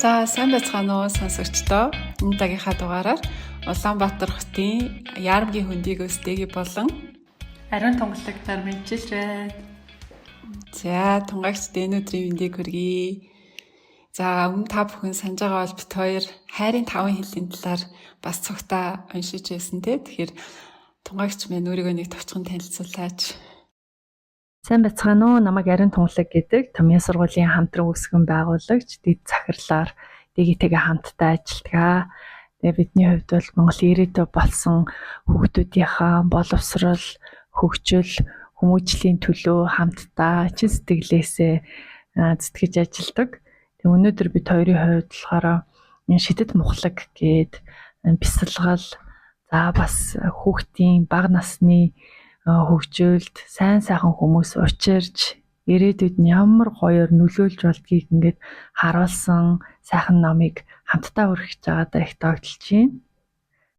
За сайн байцгаана уу сонсогчдоо. Энэ удаагийнхаа дугаараар Улаанбаатар хотын Яармгийн хөндийг өстэйг болон Ариун тунгалагтаар мэдчилж байна. за тунгаагчд энэ өдрийн мэндийг хүргэе. За өмнө та бүхэн санаж байгаа бол бит хоёр хайрын 5 хэлний талаар бас цогтаа уншиж байсан те. Тэгэхээр тунгаагч минь өөрийгөө нэг товчхон танилцуулаач. Сайн байцгаана уу? Намайг Ариун тунгалаг гэдэг Томьёо сургуулийн хамтран үүсгэн байгуулагч, дэд захирлаар дээгийтэйгээ хамтдаа ажилладаг. Тэгээ бидний хувьд бол Монгол ирээдүй болсон хүүхдүүдийнхаа боловсрол, хөгжил, хүмүүжлийн төлөө хамтдаа чин сэтгэлээсээ зүтгэж ажилладаг. Тэгээ өнөөдөр бид хоёрын хувьд болохоор энэ шидэт мухлаг гээд бясалгал, за бас хүүхдийн бага насны хөгжөөлд сайн сайхан хүмүүс учирч ирээдүйд нь ямар гоёор нөлөөлж болдгийг ингээд харуулсан сайхан номыг хамтдаа хүргэж байгаадаа их догдолж байна.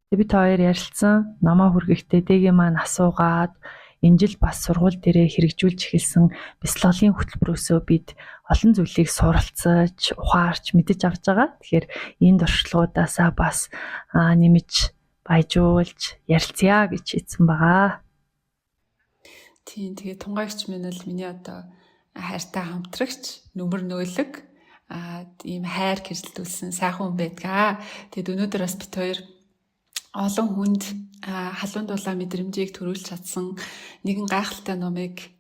Бид хоёр ярилцсан номоо хүргэхдээ дэгийн маань асуугаад энэ жил бас сургууль дээрээ хэрэгжүүлж эхэлсэн бяцлаглалын хөтөлбөрөөсөө бид олон зүйлийг суралцаж, ухаарч мэдэж авч байгаа. Тэгэхээр энэ туршлагуудаасаа бас нэмж баяжуулж ярилцъя гэж хэлсэн байгаа. Тийм тэгээ тунгаагч минь бол миний одоо хайртай хамтрагч, нүмер нөөлөг ийм хайр гэрэлтүүлсэн сайхан хүн байдаг. Тэгэд өнөөдөр бас бит хоёр олон хүнд халуун дулаан мэдрэмжийг төрүүлж чадсан нэгэн гайхалтай номыг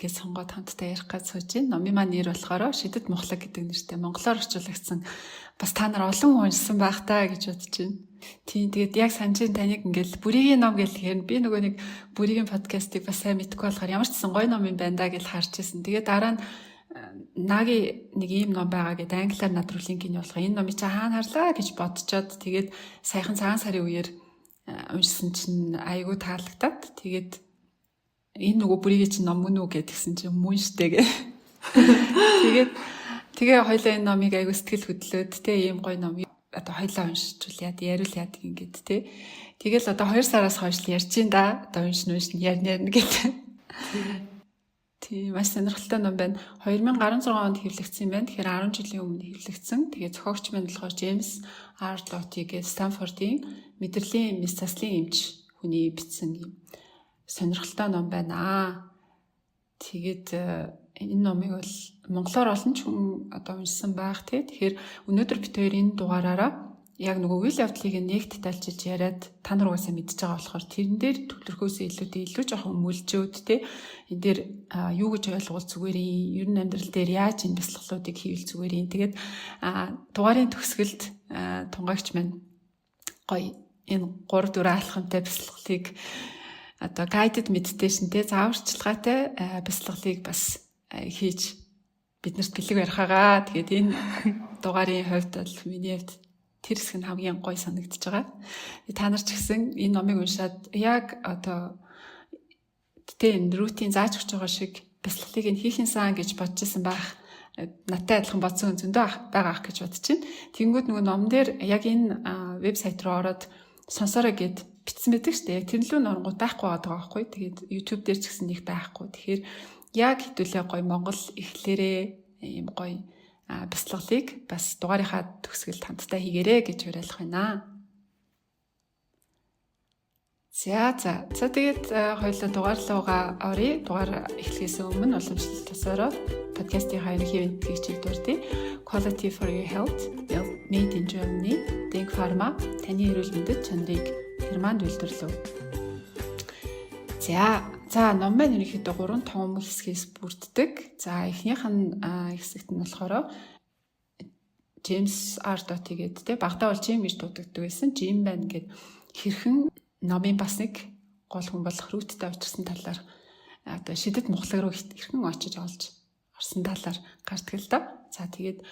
гэж сонгоод хамтдаа ярих гэж сууж байна. Номын маань нэр болохоор Шидэт мухлаг гэдэг нэртэй монголоор орчуулагдсан. Бас та нар олон хүн уншсан байх таа гэж бодож байна. Тийм тэгээд яг санжийн таныг ингээл бүрийн ном гэлэхээр би нөгөө нэг бүрийн подкастыг бас сайн мэдгүй болохоор ямар ч сан гоё ном юм байна да гэж харж ирсэн. Тэгээд дараа нь наги нэг ийм ном байгаа гэдэг англиар над руу линк нь явуулах. Энэ номыг чи хаана харлаа гэж бодцоод тэгээд саяхан цагаан сарын үеэр уншсан чинь айгүй таалагдаад тэгээд энэ нөгөө бүрийн чинь ном мөн үү гэдгсэн чинь мөн штэ гэ. Тэгээ хоёлаа энэ номыг айгүй сэтгэл хөдлөөд те ийм гоё ном одоо хоёлаа уншчихвал яриулаад ингээд те. Тэгэл одоо 2 сараас хойш л ярьж ин да. Одоо уншин ярина гэдэг. Тийм маш сонирхолтой ном байна. 2016 онд хэвлэгдсэн юм байна. Тэгэхээр 10 жилийн өмнө хэвлэгдсэн. Тэгээ зохиогч маань болохоор Джеймс Р. Лоти гэдэг Стэнфордын мэдрэлийн мэс заслын эмч хүний бичсэн юм сонирхолтой ном байна. Тэгээд энэ номыг бол монголоор олон ч хүн одоо уншсан байх тий. Тэгэхээр өнөөдөр бид хоёр энэ дугаараараа яг нөгөө үйл явдлыг нэг детальчилж яриад та нар угаасаа мэдчихэж байгаа болохоор тэрэн дээр төлөвлөхөөсөө илүү жоохон мөлжөөд тий. Энэ дээр юу гэж ойлгуул зүгээр юм. Ер нь амьдрал дээр яаж энэ бяцлаглуудыг хийвэл зүгээр юм. Тэгээд дугаарын төгсгөлд тунгаагч маань гоё энэ 3-4 алхамтай бяцлаглыг одоо guided meditation те зааварчилгаатай бяцлаглыг бас хийж биднэрт бэлэг барихагаа. Тэгээд энэ дугаарын хувьд бол миний хувьд тэр хэсэг нь хамгийн гоё санагдчихж байгаа. Та нар ч гэсэн энэ номыг уншаад яг одоо тэ энэ рутин зааж өгч байгаа шиг бяцлаглыг нь хийх юмсан гэж бодож исэн байх. Надтай адилхан бодсон зөндөө байгаа гэж бодож байна. Тэнгүүд нөгөө ном дээр яг энэ вебсайт руу ороод сонсороо гэд бичсэн байдаг шүү дээ. Яг тэр лүү норнгууд байхгүй байгаа байхгүй. Тэгээд YouTube дээр ч гэсэн нэг байхгүй. Тэгэхээр яг хэдүүлээ гоё Монгол эхлээрээ ийм гоё бяцлаглыг бас дугаарынхаа төгсгөлд хамтдаа хийгээрэй гэж уриалах байна. За тэгээд хоёулаа дугаарлуугаа оръё. Дугаар эхлэхээс өмнө уламжлалт тасаараа подкастын ерөнхий мэдгийгчийг дурдъя. Quality for your health, made in Germany, Denk Pharma таны эрүүл мэндэд чанарыг Германд үйлдвэрлэв. За ном маань ерөнхийдөө 3 том хэсгээс бүрддэг. За эхнийх нь хэсэгт нь болохоор Джеймс Р. Доти гэдэг те багтаа бол Джим гэж дуудагддаг байсан. Джим байна гэд хэрхэн номын бас нэг гол хүн болох руттай учирсан талаар одоо шидэт мухлаг руу хэрхэн очиж олж орсон талаар гардаг л да. За тэгээд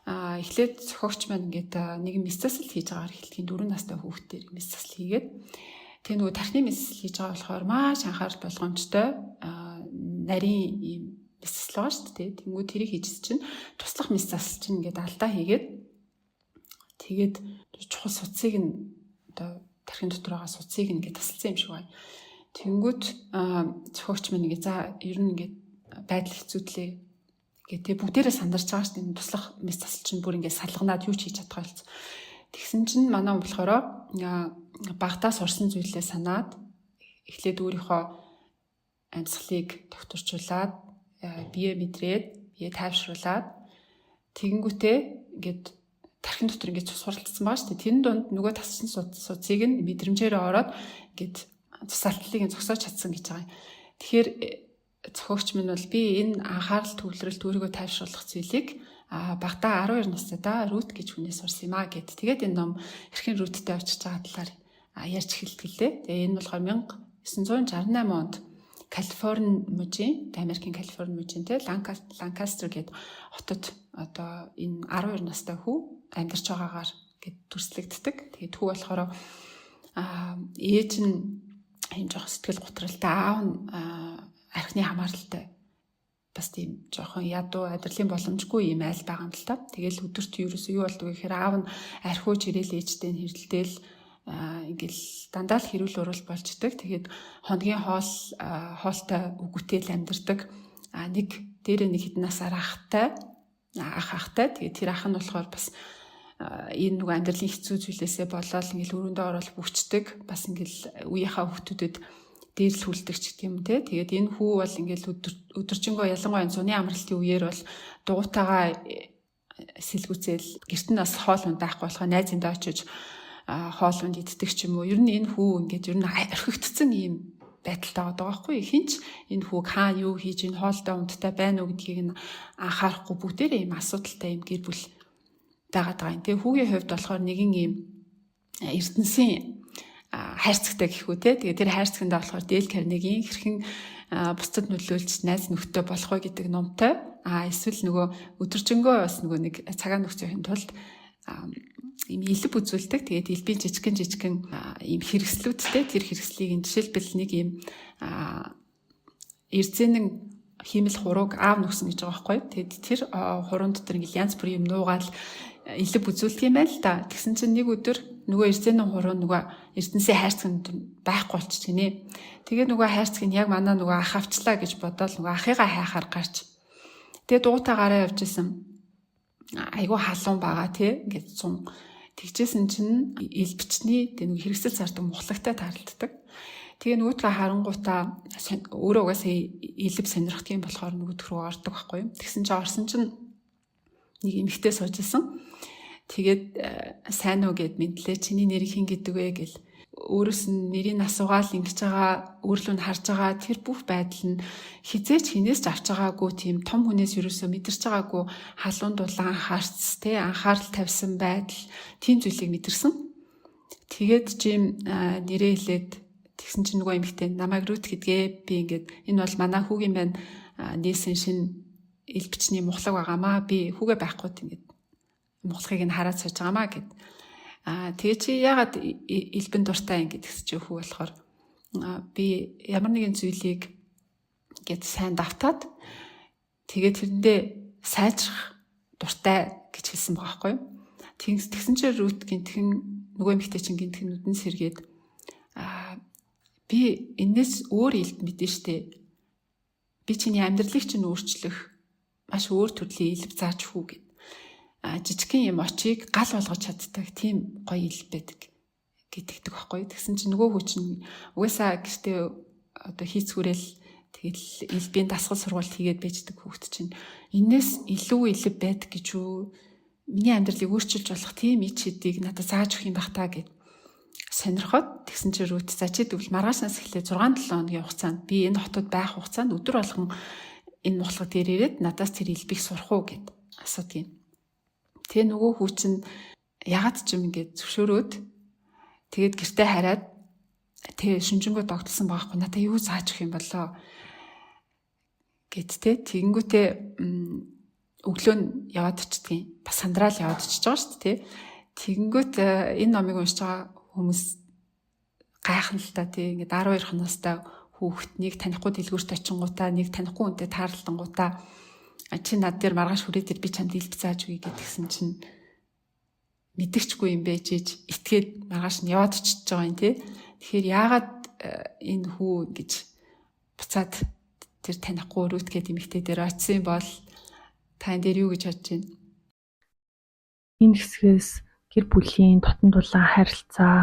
эхлээд зохиогч маань ингээд нэг мэс засал хийж байгаагаар хэлтгийн 4 настай хүүхдээр мэс засал хийгээд тэгээ нөгөө тархины мэс засал хийж байгаа болохоор маш анхаарал болгоомжтой нарийн ийм мэс засал байгаа шүү дээ. Тэнгүү тэрийг хийжсэн чинь туслах мэс засал чинь ингээд алдаа хийгээд тэгээд чухал суцыг нь одоо тархин дотор байгаа суцыг ингээд тасалсан юм шиг байна. Тэнгүүд зохиогч маань ингээд за ер нь ингээд байдал хэцүүдлээ Гэтэ бүгдээрээ сандарч байгаа шүү дээ. Туслах мэс засал чинь бүр ингээд салганаад юу ч хийж чадахгүй болсон. Тэгсэн чинь манай хүн болохоор багтаа сурсан зүйлээ санаад эхлээд өөрийнхөө амьсгалыг тогтворчуулаад бие мэдрээд бие тайвшруулад тэгэнгүүтээ ингээд тархин дотор ингээд суралцсан байгаа шүү дээ. Тэрэн донд нөгөө тассан суцыг нь мэдрэмжээрээ ороод ингээд засаалтыг зогсоож чадсан гэж байгаа юм. Тэгэхээр зохиогч минь бол би энэ анхаарал төвлөрөлт өөрийгөө тайвшруулах зүйлийг багтаа 12 настайдаа Рут гэж хүнээс сурсан юм аа гэд. Тэгээд энэ ном хэрхэн Руттэй очиж байгаа талаар ярьж эхэлтгэлээ. Тэгээ энэ болохоор 1968 онд Калифорни мужийн, Америкийн Калифорни мужийн те Ланкастер гээд хотод одоо энэ 12 настай хүү амьдарч байгаагаар гээд дүрслэгддэг. Тэгээд хүү болохоор ээж нь юм жоох сэтгэл готролтой, аав нь архины хамааралтай бас тийм жоохон ядуу амьдралын боломжгүй юм айл байгаа юм л та. Тэгэл өдөрт ерөөсөө юу болдгоо гэхээр аав нь архиуж ирээл ээжтэй нь хэрэлдээл ингээл дандаа л хэрүүл урал болждаг. Тэгээд хоногийн хоолтой үгүйтэл амьдардаг. Нэг дээрээ нэг хэдэн насаар ах ахтай. Тэгээд тэр ах нь болохоор бас энэ нэг амьдралын хэцүү зүйлээсээ болоод ингээл өрөөндөө орол бүхчдэг. Бас ингээл үеийнхаа хүүхдүүдэд дээрл хүлдэгч гэх юм те. Тэгээд энэ хүү бол ингээл өдөржингөө ялангуяа зуны амралтын үеэр бол дугуйтайгаа сэлгүүцэл гэрт нь бас хоол унд байхгүй болохоо найзындаа очиж хоол унд иддэг ч юм уу. Ер нь энэ хүү ингээд ер нь орхигдсон юм байдалтай байгаа байхгүй. Хинч энэ хүүг хаа юу хийж энэ хоолтой ундтай байна уу гэдгийг нь анхаарахгүй бүгдээрээ юм асуудалтай юм гэр бүл байгаад байгаа юм. Тэгээ хүүгийн хувьд болохоор нэгэн юм эрдэнсийн хайрцагтай гэхүү те. Тэгээ тэр хайрцагтаа болохоор Дейл Карнегийн хэрхэн бусдад нөлөөлж найз нөхдөд болох вэ гэдэг номтой. Эсвэл нөгөө өдөржингөө бас нөгөө нэг цагаан нөхцөхийн тулд ийм илб үзүүлдэг. Тэгээд илбийн жижигэн ийм хэрэгслүүдтэй тэр хэрэгслийг жишээлбэл нэг ийм эрзэнэн хиймэл хурууг аав нүгсэн гэж байгаа байхгүй. Тэгээд тэр хуруун дотор ингээл янз бүрийн юм нуугаал илб үзүүлдэг юм байл та. Тэгсэн чинь нэг өдөр нөгөө эрзэнэн хуруу нөгөө эрдэнсийн хайрцагт байхгүй болчих гинэ. Тэгээд нөгөө хайрцаг нь яг манай нөгөө ах авчлаа гэж бодоод нөгөө ахыгаа хайхаар гарч. Тэгээд дуутаа гараа явж исэн. Айгу халуун байгаа тий. Ингээд сум тэгжсэн чинь элбчний тэг нэг хэрэгсэл зардаг мухлагтай тааралддаг. Тэгээ нөгөөдгөө харангуудаа өөрөө угаасаа элб сонирхдаг юм болохоор нөгөөд рүү ордог байхгүй юу. Тэгсэн чинь орсон чинь нэг эмэгтэй сууж исэн. Тэгээд сайн уу гэд мэдлээ чиний нэр хин гэдэг вэ гэл өөрөөс нь нэрийг асуугаал ингэж байгаа өөрлөө нь харж байгаа тэр бүх байдал нь хизээч хинээс ч авч байгаагүй тийм том хүнээс юусоо мэдэрч байгаагүй халуун дулаан анхаарц те анхаарал тавьсан байдал тийм зүйлийг мэдэрсэн. Тэгээд жим нэрээ хэлээд тэгсэн чинь нөгөө эмэгтэй намайг Рут гэдгээ би ингээд энэ бол манай хүүгийн байна нээсэн шин элбчний мухлаг байгаамаа би хүүгээ байхгүй ингээд мухлагыг нь хараад сууж байгаамаа гэд. Тэгээ чи яагаад элбэн дуртай ингэ гэсэн чи хүү болохоор би ямар нэгэн зүйлийг гээд сайн давтаад тэгээд тэрэндээ сайжрах дуртай гэж хэлсэн байгаа байхгүй юу. Тэгсэн чи Рут гинтхэн нөгөө эмэгтэй чинь гинтхэн нүдэн сэргээд би энэс өөр элб мэдэн штэ. Би чиний амьдралыг чинь өөрчлөх маш өөр төрлийн элб зааж хүү гэд. Жижигхэн юм очийг гал болгож чаддаг тийм гоё элб байдаг гэдэгдэг байхгүй. Тэгсэн чинь нөгөө хүү чинь угаасаа гэртээ одоо хийцгүүрэл тэгэл элбийн дасгал сургалт хийгээд байждаг хүүхэд чинь энэс илүү элб байдаг гэж үү? Миний амьдралыг өөрчилж болох тийм ич хэдийг надад зааж өгөх юм бах та гэд сонирхоод тэгсэн чинь Рут за чи тэгвэл маргаашнаас эхлээд 6-7 хоногийн хугацаанд би энэ хотод байх хугацаанд өдөр болгон энэ мухлаг дээр ирээд надаас тэр элбийг сурах уу гэд асуудгийг. Тэгээ нөгөө хүү чинь ягаад ч юм ингээд зөвшөөрөөд тэгээд гэртээ хараад тэгээ шүнжэнгөө догтлсон байгаа хгүй надаа юу зааж өгөх юм болоо гэдтэй тэгэнгүүтээ өглөө нь яваад очдгийн бас сандраал яваад очиж байгаа шүү дээ тэгэнгүүт энэ номыг уншиж байгаа хүмүүс гайхна л та тий ингээд 12 настай хүүхднийг танихгүй дэлгүүрт очингуудаа нэг танихгүй хүнтэй таарлангуудаа чи над дээр маргааш хүрээд ир би чамд илт зааж өгье гэдгсэн чинь мэдэрчгүй юм байж итгээд маргааш нь яваад очиж байгаа юм тий. Тэгэхээр яагаад энэ хүү гэж буцаад тэр танихгүй Рут гэдэг эмэгтэй дээр очисон бол Та энэ дээр юу гэж бодож байна? Энэ хэсгээс гэр бүлийн дотн дулаан харилцаа,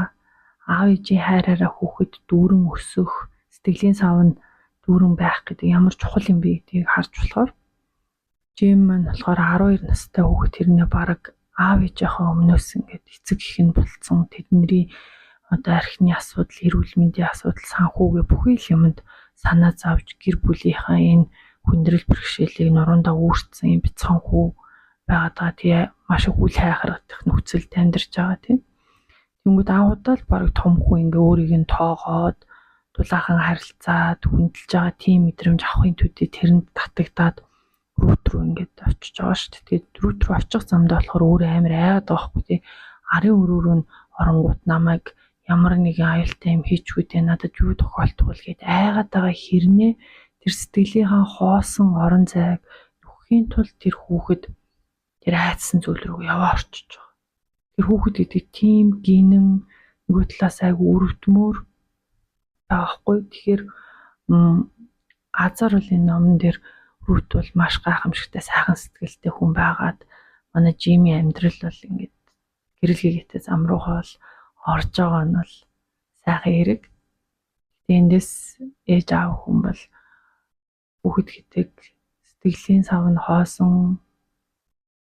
аав ээжийн хайраараа хүүхэд дүүрэн өсөх, сэтгэлийн савнд дүүрэн байх гэдэг ямар чухал юм бэ гэдгийг харж болохоор Жим маань болохоор 12 настай хүүхэд тэрнээ бараг аав ээжийнхээ өмнөөс ингээд эцэг их нь болцсон. Тэдний одоо архины асуудал, эрүүл мэндийн асуудал, санхүүгээ бүхий л юмд санаа зовж гэр бүлийнхаа энэ хүндрэл бэрхшээлийг нуруундаа үүрцсэн юм бяцхан хүү байгаад тий маш их үл хайхрагдах нөхцөлд амьдарч байгаа тий. Тэнгүүд аавуудаа л бараг том хүн ингээ өөрийг нь тоогоод дулаахан харилцаад хүндэлж байгаа тийм мэдрэмж авахын төдий тэрэнд татагдаад рут руу ингээд очиж байгаа шүү дээ. Тэгээд рут руу очих замдаа болохоор өөрөө амар айгаад байгаа хгүй тий. Арын өрөөрөө нь оронгууд намайг ямар нэгэн аюултай юм хийчгүүдээ надад юу тохиолдох вэ гэд айгаад байгаа хэрнээ тэр сэтгэлийнхаа хоосон орон зайг нөхөхийн тулд тэр хүүхэд тэр айдсан зүйл рүү яваа орчиж байгаа. Тэр хүүхэд гэдэг тийм гинэн нөгөө талаас айгу өрөвдмөр байхгүй. Тэгэхээр Азар бол энэ номон дээр Рут бол маш гайхамшигтай сайхан сэтгэлтэй хүн байгаад манай Жими амьдрал бол ингээд гэрэл гээтэй зам руугаа бол орж байгаа нь бол сайхан хэрэг. Тэгээ эндээс ээж аав хүн бол хүүхэд гэдэг сэтгэлийн савн хоосон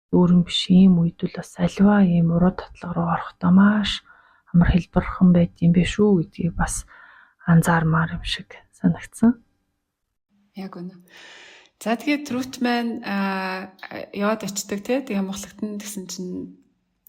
дүүрэн биш юм үед бол бас аливаа ийм уруу татлага руу орохдоо маш амар хэлбэрхэн байд юм биш үү гэдгийг бас анзаармаар юм шиг санагдсан. Яг үнэ. За тэгээд Рут маань яваад очдөг тий. Тэгээ мохлогтон гэсэн чинь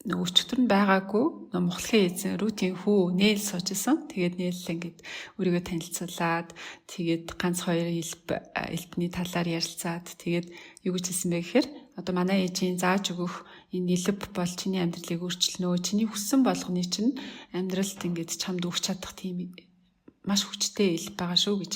нөгөө өчтөр нь байгаагүй мохлохын эзэн Рутийн хүү нээл суужсэн. Тэгээд нээл ингээд өөрийгөө танилцуулаад тэгээд ганц хоёр элбний талаар ярилцаад тэгээд юу гэж хэлсэн бэ гэхээр одоо манай ээжийн зааж өгөх энэ нэлб бол чиний амьдралыг өөрчилнө. Чиний хүссэн болгоны чинь амьдралд ингээд чамд өгч чадах тийм маш хүчтэй ил байгаа шүү гэж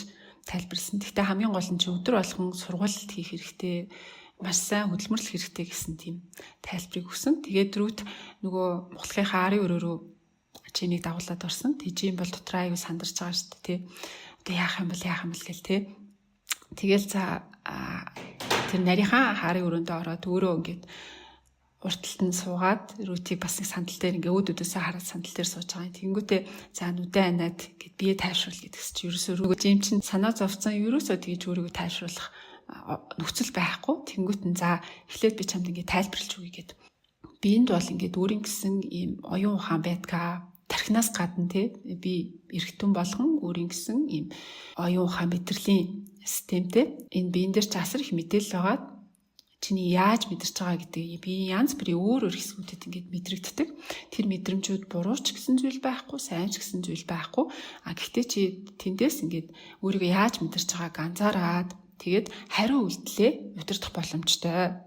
тайлбарласан. Гэхдээ хамгийн гол нь чи өдөр болгон сургуульд хийх хэрэгтэй, маш сайн хөдөлмөрлөх хэрэгтэй гэсэн тийм тайлбарыг өгсөн. Тэгээд Рут нөгөө мохлохынхаа арын өрөөрөө Жимийг дагуулад орсон. Тэг Жим бол дотроо аягүй сандарч байгаа шүү дээ, тий. Одоо яах юм бэл гэл тий. Тэгэл за тэр нарийнхаа арын өрөөндөө ороод өөрөө ингээд урталт нь суугаад Рутийг бас нэг сандал дээр ингээ өөдөөсөө хараад сандал дээр сууж байгаа юм. Тэнгүүтээ за нүдэ анаад гэд бие тайвшруул гэдэгс чи ерөөсөө Жим чин санаа зовцсон ерөөсөө тэгж өөрийгөө тайвшруулах нөхцөл байхгүй. Тэнгүүт нь за эхлээд би чамд ингээ тайлбарлаж өгье гэд. Биэнд бол ингээ өөрийн гэсэн ийм оюун ухаан байдгаа. Тархинаас гадна тий би эргэтэн болгон өөрийн гэсэн ийм оюун ухаан мэдрэлийн системтэй энэ биен дээр ч асар их мэдээлэл байгаа. Чиний яаж мэдэрч байгаа гэдэг би янз бүрийн өөр хэсгүүдэд ингээд мэдрэгддэг. Тэр мэдрэмжүүд буруу ч гэсэн зүйл байхгүй, сайн ч гэсэн зүйл байхгүй. Гэхдээ чи тэндээс ингээд өөрийгөө яаж мэдэрч байгааг анзаараад тэгээд хариу үйлдэлээ удирдах боломжтой.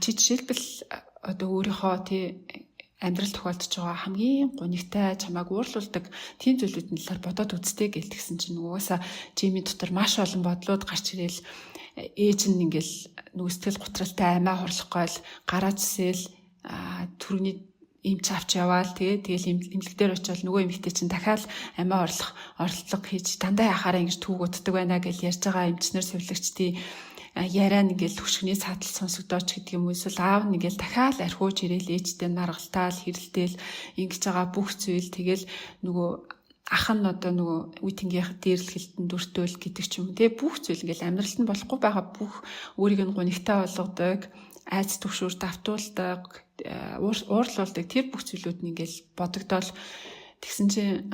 Чи жишээлбэл одоо өөрийнхөө тий амьдрал тохиолдож байгаа хамгийн гонигтай чамайг уурлуулдаг тийм зүйлүүдийн талаар бодоод үзтээ гэлтгсэн чинь угаасаа Жими дотор маш олон бодлууд гарч ирээл ээж нь ингээл нөгөө сэтгэл готралтай аймаа хорлох гол гараад зээл түрүүний эмч авч яваал тэгэл эмнэлэг дээр очиод нөгөө эмэгтэй чинь дахиад аймаа орлого хийж дандаа яхаараа ингэж түүг уддаг байна гэж ярьж байгаа эмчнэр сувлагчдын яриа нэгэл хөшгөний саатал сонсогдооч гэдэг юм эсвэл аав нэгэл дахиад архиуж ирээл ээжтэй наргалтаал хэрэлдээл ингэж байгаа бүх зүйл тэгэл нөгөө ах нь одоо нөгөө үеийнхээ дээрлэлтэн дүртөөл гэдэг ч юм те бүх зүйл ингээл амьдралд нь болохгүй байгаа бүх өөрийг нь гонигтай болгодог айц төвшөр давтуулдаг уурлуулдаг тэр бүх зүйлүүд нь ингээл бодогдоол тэгсэн чинь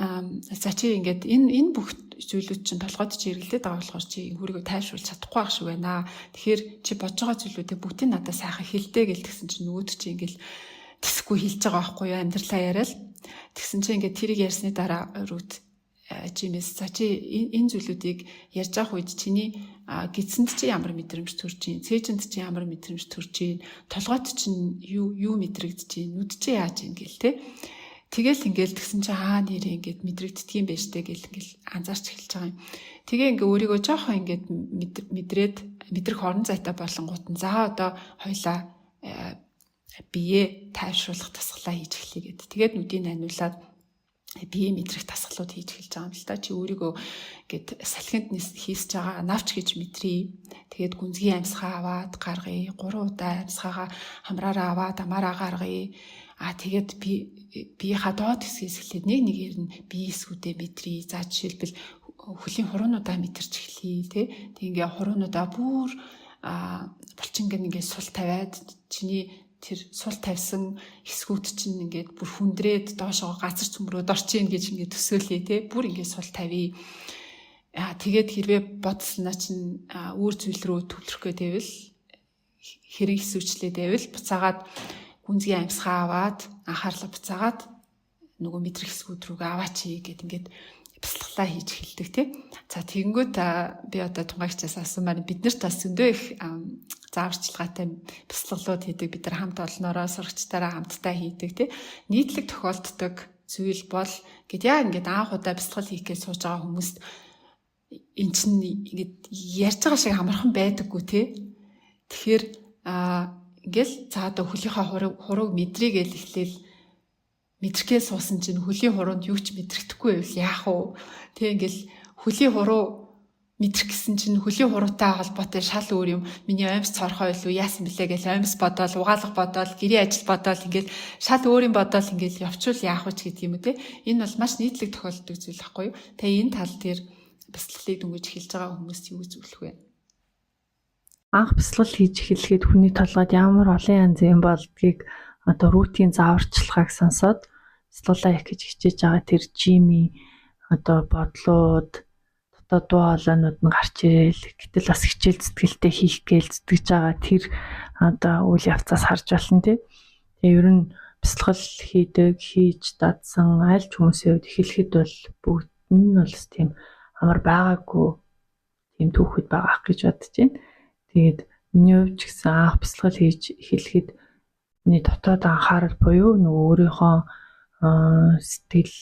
за чи ингээд энэ бүх зүйлүүд чинь толгойд чи эргэлдээд байгаа болохоор чи өөрийгөө тайвшруулж чадахгүй байх шиг байна. Тэгэхээр чи бодож байгаа зүйлүүдээ бүгдийг надад сайхан хэлдэ гэл тэгсэн чинь нөгөөд чи ингээл тэсэхгүй хэлж байгаа байхгүй юу амьдралаа яриад тэгсэн чинь ингээд тэрийг ярьсны дараа Рут Жимээс за чи энэ зүйлүүдийг ярьж авах үед чиний гидсэнд чи ямар мэдрэмж төрж чинь цээжинд чи ямар мэдрэмж төрж чинь толгойд чинь юу мэдрэгдэж чинь нүд чи яаж юм гэл те тэгэл ингээл тэгсэн чи нэрээ ингээд мэдрэгддэг юм байж тээ гэл ингээл анзаарч эхэлж байгаа юм. Тэгээ ингээ өөрийгөө жоохон ингээд мэдрэх орон зайтай болонгууд нь за одоо хоёлаа бие тайвшруулах тасгалаа хийж эхлэе гэд. Тэгээд нүдийг наниулаад бие мэдрэх дасгалууд хийж эхэлж байгаа юм л да. Чи өөрийгөө ингээд салхинд хийсэж байгаа навч гэж мэдрий. Тэгээд гүнзгий амьсгаа аваад гаргая. 3 удаа амьсгаагаа хамраараа аваад амаараа гаргая. Тэгээд биеийнхаа доод хэсгээс эхлээд нэгээр нь бие эсгүүдээ мэдрий. За жишээлбэл хөлийн хуруунуудаа мэдэрч эхлэе тий. Тэг ингээ хуруунуудаа бүр булчинг ингээ сул тавиад чиний тэр сул тавьсан хэсгүүд чинь ингээд бүр хүндрээд доошоо газар цөмрөөд орчин гэж ингээд төсөөлье те бүр ингээд сул тавья. Тэгээд хэрвээ бодснаа чинь үүр зүйл рүү төвлөрөх гэвэл хэрэг хэсүүчлээ дэвэл буцаагаад гүнзгий амьсгаа аваад анхаарлаа буцаагаад нөгөө мэдрэх хэсгүүд рүүгээ аваач гэд ингээд бясалгалаа хийж эхэлдэг тий. За тэгэнгүүт би одоо тунгаагчаас асуумаар бид нарт бас зөндөө их зааварчилгаатай бясалгалууд хийдэг. Бид нар хамт олноороо сурагчдаараа хамтдаа хийдэг тий. Нийтлэг тохиолддог зүйл бол яа ингээд анх удаа бясалгал хийх гэж сууж байгаа хүмүүст эн чинь ингээд ярьж байгаа шиг амархан байдаггүй тий. Тэгэхээр ингээл за одоо хөлийнхаа хурууг мэдрий гэж эхлээл мэдрхээ суусан чинь хөлийн хуруунд юу ч мэдрэхдэггүй байвал яах вэ? Тэг ингээл хөлийн хуруу мэдрэх гэсэн чинь хөлийн хуруутай холбоотой шал өөр юм. Миний оймс цорхоо илүү яасан бэлээ гэж оймс бодоол, угаалга бодоол, гэрээ ажил бодоол ингээл шал өөр юм бодоол ингээл явчвал яах вэ гэдэг юм үү те? Энэ бол маш нийтлэг тохиолддог зүйл байхгүй юу? Тэгээ энэ тал дээр бясалгалыг дөнгөж эхэлж байгаа хүмүүст юу зөвлөх вэ? Анх бясалгал хийж эхлэхэд хүний толгойд ямар олон янзын юм болдгийг одоо рутин зааварчилгааг сонсоод бясалгалаа их гэж хичээж байгаа тэр жими одоо бодлууд дотоод дуу хоолойнууд нь гарч ирээл гэтэл бас хичээл зүтгэлтэй хийх гээл зүтгэж байгаа тэр одоо үйл явцаас харж байна тий. Тэгээ ер нь бясалгал хийж дадсан аль ч хүмүүсийн хувьд эхлэхэд бол бүгд нь бол тийм амар байгаагүй тийм түүхэд байгаа гэж бодож байна. Тэгээд миний хувьд ч гэсэн анх бясалгал хийж эхлэхэд миний дотоод анхаарал буюу нөгөө өөрийнхөө сэтгэл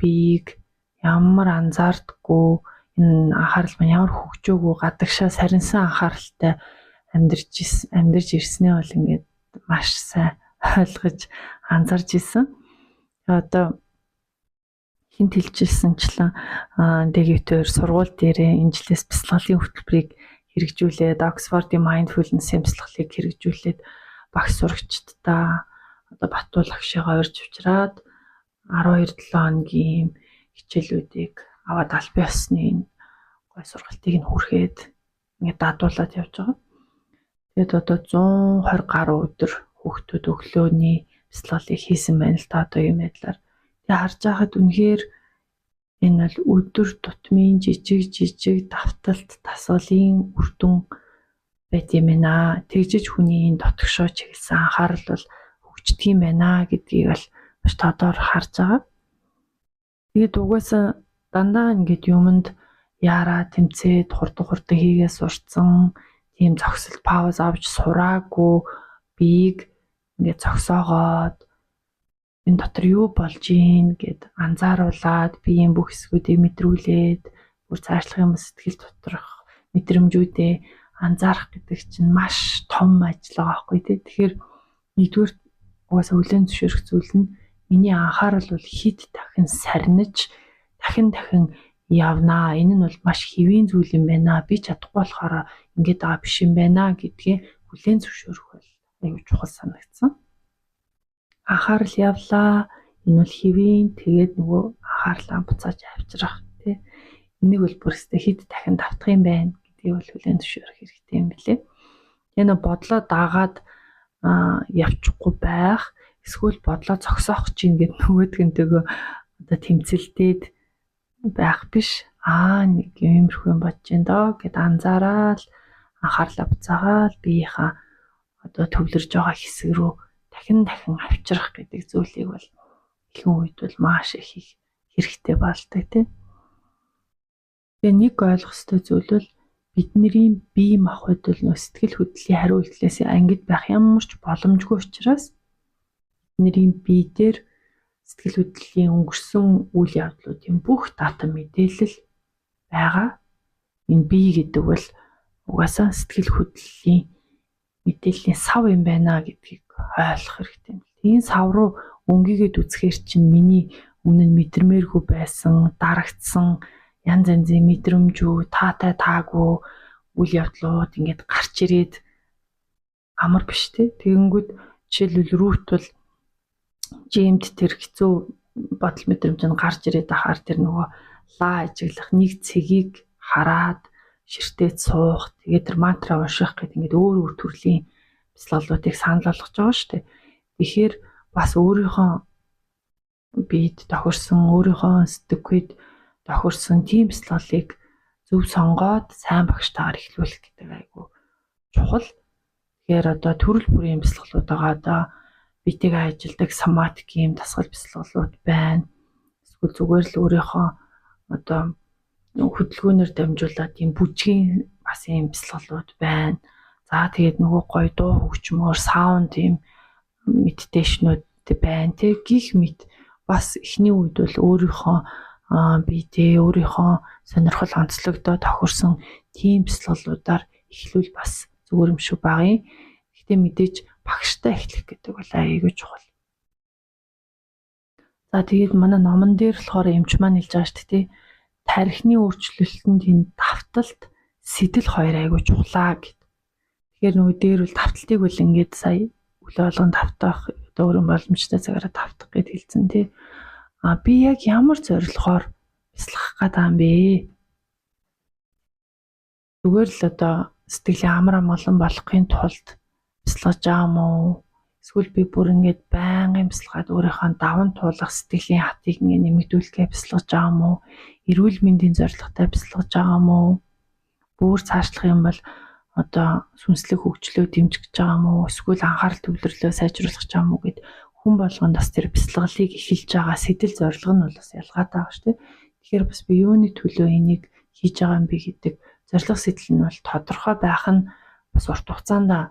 биеийг ямар анзаардаггүй энэ анхаарал маань ямар хөгжөөгүй гадагшаа сарнсан анхааралтай амьдарч ирснээ бол ингээд маш сайн ойлгож анзарч исэн. Одоо хинт хэлжсэнчлэн дээгүүтээр сургууль дээрээ энэ жилээс бясалгалын хөтөлбөрийг хэрэгжүүлээд Oxford-ийн Mindfulness-ийн бясалгалыг хэрэгжүүлээд багш сурагчдаа одоо Батуул агшигаа урьж авчираад 12-7 хоногийн хичээлүүдийг аваад албан ёсны гой сургалтыг нь хүрхээд ингээд дадуулаад явж байгаа. Тэгээд одоо 120 гаруй өдөр хүүхдүүд өглөөний бясалгалыг хийсэн байна л та одоо юм байдлаар. Тэгээд харж байхад үнэхээр энэ бол өдөр тутмын жижиг давталт тасгалын үр дүн байт юм байна. Тэгжиж хүний энэ дотгошоо чиглэсэн анхаарал бол хөгждөг юм байна гэдгийг бол маш тодор харж байгаа. Тэгээд угаасаа дандаа ингээд юмд яараа тэмцээд хурдан хийгээ сурцсан тийм зогсол пауз авч сураагүй биеийг ингээд зогсоогоод энэ дотор юу болж ийн гэд анзааруулад биеийн бүх хэсгүүдийг мэдрүүлээд бүр цаашлахын сэтгэл доторх мэдрэмжүүдээ анзаарах гэдэг чинь маш том ажил байгаа байхгүй тий. Тэгэхээр нэгдүгээр угаасаа хүлээн зөвшөөрөх зүйл нь миний анхаарал бол хид дахин сарниж дахин явнаа. Энэ нь бол маш хэвийн зүйл юм байна. Би чадахгүй болохоор ингэж байгаа биш юм байна гэдгийг хүлээн зөвшөөрөх бол аюул чухал санагдсан. Анхаарал явлаа. Энэ бол хэвийн тэгээд нөгөө анхаарлаа буцааж авчрах тий. Энийг бол бүрстэй хид дахин давтах юм байна гэдгийг бол хүлээн зөвшөөрөх хэрэгтэй юм билээ. Энэ бодлоо дагаад явчихгүй байх. Эсвэл бодлоо зогсоох чинь гэдэг нөгөөдгөнтэйгөө одоо тэмцэлдээд байх биш. Нэг юмрх юм бодож ин доо гэд анзаараад анхаарлаа буцаагаад биеийнхаа одоо төвлөрж байгаа хэсэг рүү дахин авчрах гэдэг зүйлийг бол ихэнх үед бол маш их хэрэгтэй болдог тийм. Тэгээ нэг ойлгох ёстой зүйл бол бидний бие махбод бол нөө сэтгэл хөдлөлийн хариу үйлдэлээс ангид байх ямар ч боломжгүй учраас бидний бие дээр сэтгэл хөдлөлийн өнгөрсөн үйл явдлуудын бүх дата мэдээлэл байгаа. Энэ бие гэдэг бол угаасаа сэтгэл хөдлөлийн мэдээллийн сав юм байна гэдгийг ойлгох хэрэгтэй юм. Энэ сав руу өнгийгээд үзэхээр чинь миний өмнө нь мэдэрмээргүй байсан, дарагдсан янз янзын мэдрэмжүү, таатай таагүй үйл явдлууд ингээд гарч ирээд амар биш те. Тэгэнгүүт жишээлбэл рут бол Джеймд тэр хэцүү бодол мэдрэмж нь гарч ирээд ахаар тэр нөгөө лаа ажиглах нэг цэгийг хараад ширтээд суух, тэгээд тэр мантра унших гэдэг ингээд өөр өөр төрлийн бяцлаглуудыг санал болгож байгаа шүү дээ. Тэгэхээр бас өөрийнхөө биед тохирсон, өөрийнхөө сэтгэхүйд тохирсон тийм бяцлаглыг зөв сонгоод сайн багштайгаар эхлүүлэх гэдэг айгу чухал. Тэгэхээр одоо төрөл бүрийн бяцлаглууд байгаа. Одоо биетэйгээ ажилдаг соматик юм дасгал бяцлаглууд байна. Эсвэл зүгээр л өөрийнхөө одоо хөдөлгөөнөөр дамжуулаад тийм бүжгийн бас юм бяцлаглууд байна. За тэгээд нөгөө гоё дуу хөгжмөөр саунд юм медитейшнүүд байна. Тэг гих мэт бас эхний үед бол өөрийнхөө биетэй өөрийнхөө сонирхол онцлогдоо тохирсон тийм бяцлаглуудаар эхлүүл бас зүгээр юм шиг байгаа юм. Гэхдээ мэдээж багштай эхлэх гэдэг бол аягүй чухал. За тэгээд манай номон дээр болохоор эмч маань хэлж байгаа шүү дээ. Тархины өөрчлөлтөнд энэ давталт сэтэл хоёр аягүй чухлаа гэд. Тэгэхээр нөгөө дээр бол давталтыг бол ингээд сая өглөө болгон давтах, өөрөн боломжтой цагаараа давтах гэд хэлсэн тий. Би яг ямар зорилгоор бяцлах гэдэг юм бэ? Зүгээр л одоо сэтгэлийн амар амгалан болохын тулд бяцлаж байгаа юм уу? Эсвэл би бүр ингээд байнгын бяцлагаад өөрийнхөө даван туулах сэтгэлийн хатыг ингээд нэмэгдүүлэхээ бяцлаж байгаа юм уу? Эрүүл мэндийн зорилготой бяцлаж байгаа юм уу? Бүр цаашлах юм бол одоо сүнслэг хөгжлөө дэмжих гэж байгаа юм уу? Эсвэл анхаарал төвлөрлөө сайжруулах гэж байгаа юм уу гэд хүн болгонд бас тэр бяцлаглыг эхэлж байгаа сэтэл зорилго нь бол бас ялгаатай байгаа шүү дээ. Тэгэхээр бас би юуны төлөө энийг хийж байгаа юм бэ гэдэг зорилго сэтэл нь бол тодорхой байх нь бас урт хугацаанд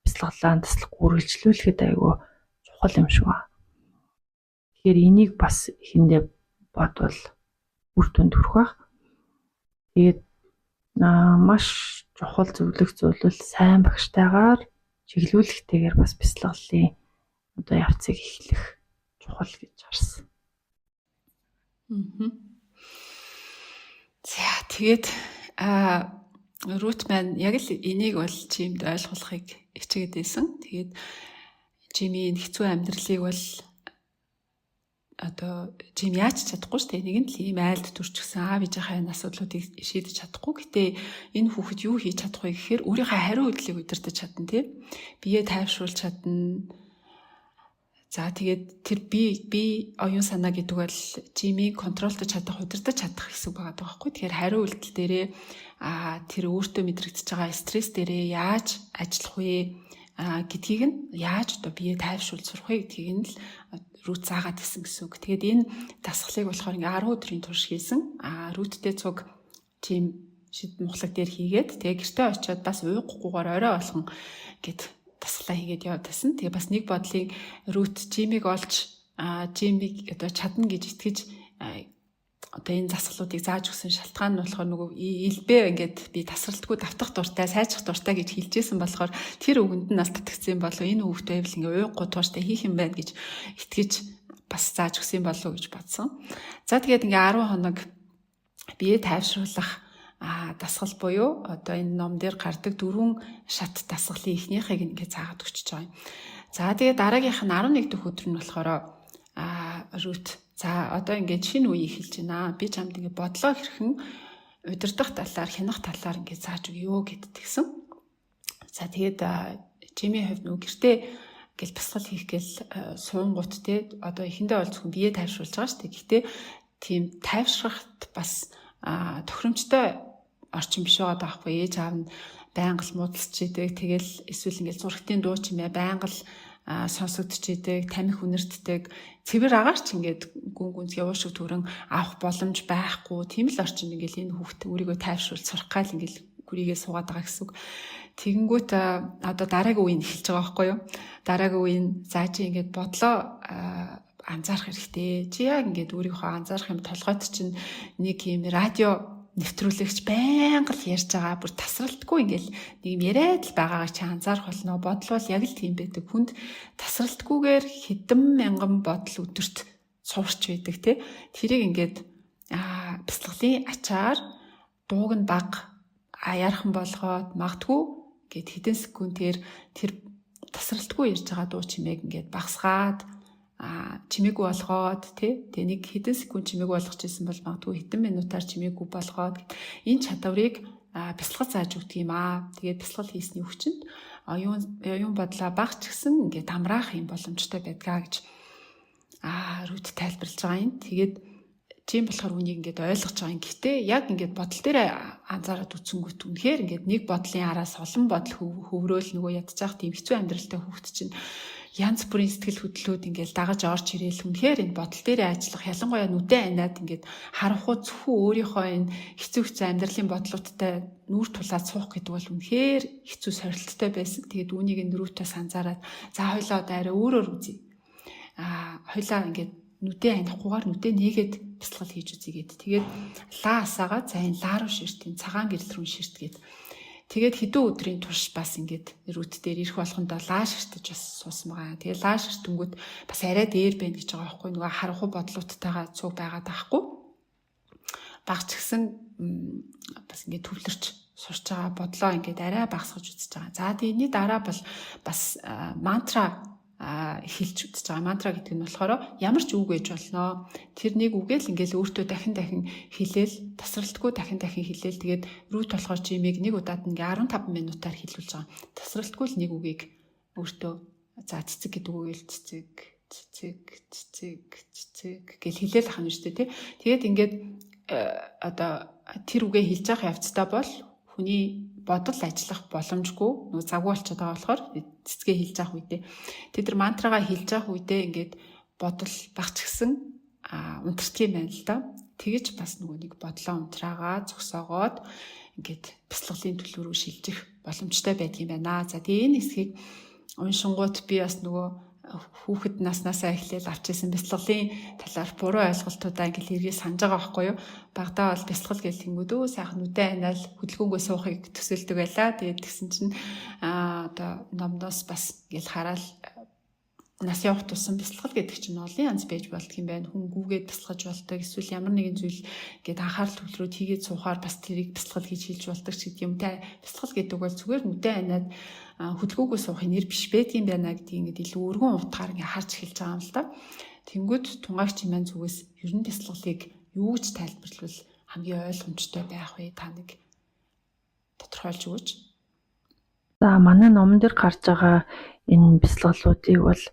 бяцлаглаан таслах үргэлжлүүлэхэд айгүй чухал юм шиг байна. Тэгэхээр энийг бас эхэндээ бодвол үр дүнд хүрэх байх. Тэгээд маш чухал зөвлөх зүйл бол сайн багштайгаар чиглүүлэхтэйгээр бас бяцлаглалын одоо явцыг эхлэх чухал гэж харсан. За тэгээд Рут маань яг л энийг бол чимд ойлгуулахыг хичээгээд байсан. Тэгээд чимийн хэцүү амьдралыг бол одоо чим яаж чадахгүй шүү дээ. Нэг нь л ийм айлд төрчихсөн аав ээжийнхээ энэ асуудлуудыг шийдэж чадахгүй. Гэтэ энэ хүүхэд юу хийж чадахгүй гэхээр өөрийнхөө хариу үйлдэлийг удирдах чадна тий. Биеэ тайвшруулж чадна. За тэгээд тэр би оюун санаа гэдэг бол чимийг контролдож чадах, удирдах чадах гэсэн үг байгаа байхгүй. Тэгэхээр хариу үйлдэл дээрээ тэр өөртөө мэдрэгдэж байгаа стресс дээрээ яаж ажиллах вэ гэдгийг нь яаж одоо биеэ тайвшруулж сурах вэ гэдгийг нь л рут заагаад исэн гэсэн үг. Тэгээд энэ дасгалыг болохоор ингээ 10 өдрийн турш хийсэн. Руттэй цуг чим шид мухлаг дээр хийгээд тэгээд гэртээ очиод бас ууггүйгээр орой болгон гэд таслаа хийгээд яваад байсан. Тэгээ бас нэг бодлыг рут чимийг олж чимийг одоо чадна гэж итгэж одоо энэ засгалуудыг зааж өгсөн шалтгаан нь болохоор нөгөө илбээ ингээд би тасралтгүй давтах дуртай, сайжрах дуртай гэж хэлжсэн болохоор тэр үгэнд нь нас татгцсан болов энэ хүүхд байвал ингээ ууггүй тууштай хийх юм байна гэж итгэж бас зааж өгсөн болов гэж бодсон. За тэгээд ингээ 10 хоног бие тайвшруулах дасгал буюу одоо энэ ном дээр гардаг 4 шат дасгалын эхнийхийг ингээ заагаад өгч байгаа юм. За тэгээд дараагийнх нь 11 дэх өдөр нь болохоор рут за одоо ингээд шинэ үе эхэлж байна. Би чамд ингээд бодлоо хэрхэн удирдах талаар, хянах талаар ингээд зааж өгөө гэдэгсэн. За тэгээд чимийн хувьд нөгөө гэртээ ингээд бясалгал хийх гээл суунгууд те одоо эхэндээ бол зөвхөн бие тайвшруулж байгаа шүү дээ. Гэхдээ тийм тайвшрахт бас тохиромжтой орчин биш байгаа байхгүй. Ээж аав нь байнга л муудалж идэг. Тэгэл эсвэл ингээд зургтын дуу чимээ байнга л сонсогдож идэг, тамхи үнэртдэг, цэвэр агаарч ингээд гүн гүнзгий уушиг төрөн авах боломж байхгүй. Тийм л орчинд ингээд энэ хүүхд өөрийгөө тайвшруулж сурах гал ингээд гүрийгээ суугаад байгаа гэсэн үг. Тэгэнгүүт одоо дараагийн үеийг эхэлж байгаа байхгүй юу? Дараагийн үеийн заа чи ингээд бодлоо анзаарах хэрэгтэй. Чи яг ингээд өөрийнхөө анзаарах юм толгойд чинь нэг юм радио нэвтрүүлэгч байнга л ярьж байгаа бүр тасралтгүй ингээл нэг юм яриад л байгаагаа чи анзаарах болно. Бодол бол яг л тийм байдаг. Хүнд тасралтгүйгээр хэдэн мянган бодол өдөрт суурч байдаг тий. Тэрийг ингээд бяцлаглалын ачаар дууг нь бага яархан болгоод магадгүй ингээд хэдэн секундээр тэр тасралтгүй ярьж байгаа дуу чимээг ингээд багсгаад чимээгүй болгоод тий. Тэгээ нэг хэдэн секунд чимээгүй болгож ирсэн бол магадгүй хэдэн минутаар чимээгүй болгоод энэ чадварыг бяцлахад зааж өгдөг юм аа. Тэгээд бяцлал хийсний хүчинд оюун бодлоо багч гисэн ингээд амраах юм боломжтой байдгаа гэж рут тайлбарлаж байгаа юм. Тэгээд тийм болохоор үнийг ингээд ойлгож байгаа юм. Гэхдээ яг ингээд бодол дээр анзаараад үцэнгүүт үнэхээр ингээд нэг бодлын араас олон бодол хөврөөл нөгөө ядчих тийм хэцүү амьдралтай хүүхд чинь янз бүрийн сэтгэл хөдлөлүүд ингээд дагаж орж ирээл үнэхээр энэ бодол дээр ажиллах ялангуяа нүдэн айнаад ингээд харанхуй зөвхөн өөрийнхөө энэ хэцүү амьдралын бодлуудтай нүүр тулаад суух гэдэг бол үнэхээр хэцүү сорилттой байсан. Тэгээд үүнийг энэ рүүтээс анзаараад за хоёлаа одоо арай өөрөөр үзье. Хоёлаа ингээд нүдэн айнахгүйгээр нүдэн нэгээд бяцлал хийж үзье гэд. Тэгээд лаа асаагаа за энэ лаа руу ширтийн цагаан гэрэл рүү ширт гэд. Тэгээд хэдэн өдрийн турш бас ингээд рут дээр ирэх болгондоо лаа ширтэж бас суусан байгаа. Тэгээд лаа ширтэнгүүд бас арай дээр байна гэж байгаа байхгүй нөгөө харанхуй бодлуудтайгаа цуг байгаад байхгүй. Багч гисэн бас ингээд төвлөрч сурч байгаа бодлоо ингээд арай багасгаж үзэж байгаа. За тэрний дараа бол бас мантра хэлж үзэж байгаа. Мантра гэдэг нь болохоор ямар ч үг гэж болно. Тэр нэг үгээл ингээл өөртөө дахин хэлээл, тасралтгүй дахин хэлээл. Тэгээд рут болохоор чимийг нэг удаад ингээ 15 минутаар хэлүүлж байгаа. Тасралтгүй л нэг үгийг өөртөө за цэцэг гэдэг үгээр цэцэг гэл хэлээл ах нь шүү дээ тий. Тэгээд ингээд одоо тэр үгээ хэлж явах явцдаа бол хүний бодол ажиллах боломжгүй нөгөө завгүй болчиход байгаа болохоор цэцгээ хэлж явах үедээ тэд нар мантрагаа хэлж явах үедээ ингээд бодол багчгсан унтарч юм байна л да. Тэгэж бас нөгөө нэг бодлоо унтраагаа зогсоогоод ингээд бяцлаглалын төлөв рүү шилжих боломжтой байдаг юм байна. За тэгээ энэ хэсгийг уншингууд би бас нөгөө хүүхэд наснасаа эхлээл авчихсан бяцлаглалын талаар буруу ойлголтуудаа ингээл эргээ санаж байгаа байхгүй юу. Багадаа бол бяцлал гэл тэнгүүд сайхан нүдэн айнаал хөдөлгөөнгөө суухыг төсөөлдөг байлаа. Тэгээд тэгсэн чинь одоо номноос бас ингээл хараад нас явах тусам бяцлал гэдэг чинь олон янз байж болдго юм байна. Хүн гүүгээд бяцлахж болдог. Эсвэл ямар нэгэн зүйл ингээд анхаарал төвлөрөөд хийгээд суухаар бас тэрийг бяцлал гэж хэлж болдог ч гэдэг юм те. Бяцлал гэдэг бол зүгээр нүдэн айнаад хөдөлгөөгөө суухын нэр биш байдгийн байна гэдгийг ингээд илүү өргөн утгаар ингээд харж эхэлж байгаа юм л да. Тэнгүүд тунгаагч юм зүгээс ер нь бяцлаглалыг юу гэж тайлбарлавал хамгийн ойлгомжтой байх вэ? Та нэг тодорхойлж өгөөч. За манай номон дээр гарч байгаа энэ бяцлаглалуудыг бол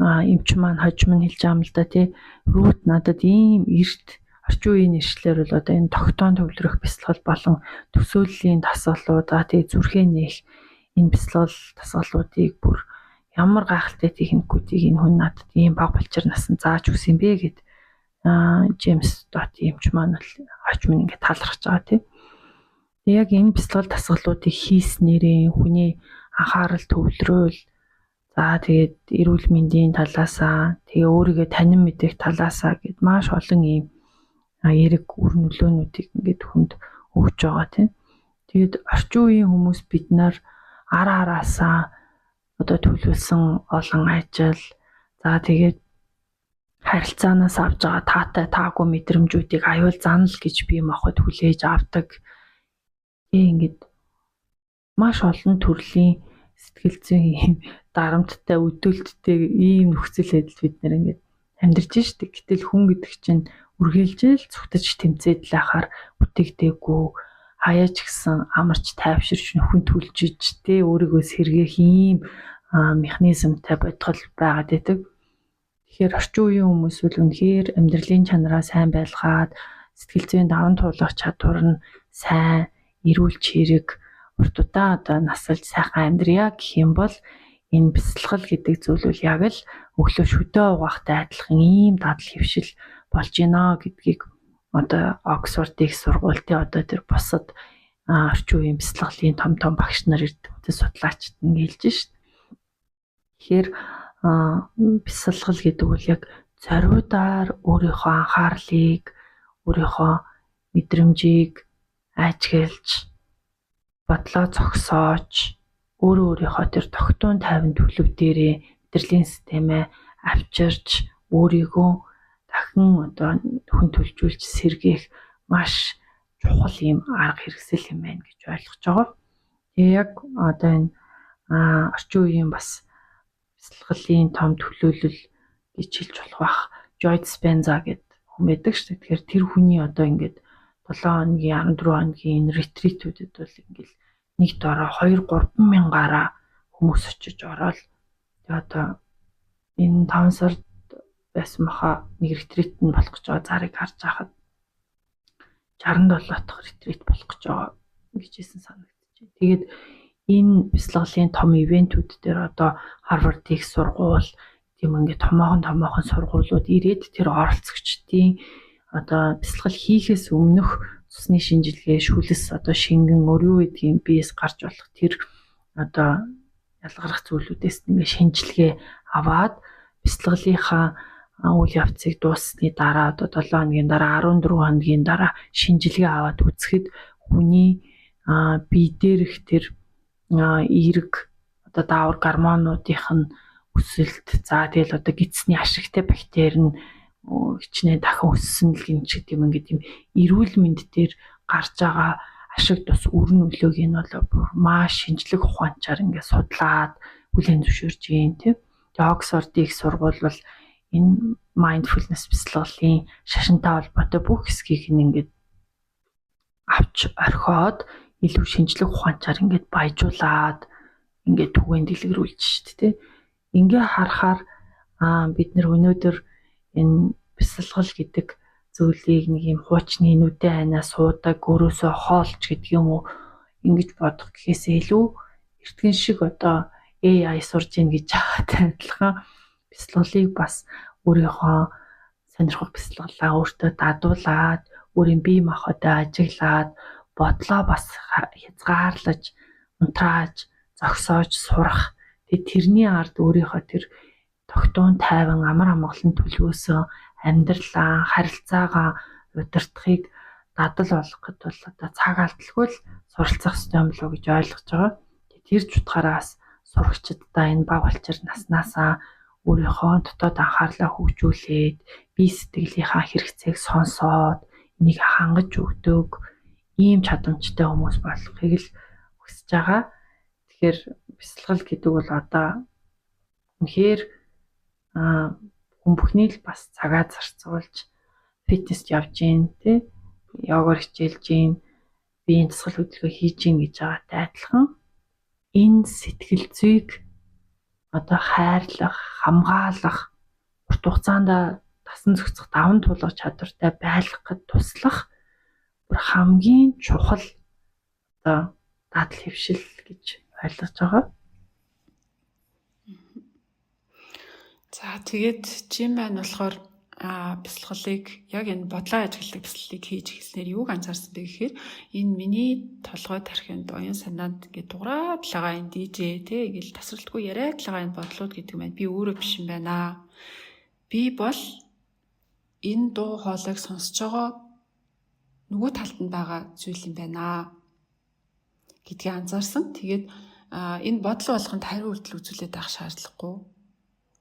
эмч маань хожим нь хэлж байгаа юм л да тий. Рут надад ийм эрт орчин үеийн нэршлэр бол одоо энэ тогтоон төвлөрөх бяцлал болон төсөөллийн дасгалууд тий зүрхээ нээх энэ бяцлал дасгалуудыг бүр ямар гайхалтай техникүүдийг энэ хүн надад ийм баг болчир насан зааж өгсөн бэ гэд Джеймс Дот эмч маань бол хожим нь ингээд талархаж байгаа тий. Тэгээ яг энэ бяцлал дасгалуудыг хийснээрээ хүний анхаарал төвлөрөөл за тэгээд эрүүл мэндийн талаасаа тэгээ өөрийгөө танин мэдэх талаасаа гэд маш олон ийм эрэг үр нөлөөнүүдийг ингээд хүнд өгч байгаа тийм. Тэгээд орчин үеийн хүмүүс бид нар араасаа одоо төлөвлөсөн олон ажил за тэгээд харилцаанаас авж байгаа таатай таагүй мэдрэмжүүдийг аюул занал гэж бие махбод хүлээж авдаг. Тэгээ ингээд маш олон төрлийн сэтгэл зүйн дарамттай өдөөлттэй ийм нөхцөл байдал бид нэр ингээд амьдарч штеп. Гэтэл хүн гэдэг чинь үргэлжлэл зүгтж тэмцээд л ахаар бүтээгдээгүй хаяач гисэн амарч тайвширч нөхөн түлжиж тэ өөрийгөө сэргээх ийм механизмтай бодгол байгаад байдаг. Тэгэхээр орчин үеийн хүмүүс бол үнэхээр амьдралын чанараа сайн байлгаад сэтгэл зүйн даван туулах чадвар нь сайн эрүүл чирэг урт удаа одоо насалж сайхан амьдрья гэх юм бол энэ бяцлал гэдэг зүйл бол яг л өглөө шүдээ угаахтай адилхан ийм дадал хөвшил болж байна гэдгийг одоо Оксфордын сургуулийн одоо тэр бусад орчин үеийн бяцлаглалын том багш нар эрдэмтэд судлаачид ингэ хэлж шít. Тэгэхээр бяцлал гэдэг бол яг зориудаар өөрийнхөө анхаарлыг, өөрийнхөө мэдрэмжийг ажиглаж, бодлоо зогсоож, өөрийнхөө тэр тогтун тайван төлөв дээрээ мэдрэлийн системээ авчирч, өөрийгөө дахин одоо хүн төлжүүлж сэргээх маш чухал юм арга хэрэгсэл юм байна гэж ойлгож байгаа. Тэгээ яг одоо энэ орчин үеийн бас бясалгалын том төлөөлөл гэж хэлж болох бах Joy Dispenza гэдэг хүн байдаг шүү дээ. Тэгэхээр тэр хүний одоо ингээд 7 хоногийн 14 хоногийн ретритүүдэд бол ингээл нэг дороо 2-3 мянгаараа хүмүүс очиж ороод тэгээ одоо энэ 5 сард байсан маха нэг ретрит нь болох гэж байгаа зарыг харж байхад 67 дахь ретрит болох гэж байгаа гэж хэлсэн санагдчихэ. Тэгээд энэ бясалгалын том ивентүүд дээр одоо Harvard их сургууль тийм ингээд томоохон сургуулиуд ирээд тэр оролцогчдын одоо бясалгал хийхээс өмнөх цусны шинжилгээ, шүлэс одоо шингэн өрөө гэдгийг биес гарч болох тэр одоо ялгарх зүйлүүдээс ингээд шинжилгээ аваад бясалгалынхаа үйл явцыг дууссаны дараа одоо 7 хоногийн дараа 14 хоногийн дараа шинжилгээ аваад үзэхэд хүний бие дээрх тэр эерэг одоо даавар гормонуудынх нь өсөлт за тэгэл одоо гидсний ашигтай бактери нь хичнээн дахин өссөн л гин ч гэдэм ингээд юм эрүүл мэнд дээр гарч байгаа ашиг тус үр нөлөөг нь бол маш шинжлэх ухаанчаар ингээд судлаад хүлээн зөвшөөрж юм тийм. Тэгээ Оксфордын их сургууль бол энэ mindfulness бясалгалын шашинтай холбоотой бүх хэсгийг ингээд авч орхиод илүү шинжлэх ухаанчаар ингээд баяжуулаад ингээд түгээн дэлгэрүүлж шүү дээ. Ингээ харахаар бид нэр өнөөдөр энэ бясалгал гэдэг зүйлийг нэг юм хуучны нүдэн айнаа суудаг өрөөсөө хоолч гэдэг юм уу ингэж бодох гэхээсээ илүү эртхэн шиг одоо AI сурж ийн гэж хаатай адилхан бясалгалыг бас өөрийнхөө сонирхох бясалгалаа өөртөө дадуулаад өөрийн бие махбодоо ажиглаад бодлоо бас хязгаарлаж унтрааж зогсоож сурах. Тэгээ тэрний ард өөрийнхөө тэр тогтуун тайван амар амгалан төлөвөөсөө амьдралаа харилцаагаа удирдахыг дадал болгоход бол одоо цаг алдалгүй л суралцах ёстой юм болов уу гэж ойлгож байгаа. Тэр ч утгаараас сурагчдаа энэ баг болчир наснаасаа өөрийнхөө дотоод анхаарлаа хөгжүүлээд бие сэтгэлийнхаа хэрэгцээг сонсоод энийг хангаж өгдөг ийм чадамжтай хүмүүс болохыг л хүсэж байгаа. Тэгэхээр бясалгал гэдэг бол одоо үнэхээр хүн бүхний л бас цагаа зарцуулж фитнест явж гин тий йогоор хичээлж гин биеийн дасгал хөдөлгөөн хийж гин гэж байгаатай адилхан энэ сэтгэл зүйг одоо хайрлах, хамгаалах, урт хугацаанд тасан зохицох, даван туулах чадвартай байлгахад туслах бүр хамгийн чухал одоо дадал хэвшил гэж ойлгож байгаа. За тэгээд жим байна болохоор бясалгалыг яг энэ бодлоо ажигладаг бясалгалыг хийж эхэлснээр юуг анзаарсан бэ гэхээр энэ миний толгой тархинд оюун санаанд ингээд дуграад л байгаа энэ DJ те ингээл тасралтгүй яриад л байгаа энэ бодлууд гэдэг маань би өөрөө биш юм байна. Би бол энэ дуу хоолойг сонсож байгаа нөгөө талд нь байгаа зүйл юм байна гэдгийг анзаарсан. Тэгээд энэ бодол болгонд хариу үйлдэл үзүүлээд авах шаардлагагүй.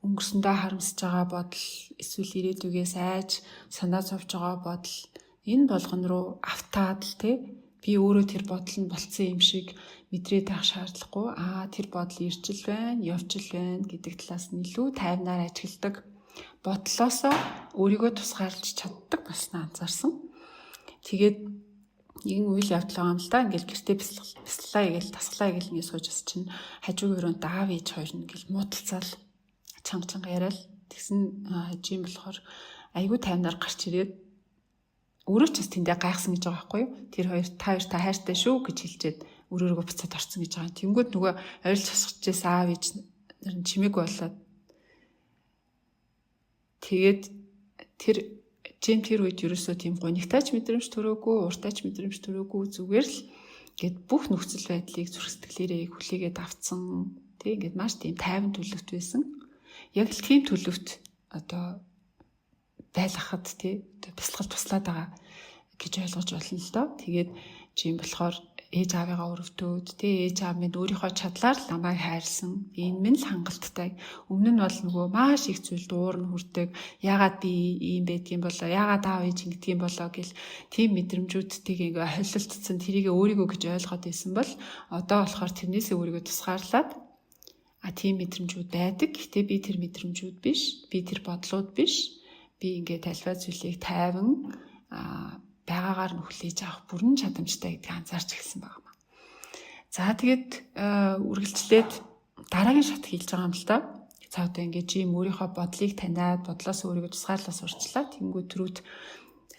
Өнгөрсөндөө харамсаж байгаа бодол эсвэл ирээдүгээс айж санаа зовж байгаа бодол энэ болгон руу автаад л те би өөрөө тэр бодол нь болцсон юм шиг мэдрээд байх шаардлагагүй. Тэр бодол ирчил байна, явчил байна гэдэг талаас нь илүү тайвнаар ажигладаг. Бодлоосоо өөрийгөө тусгаарлаж чаддаг болсноо анзаарсан. Тэгээд нэгэн үйл явдал байгаа юм л да. Ингээл гэртээ бясалгалаа игээл тасглаа игээл ингэ сууж бас чинь хажуугийн өрөөнд аав ээж хоёр нь ингээл муудалцаал чанга яриад тэгсэн жим болохоор айгүй тайвнаар гарч ирээд өөрөө ч бас тэндээ гайхсан гэж байгаа байхгүй юу? Тэр хоёр та хайртай шүү гэж хэлжээд өрөөргөө буцаад орсон гэж байгаа. Тэнгүүд нөгөө ойролж хасчихжээс аав ээж нар чимээг болоод тэгээд тэр жим тэр үед ерөөсөө тийм гонигтайч мэдрэмж төрөөгүй, уртайч мэдрэмж төрөөгүй зүгээр л гээд бүх нөхцөл байдлыг зүрх сэтгэлээрээ хүлээгээд авцсан. Тэг ингээд маш тийм тайван төлөвт байсан. Яг л тийм төлөвт одоо байлгахад тий бясалгал туслаад байгаа гэж ойлгож байна л доо. Тэгээд жим болохоор ээж аавыгаа өрөвдөөд ээж аав минь өөрийнхөө чадлаар л намайг хайрлсан. Энэ минь л хангалттай. Өмнө нь бол нөгөө маш их зүйл дуурн хүрдэг. Яагаад би ийм байдгийм болоо? Яагаад аав ээж ингэдгийм болоо гэл тийм мэдрэмжүүдтэйг ингээ холилдсон тэрийг өөрийгөө гэж ойлгоод байсан бол одоо болохоор тэрнээсээ өөрийгөө тусгаарлаад тийм мэдрэмжүүд байдаг. Гэтэ би тэр мэдрэмжүүд биш. Би тэр бодлууд биш. Би ингээ альва зүйлийг тайван байгаагаар нь хүлээж авах бүрэн чадамжтай гэдгийг анзаарч эхэлсэн байна. За тэгээд үргэлжлээд дараагийн шат хийлж байгаа юм л да. За одоо ингээд жим өөрийнхөө бодлыг таниад бодлоос өөрийгөө тусгаарлаа сурчлаа. Тэнгүү төрүүд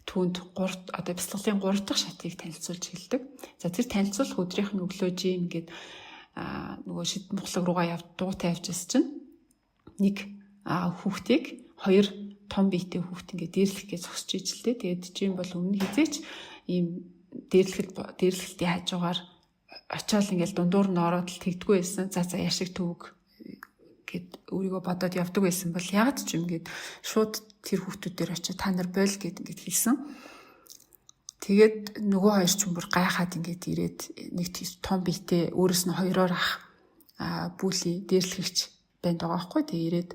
түүнд 3 одоо бяцлаглалын 3 дахь шатыг танилцуулж эхэлдэг. За тэр танилцуулах өдрийнх нь өглөө жим ингээд нөгөө шид мухлаг руугаа дуутай явжсэн чинь нэг хүүхдийг 2 том биетэй хүүхд ингээд дээрлэх гэж зогсож ижилтэй. Тэгээд жим бол өмнө хизээч ийм дээрлэлтийн хажуугаар очиод ингээд дундуур нь ороод л тэгдэггүй байсан. За яшиг төвөг гэд өөрийгөө бодоод явдаг байсан бол яг ч юм гээд шууд тэр хүүхдүүдээр очиод та нар бойл гэд ингээд хэлсэн. Тэгээд нөгөө хоёр ч бүр гайхаад ингээд ирээд нэг том биетэй өөрөөс нь 2-оор ах бүли дээрлэгч банд байгаа байхгүй. Тэгээд ирээд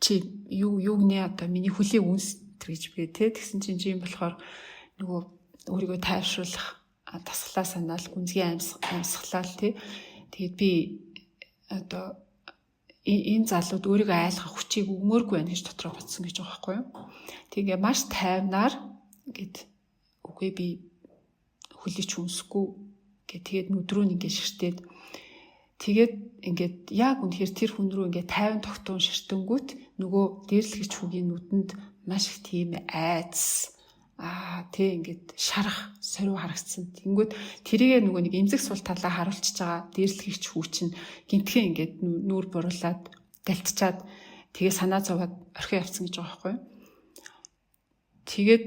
чи юуг нэ одоо миний хүлийг үнс гэж би тэгсэн чинь жим болохоор нөгөө өөрийгөө тайвшруулах тасглаа санаал гүнзгий амьсгалал тэгээд би одоо энэ залууд өөрийгөө айлгах хүчийг өгмөөргүй байна гэж дотроо бодсон гэж байгаа байхгүй юу. Тэгээ маш тайвнаар ингээд үгүй би хүлээч үнсэхгүй гэх тэгээд нүдрөө ингээд ширтээд тэгээд ингээд яг үнэхээр тэр хүн рүү ингээд 50 тогтун ширтэнгүүт нөгөө дээрлэгч хүүгийн нүдэнд маш их тийм айц ингээд шарах сориу харагдсан. Тэнгүүд тэрийгээ нөгөө нэг эмзэг сул талаа харуулчихж байгаа дээрлэгч хүү чинь гинтхэн ингээд нүүр буруулаад далтчаад тэгээ санаа зовоод орхио явцсан гэж байгаа байхгүй юу. Тэгээд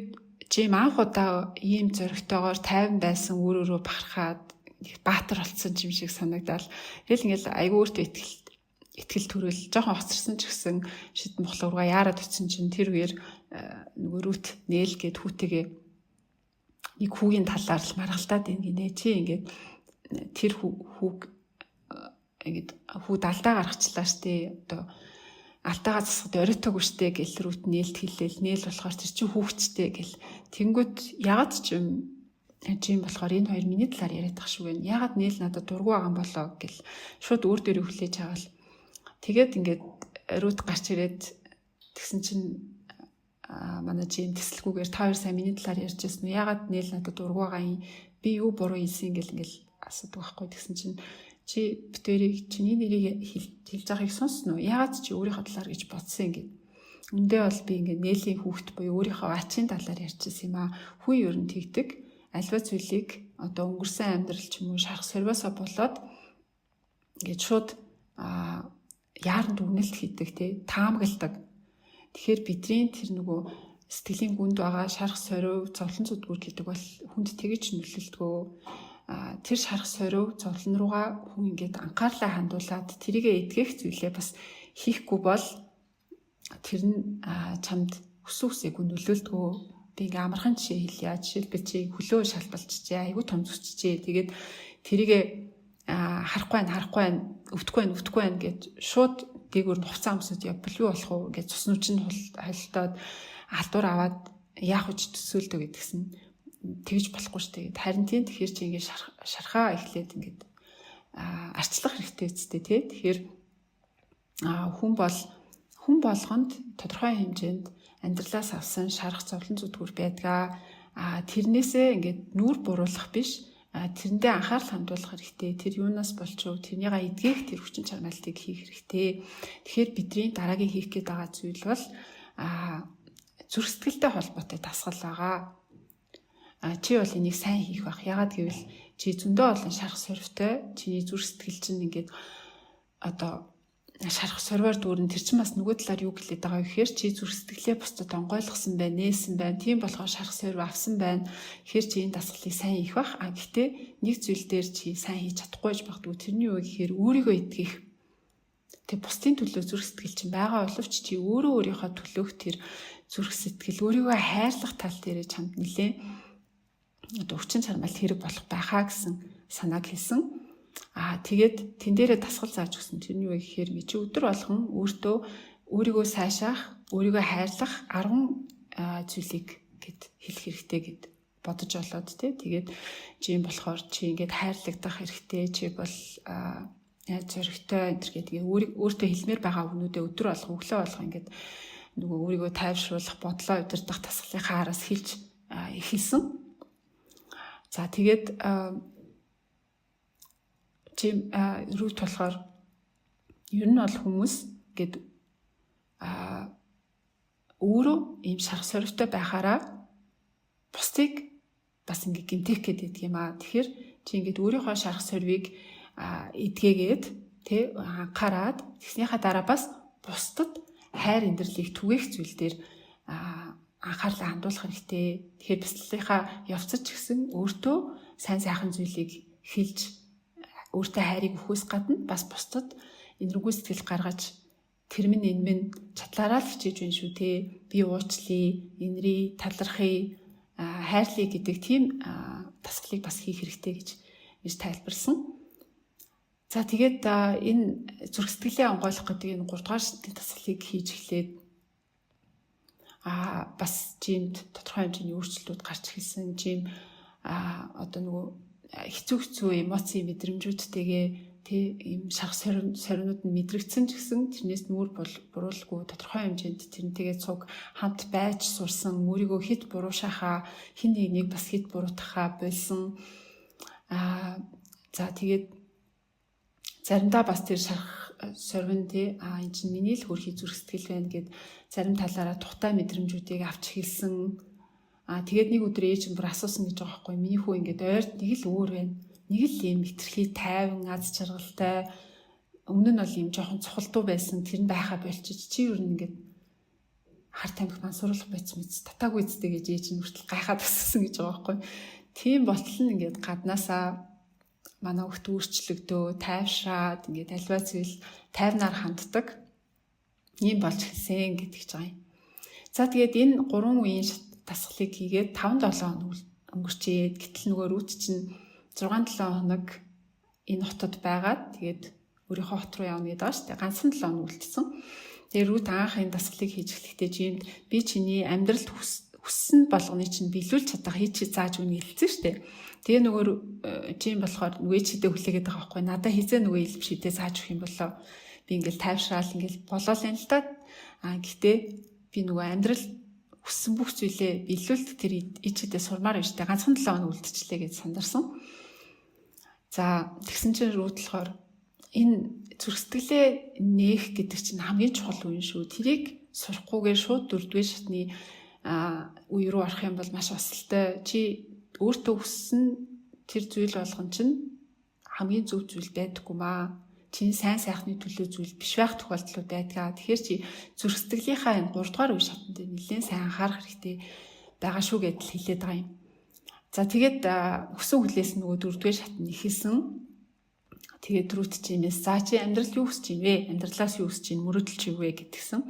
жим анх удаа ийм зөрөгтэйгээр тайван байсан өөрөөрөө бахархаад баатар болсон юм шиг санагдал. Тэгэл ингээл айгүй өөртөө итгэл төрөл жоохон хоцорсон ч гэсэн шид мухлаг руугаа яарад очсон чинь тэр үеэр нөгөө рүүт нээл гээд хүүтэйгээ нэг хүүгийн талаар л маргалтаад ийн гинэ чи ингээд тэр хүүг ингээд хүү далдаа гаргачлаа штэ одоо алтайгаа засахад оройтоогүй штэ гэл рүүт нээлт хэлээл нээл болохоор тэр чинь хүүхчтэй гэл тэнгүүд ягаад ч юм жим болохоор энэ хоёр миний талаар яриад тах шүү гэн. Ягаад нээл надад дургу байгаа юм болоо гэл шууд өөр дээрээ хүлээж аваад тэгээд ингээд рут гарч ирээд тэгсэн чинь манай жим тэслэгүүгээр та хоёр сайн миний талаар ярьж байсан нь ягаад нээл надад дургу байгаа юм би юу буруу хийсэн ингээл асуудаг байхгүй. Тэгсэн чинь чи битэрийг чиний нэрийг хэлж байгааг сонссноо ягаад чи өөрийнхөө талаар гэж бодсон ингээд үндэ бол би ингээд нээлийн хүүхд буюу өөрийнхөө ачийн талаар ярьчихсан юм хүн ер нь тэгдэг альва зүйлийг одоо өнгөрсөн амьдрал ч юм уу шарах сервисо болоод ингээд шууд яаранд үгнэлт хийдэг те таамагладаг. Тэгэхээр бидний тэр нөгөө сэтгэлийн гүнд байгаа шарах сорив зовлон зүдгүүд гэдэг бол хүнд тэгэж нөлөөлдгөө. Тэр шарах сорив зовлон руугаа хүн ингээд анхаарлаа хандуулад тэрийгэ эдгэх зүйлээ бас хийхгүй бол тэр нь чамд хүсээгүй нөлөөлдгөө. Би ингээ амархан жишээ хэлье. Жишээлбэл чи хөлөө шалбалчжээ, айгүй том зүсчжээ. Тэгээд тэрийгэ харахгүй байна, өвдөхгүй байна гэд шууд дээгүүр нь хуцаа өмсөд явбал юу болох вэ гэж цуснууч нь холтоод алдуур аваад яах вэ төсөөлдөө гэдгсэн. Тэгж болохгүй шүү дээ. Харин тийм тэгэхээр чи ингээ шархаа эхлээд ингээд арчлах хэрэгтэй үсттэй тий. Тэгэхээр хүн болгонд тодорхой хэмжээнд амьдралаас авсан шарах зовлон зүтгүүр байдгаа. Тэрнээсээ ингээд нүүр буруулах биш. Тэрэндээ анхаарал хандуулах хэрэгтэй. Тэр юунаас болчихов? Тэрнийгаа эдгэх тэр хүчин чармайлтыг хийх хэрэгтэй. Тэгэхээр бидний дараагийн хийх гээд байгаа зүйл бол зүрх сэтгэлтэй холбоотой дасгал байгаа. Чи бол энийг сайн хийх байх. Ягаад гэвэл чи зөндөө олон шарах сорвтой. Чиний зүрх сэтгэл чинь ингээд одоо шарах сорвоор дүүрэн тэр чинь бас нөгөө талаар юу гэлээд байгаа вэ гэхээр чи зүрх сэтгэлээ бусдад онгойлгосон байна, нээсэн байна. Тийм болохоор шарах сорв авсан байна. Тэгэхээр чи энэ дасгалыг сайн хийх бах. Гэхдээ нэг зүйл дээр чи сайн хийж чадахгүй ч багтгүй. Тэрний юу гэхээр өөрийгөө эдгэх. Тэг бусдын төлөө зүрх сэтгэл чинь байгаа боловч чи өөрийнхөө төлөөх тэр зүрх сэтгэл өөрийгөө хайрлах тал дээр чамд нэлээ одоо өвчин чармайлт хэрэг болох байхаа гэсэн санааг хэлсэн. Тэгээд тэн дээрээ дасгал зааж өгсөн. Тэр нь юу гэхээр чи өдөр болгон өөрийгөө сайшаах, өөрийгөө хайрлах 10 зүйлийг гэд хэлэх хэрэгтэй гэд бодож олоод тий. Тэгээд чи юм болохоор чи ингээд хайрлагдах хэрэгтэй. Чи бол найз зоригтой энэ гэдэг өөртөө хэлмээр байгаа үнүүдээ өдөр болго өглөө болго ингээд нөгөө өөрийгөө тайвшруулах, бодлоо удирдах тасгалынхаа араас хэлж эхэлсэн. За тэгээд чи рут болохоор ер нь бол хүмүүс ингээд өөрөө ийм шарх соригтой байхаараа бусдыг бас ингээд гэмтэх гэдэг юм аа. Тэгэхээр чи ингээд өөрийнхөө шарх сорвиг эдгээгээд тэ анхаарад тэгснийхаа дараа бас бусдад хайр индэрлийг түгээх зүйл дээр анхаарлаа хандуулах хэрэгтэй. Тэгэхээр бяцлалынхаа явцад ч гэсэн өөртөө сайн сайхан зүйлийг хэлж өөртөө хайрыг өгөхөөс гадна бас бусдад энэргүй сэтгэл гаргаж тэр минь энэ минь чадлаараа л хичээж байна шүү те. Би уучлаа, энэрий, талархъя, хайрлая гэдэг тийм тасгалыг бас хийх хэрэгтэй гэж тайлбарсан. За тэгээд энэ зүрх сэтгэлээ онгойлох гэдэг энэ 3 дугаар шатны тасгалыг хийж эхлээд бас жимд тодорхой хэмжээний өөрчлөлтүүд гарч ирсэн. Жим одоо нөгөө хэцүү эмоци мэдрэмжүүдтэйгээ тий ийм шарх соринууд нь мэдрэгдсэн ч гэсэн тэрнээс нүүр буруулгүй тодорхой хэмжээнд тэрнтэйгээ цуг хамт байж сурсан, өөрийгөө хит буруушаахаа, хин нэгнийг бас хит буруутахаа болсон. За тэгээд заримдаа бас тэр шарх сорвин тий энэ чинь миний л хөрхий зүрх сэтгэл байна гэд зарим талаараа тухтай мэдрэмжүүдийг авч хэлсэн. Тэгээд нэг өдөр ээж нь бүр асуусан гэж байгаа байхгүй. Миний хүү ингээд ойрд нэг л өөр байна. Нэг л юм хитрхи тайван аз жаргалтай. Өмнө нь бол юм жоохон цохолдуу байсан. Тэр нь байхаа болчих. Чи юу нэгээд хар тамхи мансууруулах байц мэт татаагүй зүтэй гэж ээж нь хүртэл гайхаад өссөн гэж байгаа байхгүй. Тийм болтол нь ингээд гаднаасаа манай хөлт өөрчлөгдөө, тайвшраад ингээд альва зүйл тайвнаар ханддаг. Ийм болж хэлсэн гэдэг ч байгаа юм. За тэгээд энэ 3 үеийн тасгалыг хийгээд 5-7 хоног өнгөрчээд гэтэл нөгөө рут чинь 6-7 хоног энэ хотод байгаад тэгээд өөрийнхөө хот руу явна гэдэг байгаа шүү дээ. Ганцхан 7 хоног үлдсэн. Тэгээд рут анх энэ тасгалыг хийж эхлэхдээ жимд би чиний амьдралд хүссэн болгоны чинь биелүүлж чадах хийж зааж өгнө хэлсэн шүү дээ. Тэгээ нөгөө жим болохоор нүгэ чидээ хүлээгээд байгаа байхгүй. Надаа хизээ нөгөө илб шидээ зааж өгөх юм болоо би ингээл тайвшраал ингээл болоо л юм л та. Гэхдээ би нөгөө амьдрал хүссэн бүх зүйлээ биелүүлэлт тэр ичидээ сурмаар байна шүү дээ. Ганцхан 7 хоног үлдчихлээ гэж сандарсан. За тэгсэн чинь рут болохоор энэ зүрх сэтгэлээ нээх гэдэг чинь хамгийн чухал үе шүү. Тэрийг сурахгүйгээр шууд 4-р шатны үе рүү орох юм бол маш осолтой. Чи өөртөө хүссэн тэр зүйл болгон чинь хамгийн зөв зүйл байдаггүй маа. Чиний сайн сайхны төлөө зүйл биш байх тохиолдлууд байдгаа. Тэгэхээр чи зүрх сэтгэлийнхаа энэ 3 дугаар үе шатнд нэлээд сайн анхаарах хэрэгтэй байгаа шүү гэдэл хэлээд байгаа юм. За тэгээд өсөн хүлээс нөгөө 4-р шатнд ихэлсэн. Тэгээд рут чимээс за чи амьдрал юу хүсэж байна вэ? Амьдралаас юу хүсэж байна? Мөрөдөл чи юу вэ гэдгсэн.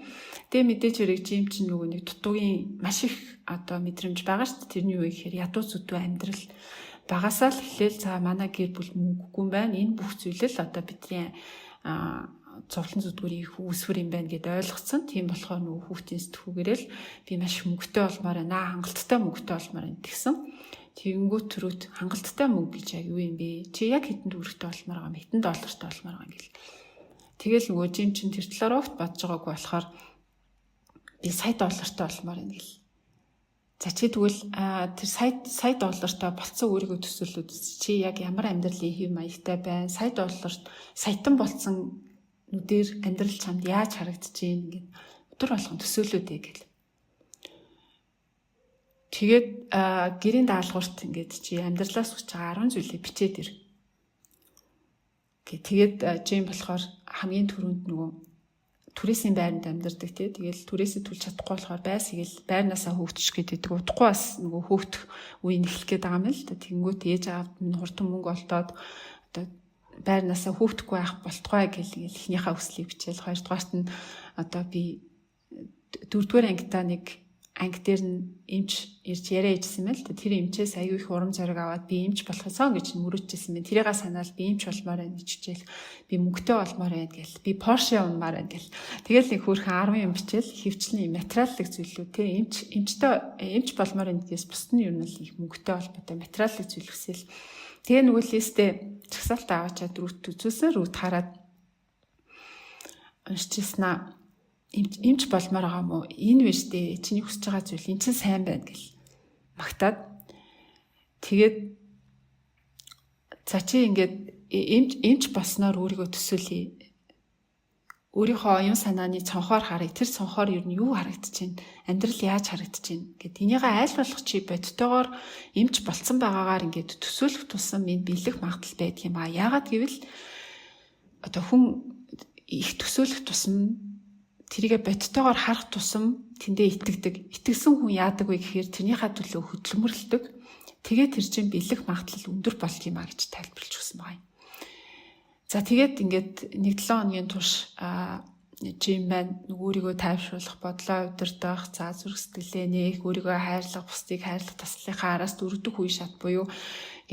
Тэгээ мэдээж хэрэг жим чинь нөгөө нэг дутуугийн маш их одоо мэдрэмж байгаа шүү дээ. Тэрний юу гэхээр ядуу зүдүү амьдрал багасаа л эхлээл за манай гэр бүл мөнгөгүй юм байна. Энэ бүх зүйлэл одоо бидний зовлон зүдгүүрийг үүсвэр юм байна гэд ойлгоцсон. Тийм болохоор нөгөө хүүхдийн сэтгүүгээрэл би маш мөнгөтэй болмоор байна. Хангалттай мөнгөтэй болмоор байна гэсэн. Тэгэнгүүт төрөд хангалттай мөнгө гэж яг юу юм бэ? Чи яг хэдэн төгрөгтэй болмоор байгаа юм? Хэдэн доллартай болмоор байгаа юм гэл. Тэгэл нөгөө жим чин тэр талаар огт бодож байгаагүй болохоор би сая доллартай болмоор байна гэл. За чи тэгвэл тэр сая доллартай болцсон өөрийгөө төсөөлөд чи яг ямар амьдралын хэв маягтай байна? Сая долларт саятан болцсон нүдээр амьдрал чамд яаж харагдаж байна ингээд өдөр болгон төсөөлөдэй гэл. Тэгээд гэрийн даалгаварт ингээд чи амьдралаас хүсэж байгаа 10 зүйлийг бичээд ир. Тэгээд жим болохоор хамгийн түрүүнд нөгөө түрээсийн байранд амьдардаг тий. Тэгэл түрээсээ түлж чадахгүй болохоор байсгээл байрнаасаа хөөгчих гэдэг. Удахгүй бас нөгөө хөөгдөх үе нэхлэх гээд байгаа юм л да. Тэнгүүт ээж аавд минь хурдан мөнгө олдоод одоо байрнаасаа хөөгдөхгүй байх болтугай гэл эхнийхээ хүслийг бичээл. Хоёрдугаарт нь одоо би 4-р ангитаа нэг анги дээр нь эмч ирж яриа ижсэн мэл тэр эмчээс аягүй их урам зориг аваад би эмч болох ёсоо гэж мөрөөдчихсэн мэн. Тэрийгээ санаал би эмч болмоор байна гэж хичээл. Би мөнгөтэй болмоор байна гэл. Би Porsche унмаар байна гэл. Тэгэл нэг хөөрхөн 10 юм бичээл хөвчлэн материаллык зүйлүүд те эмч болмоор байна гэдгээс бусд нь ер нь л их мөнгөтэй холбоотой материаллык зүйл хүсэл. Тэгээ нөгөө листээ чагсаалтаа аваачаад рүүт үзүүлсэн рүүт хараад уншижснаа эмч болмоор байгаа мó энэ биш дээ чиний хүсэж байгаа зүйл энэ чинь сайн байна гэл магтаад тэгээд за чи ингээд эмч болсноор өөрийгөө төсөөлье өөрийнхөө оюун санааны цонхоор харъя тэр цонхоор ер нь юу харагдаж байна амьдрал яаж харагдаж байна гэд энийгээ айл болох чи бодтойгоор эмч болцсон байгаагаар ингээд төсөөлөх тусам энэ бэлэх магадлал байдаг юм а яагаад гэвэл одоо хүн их төсөөлөх тусам тэрийгэ бодтойгоор харах тусам тэндээ итгэсэн хүн яадаг вэ гэхээр тэрнийхээ төлөө хөдөлмөрлөдөг. Тэгээд тэр чинь бэлэх магадлал өндөр болт юм а гэж тайлбарлаж өгсөн байна. За тэгээд ингээд 1-7 хоногийн турш жим маань өөрийгөө тайвшруулах, бодлоо удирдах, заа зүрх сэтгэлээ нээх, өөрийгөө хайрлах, бусдыг хайрлах таслахынхаа араас дөрөвдөг үе шат буюу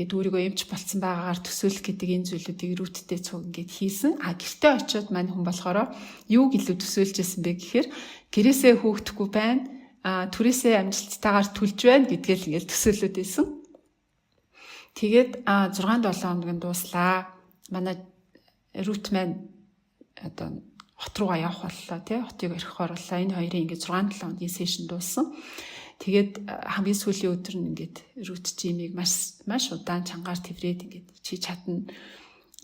гээд өөрийгөө эмч болцсон байгаагаар төсөөлөх гэдэг энэ зүйлүүдийг рүүттэй цуг ингээд хийсэн. Гэртээ очиод мань хүн болохоор юу гэлүү төсөөлж байсан бэ гэхээр гэрээсээ хөөгдөхгүй байна. Түрээсээ амжилттайгаар түлж байна гэдгээ л ингээд төсөөлөд байсан. Тэгээд 6-7 хоног дууслаа. Манай рут маань одоо хот руугаа явах боллоо тий хотыг орхих орлоо. Энэ хоёрын ингээд 6-7 хоногийн сешн дууссан. Тэгээд хамгийн сүүлийн өдөр нь ингээд рут жимийг маш удаан чангаар тэврээд ингээд чи чадна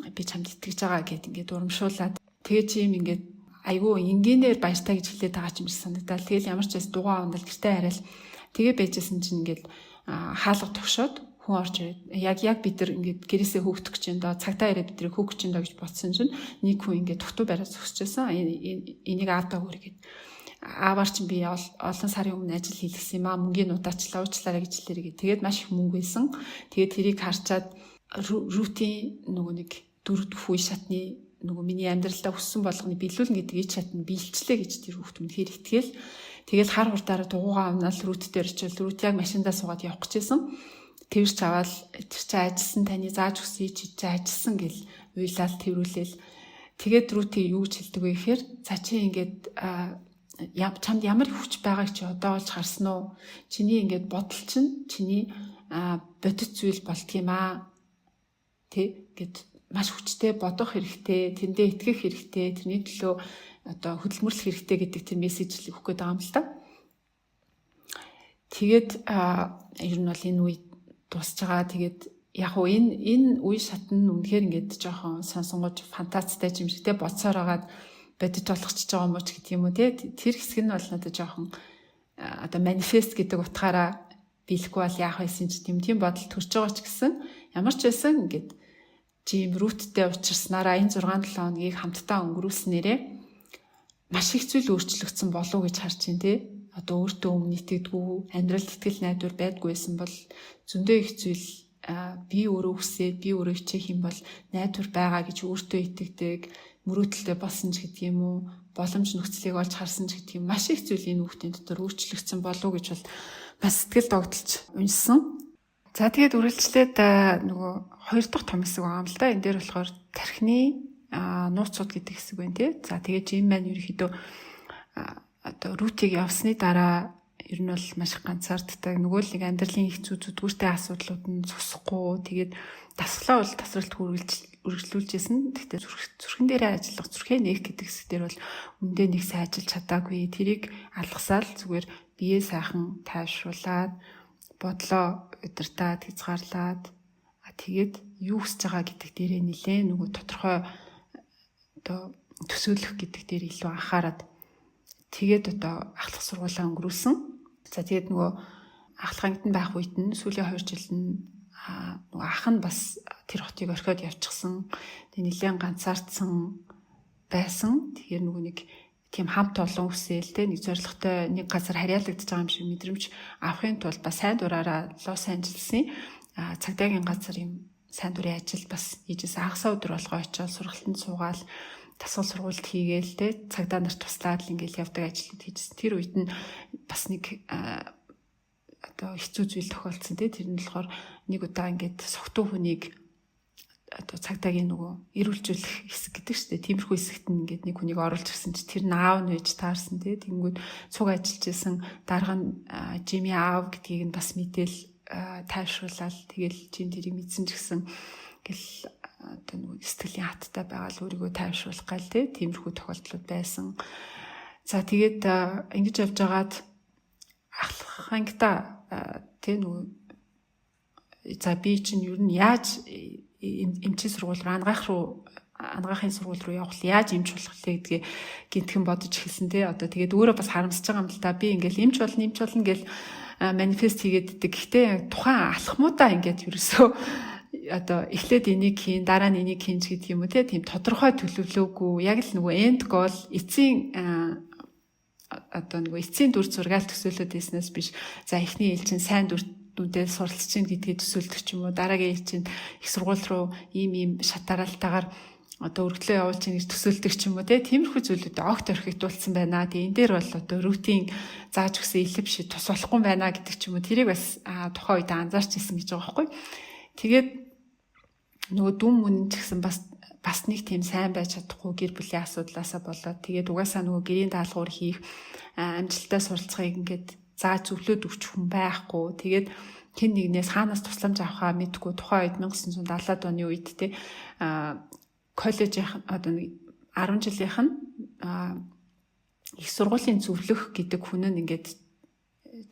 би чамд итгэж байгаа гэд ингээд урамшуулад тэгээ жим ингээд айгүй энгийнээр баяртай гэж хэлээд байгаа ч юм шиг санагдал. Тэгэл ямар ч бас дугаа ундал гэртээ хараал тэгээ байжсэн чинь ингээд хаалга тогшоод хүн орж ирээд яг бид нар ингээд гэрээсээ хөөгдөх гэж энэ доо цагтаа ирээд бид нар хөөгч чинь доо гэж бодсон чинь нэг хүн ингээд дутуу бариад зогсчихсан. Энийг аавдаа хөргээд аавар чинь би олон сарын өмнө ажил хийлгэсэн юм аа мөнгөний удаачлаа уучлаарай гэж хэлээрээ. Тэгээд маш их мөнгө байсан. Тэгээд тэрийг харчаад рутин нөгөө нэг 4 дэх үе шатны нөгөө миний амьдралдаа хүссэн болгоны биелүүлнэ гэдэг ий шатнд биелчлээ гэж тэр хүүхд үнэхээр итгэл. Тэгээд хар хурдаараа дугуугаа амнаал рут дээр очил рут яг машиндаа суугаад явах гэжсэн. Тэрч аваад тэр чи ажилласан таны зааж өгсөн чи ажилласан гэл уйлал тэрүүлээл. Тэгээд рути юу гэж хэлдэг вэ гэхээр за чи ингээд чамд ямар хүч байгааг чи одоо олж харсан уу? Чиний ингээд бодол чинь чиний бодит зүйл болдгийм аа. Тэ гэд маш хүчтэй бодох хэрэгтэй, тэндээ итгэх хэрэгтэй, тэрний төлөө одоо хөдөлмөрлөх хэрэгтэй гэдэг тэр мессежийг өгөх гээд байгаа юм л та. Тэгээд ер нь бол энэ үед дуусж байгаа. Тэгээд яг уу энэ үе шатн үнэхээр ингээд жоохон сонсонгож фантасттай юм шиг те бодсоор агаад бодит болгочихж байгаа юм уу гэдэг юм уу те тэр хэсэг нь бол надад жоохон одоо манифест гэдэг утгаараа биелэхгүй бол яах байсан ч тийм бодол төрж байгаа ч гэсэн ямар ч байсан ингээд жим руттэй учирснараа энэ 6-7 хоногийг хамтдаа өнгөрүүлснээрээ маш их зүйл өөрчлөгдсөн болов уу гэж харж байна те. Одоо өөртөө өмнө итгэдэггүй, амьдралд итгэл найдвар байдгүйсэн бол зөндөө их зүйл би өөрөө хүсээд би өөрөө хичээх юм бол найдвар байгаа гэж өөртөө итгэдэг, мөрөөдөлтэй болсон ч гэдэг юм уу, боломж нөхцөлийг олж харсан ч гэдэг юм маш их зүйл энэ хүүхдийн дотор өөрчлөгдсөн болов уу гэж бол бас сэтгэл догдолж уншсан. За тэгээд үргэлжлээд нөгөө 2 дахь том хэсэг байгаа юм л да. Энэ дээр болохоор тархины нууцуд гэдэг хэсэг байна тий. За тэгээд жим маань ерөөхдөө одоо рутиг явсны дараа ер нь бол маш ганцаарддаг нөгөө л нэг амьдралын их зүгүүртэй асуудлууд нь зогсохгүй тэгээд дасглаа бол тасралт үргэлжлүүлжсэн. Гэхдээ зүрхэн дээрээ ажиллах зүрхээ нээх гэдэг хэсэг дээр бол үндэ нэг сайжилж чадаагүй. Тэрийг алгасаал зүгээр бие сайхан тайвшруулад бодлоо удирдаад хязгаарлаад тэгээд юу хүсэж байгаа гэдэг дээрээ нэлээ нөгөө тодорхой одоо төсөөлөх гэдэг дээр илүү анхаарад тэгээд одоо ахлах сургуулаа өнгөрүүлсэн. За тэгээд нөгөө ахлах ангид байх үед нь сүүлийн 2 жилд нь нөгөө ах нь бас тэр хотыг орхиод явчихсан. Тэгээд нэлээд ганцаардсан байсан. Тэгэхээр нөгөө нэг тийм хамт олон хүсэл те нэг зоригтой нэг газар харьяалагдаж байгаа юм шиг мэдрэмж авахын тулд бас сайн дураараа Лос Анжелесын цагдаагийн газар юм сайн дурын ажил бас хийжсэн. Хагасаа өдөр болгоо очиод сургалтанд суугаал дасгал сургуульд хийгээл те цагдаа нарт туслаад л ингээл явдаг ажлууд хийжсэн. Тэр үед нь бас нэг одоо хэцүү зүйл тохиолдсон те тэр нь болохоор нэг удаа ингээд согтуу хүнийг одоо цагдаагийн нөгөө эрүүлжүүлэх хэсэг гэдэг шүү дээ. Тиймэрхүү хэсэгт нь ингээд нэг хүнийг оруулж ирсэн чи тэр наав нь байж таарсан те тэгэнгүүт цуг ажиллаж исэн дарга нь Жими аав гэдгийг нь бас мэдээл тайвшруулаад тэгэл жин тэрийг мэдсэн ч гэсэн гэл одоо нөгөө сэтгэлийн хаттай байгаа л өөрийгөө тайвшруулах гал те тиймэрхүү тохиолдлууд байсан. За тэгээд ингэж явж байгаад ахлахангата те нөгөө за би чинь ер нь яаж эмчийн сургууль руу анагаахын сургууль руу явах яаж эмч болох вэ гэдгийг гинтхэн бодож эхэлсэн те одоо тэгээд өөрөө бас харамсаж байгаа юм л да би ингээл эмч болно гэл манифест хийгээд иддэг. Гэхдээ тухайн алхмуудаа ингээд ерөөсөө одоо эхлээд энийг хийн дараа нь энийг хийн гэдэг юм уу те тийм тодорхой төлөвлөөгүй яг л нөгөө end goal эцсийн одоо нөгөө эцсийн дүр зургаал төсөөлөд байснаас биш за эхний ээлжин сайн дүрдээ суралцж чинь гэдгийг төсөөлдөг ч юм уу дараагийн ээлжинд их сургууль руу ийм шатараалтаагаар одоо өргөдлөө явуулж чинь гэж төсөөлдөг ч юм уу тиймэрхүү зүйлүүд огт орхигдуулсан байна. Тэгээ энэ дээр бол одоо рутин зааж өгсөн илэв шид тус болохгүй байна гэдэг ч юм уу тэрийг бас тухайн үед анзаарч ирсэн гэж байгаа байхгүй. Тэгээд нөгөө дүн мөн ч гэсэн бас нэг тийм сайн байж чадахгүй гэр бүлийн асуудлаасаа болоод тэгээд угаасаа нөгөө гэрийн даалгавар хийх амжилттай суралцахыг ингээд зааж зөвлөд өгч хүн байхгүй. Тэгээд хэн нэгнээс хаанаас тусламж авахаа мэдгүй тухайн үед 1970-аад оны үед те коллежийн одоо 10 жилийнх нь их сургуулийн зөвлөх гэдэг хүн нь ингээд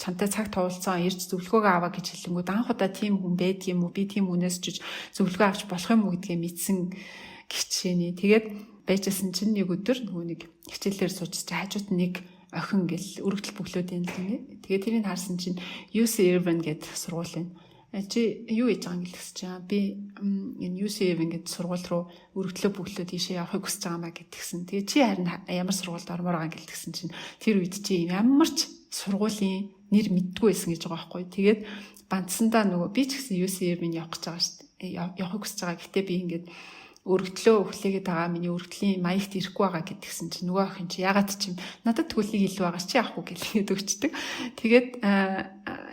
чамтай цаг туулцсан ирж зөвлөгөөгөө аваа гэж хэлэнгүүд анх удаа тийм хүн байдаг юм уу би тийм хүнээс ч зөвлөгөө авч болох юм уу гэдгээ мэдсэн гिचшээний тэгээд байжсэн чинь нэг өдөр нөгөө нэг хичээлээр сууж хажууд нэг охин гэл өргөдөл бөглөөд юм л нэ тэгээд тэрийг харсан чинь UC Irvine гэдэг сургууль байна. Чи юу хийж байгаа юм гэлсэн чинь би энэ UC Irvine гэдэг сургууль руу өргөдлөө бөглөөд ийшээ явахыг хүсэж байгаа маа гэдгсэн. Тэгээд чи харин ямар сургуульд ормоор байгаа гэлсэн чинь тэр үед чи ямар ч сургуулийн нэр мэддгүй байсан гэж байгаа байхгүй. Тэгээд бандсандаа нөгөө би ч гэсэн UC Irvine явах гэж байгаа шүү дээ. Явахыг хүсэж байгаа. Гэтэ би ингээд өргөдлөө өглөөгээд байгаа миний өргөдлийн маягт ирэхгүй байгаа гэдгсэн чинь нөгөө охин чи ягаад ч юм надад тгүүлийг илүү байгаа чи яахгүй гэлээд өгчдөг. Тэгээд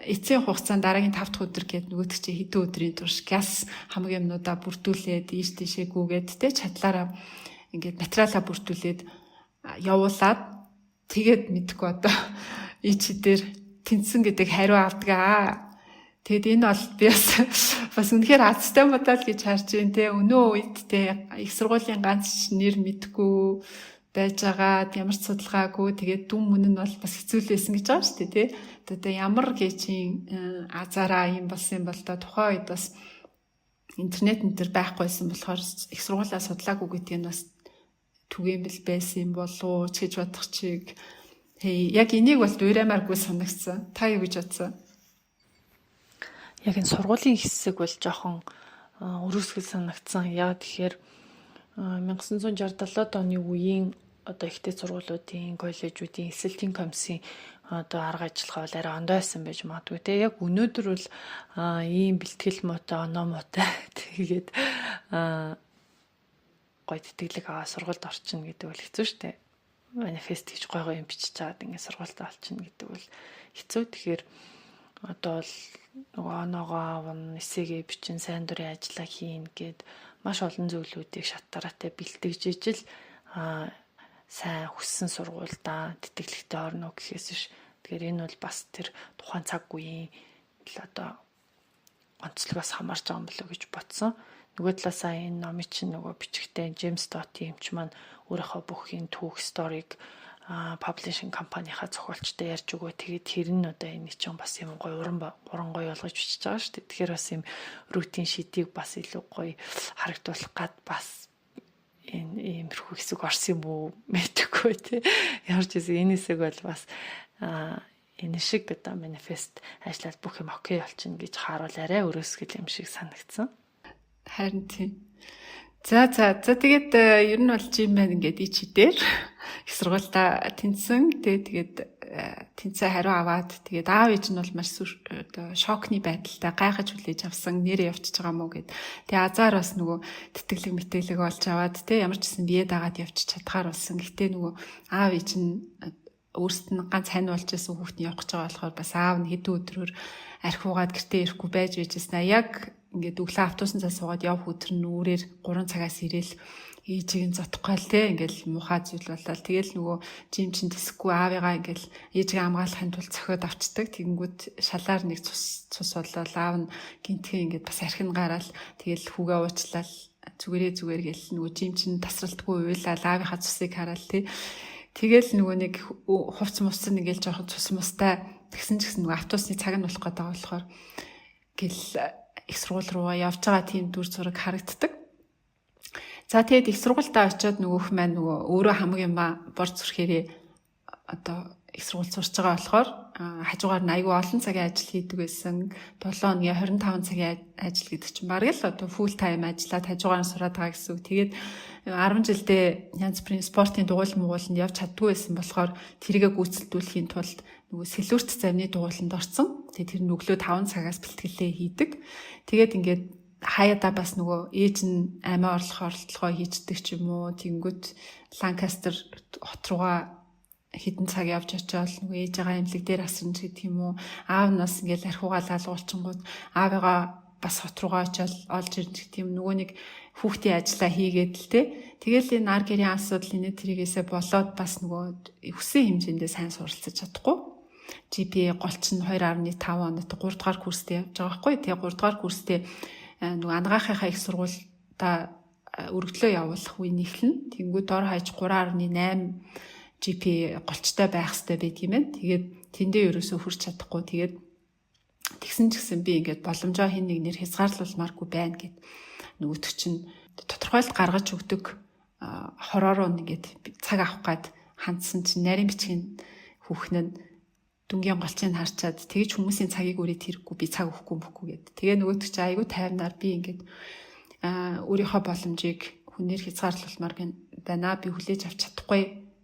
эцсийн хугацаанд дараагийн 5 дахь өдөр гээд нөгөөдөг чи хэдэн өдрийн турш газ хамгийн юмнуудаа бүрдүүлээд ийш тийшээ гүгээд те чадлаараа ингээд материалаа бүрдүүлээд явуулаад тэгээд мэдгүй одоо ичи дээр тэнцсэн гэдэг хариу авдгаа. Тэгэд энэ бол би бас үнэхээр азтай бодол гэж харж байна те өнөө үед те их сургуулийн ганц нэр мэдгүй байж байгаа ямар ч судалгаагүй тэгээд дүн мөн нь бол бас хэцүүлсэн гэж байгаа шүү дээ те одоо ямар гэчийн азараа юм болсон юм бол та тухайн үед бас интернет энэ төр байхгүйсэн болохоор их сургуулаа судлаагүй гэдгийг нь бас түгээмэл байсан юм болов уу гэж бодох чиг яг энийг бол дуураймааргүй санагдсан. Та юу гэж бодсон? Яг энэ сургуулийн хэсэг бол жоохон өрөөсгөл санагдсан. Яа тэгэхээр 1967 оны үеийн одоо ихтэй сургуулиудын, коллежүүдийн эсэлтийн комиссийн одоо арга ажиллагаа бол арай ондоо байсан байж магадгүй те. Яг өнөөдөр бол ийм бэлтгэл муутай, оноо муутай тэгээд гой тэтгэлэг аваа сургуульд орчихно гэдэг бол хэцүү шттэ. Манифест хийж гой юм бичиж чаад ингэ сургуультай олчихно гэдэг бол хэцүү. Тэгэхээр одоо л нөгөө оноогоо авна, эсээгээ бичин, сайн дурын ажиллаа хийн гэд маш олон зүйлүүдийг шаттараатай бэлтгэж ижил сайн хүссэн сургуульдаа тэтгэлэгтэй орно гэхээс ш. Тэгэхээр энэ бол бас тэр тухайн цаг үеийн л одоо онцлогоос хамаарч байгаа юм болов уу гэж бодсон. Нөгөө талаасаа энэ номын чинь нөгөө бичгтээ Джеймс Доти эмч маань өөрийнхөө бүх энэ түүх сториг publishing компанийнхаа зохиолчтой ярьж өгөө. Тэгээд тэр нь одоо энэ чинь бас юм гоё уран гоё болгож бичиж байгаа шүү дээ. Тэгэхээр бас юм рутин шидийг бас илүү гоё харагдуулах гад бас энэ иймэрхүү хэсэг орсон юм уу мэдхгүй тий. Ямар ч гэсэн энэ хэсэг бол бас энэ шиг одоо манифест ажиллаад бүх юм окей болчихно гэж харуул арай өрөөсгөл юм шиг санагдсан. Харин тийм. За тэгээд ер нь бол жим байна ингээд ичидээр их сургуультай тэнцсэн. Тэгээд тэнцээ хариу аваад тэгээд аав ээж нь бол маш шокны байдалтай гайхаж хүлээж авсан. Нэрээ явчихж байгаа мó гэд. Тэгээд азар бас нөгөө тэтгэлэг мэтгэлэг олж аваад ямар ч гэсэн бие дагаад явчих чадхаар болсон. Гэтэ нөгөө аав ээж нь өөрсдөд нь ганц хань болж байсан хүүхдний явах гэж байгаа болохоор бас аав нь хэдэн өдрөөр архиугаад гэртээ ирэхгүй байж байжсэн. Яг ингээд өглөө автобусан цаас суугаад явх өдөр нь үүрээр 3 цагаас ирээл ээжийг нь зодохгүй л те ингээл муухай зүйл болол тэгэл нөгөө жим чин тэсэхгүй аавыгаа ингээл ээжийг хамгаалахын тулд цохиод авчдаг. Тэгэнгүүт шалаар нэг цус болол аав нь гинтхэн ингээд бас архин гараал тэгэл хүүгээ уучлал зүгээр гэл нөгөө жим чин тасралтгүй уйлал аавынхаа цусыг хараал те тэгэл нөгөө нэг хувц муссан ингээл жоохон цус мустай тэгсэн ч гэсэн нөгөө автобусны цаг нь болох гэдэг болохоор гэл их сургууль руугаа явж байгаа тийм дүр зураг харагддаг. За тэгээд их сургуультаа очиод нөгөөх маань нөгөө өөрөө хамгийн борж зүрхээрээ одоо их сургууль сурч байгаа болохоор хажуугаар нь айгүй олон цагийн ажил хийдэг байсан. 7 өдрийн 25 цагийн ажил гэдэг чинь бараг л одоо full time ажиллаад хажуугаар нь сураад байгаа гэсэн үг. Тэгээд 10 жилдээ янз бүрийн спортын дугуйланд явж чаддгүй байсан болохоор тэрийгэ гүйцэлдүүлэхийн тулд нөгөө сэлүүрт замны дугуйланд орсон. Тэгээд тэр нь өглөө 5 цагаас бэлтгэлээ хийдэг. Тэгээд ингээд хаяада бас нөгөө ээж нь амиа орлох оролдлогоо хийждэг ч юм уу. Тэнгүүт Ланкастер хот руугаа хэдэн цаг явж очиод нөгөө ээж байгаа эмнэлэг дээр асран ч гэдэг юм уу. Аав нь бас ингээд архиугаа лалгуулчингууд аавыгаа бас хот руугаа очиод олж ирж гэдэг юм. Нөгөө нэг хүүхдийн ажиллаа хийгээд л те. Тэгэл энэ ар гэрийн асуудал энэ тэрийгээсээ болоод бас нөгөө хүссэн хэмжээндээ сайн суралцаж чадахгүй. GPA голч нь 2.5 оноо 3 дугаар курстэй явж байгаа байхгүй. Тэгээ 3 дугаар курстэй нөгөө анагаахынхаа их сургуультай өргөдлөө явуулах үе нэхлэн. Тэнгүүд дор хаяж 3.8 GPA голчтой байх хэрэгтэй байдаг юм байна. Тэгээд тэндээ ерөөсөө хүрч чадахгүй. Тэгээд тэгсэн ч гэсэн би ингээд боломжоо хин нэгнэр хязгаарлуулмааргүй байна гэд нөгөөтг чинь тодорхойлт гаргаж өгдөг хороороо ингээд цаг авах гад хандсан чинь нарийн бичгийн хүүхэн нь дүнгийн голчийг харчаад тэгж хүмүүсийн цагийг үрээд хэрэггүй би цаг өгөхгүй гэд. Тэгээ нөгөөтг чинь айгүй тайвнаар би ингээд өөрийнхөө боломжийг хүнээр хязгаарлуулмаар байна. Би хүлээж авч чадахгүй.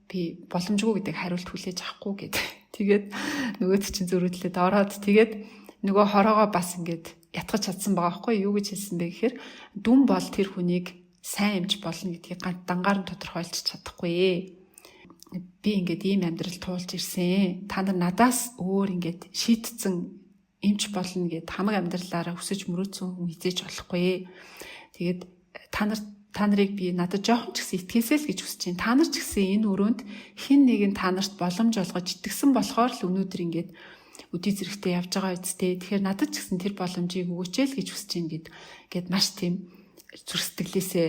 Би боломжгүй гэдэг хариулт хүлээж авахгүй гэд. Тэгээд нөгөөтг чинь зөрүүдлээд ороод тэгээд нөгөө хороогоо бас ингээд ятгах чадсан байгаа байхгүй юу гэж хэлсэн бэ гэхээр дүн бол тэр хүнийг сайн эмч болно гэдгийг дангаар нь тодорхойлж чадахгүй. Би ингээд ийм амьдрал туулж ирсэн. Та нар надаас өөр ингээд шийтцэн эмч болно гэд хамаг амьдралаараа хүсэж мөрөөдсөн хүн хизээж болохгүй. Тэгээд та нарыг би надад жоохон ч гэсэн итгээсэй л гэж хүсэж байна. Та нар ч гэсэн энэ өрөөнд хэн нэгэн та нарт боломж олгож итгэсэн болохоор л өнөөдөр ингээд өдий зэрэгтэй явж байгаа үсттэй. Тэгэхээр надад ч гэсэн тэр боломжийг өгөөч л гэж хүсэж байна гэд маш тийм зүрх сэтгэлээсээ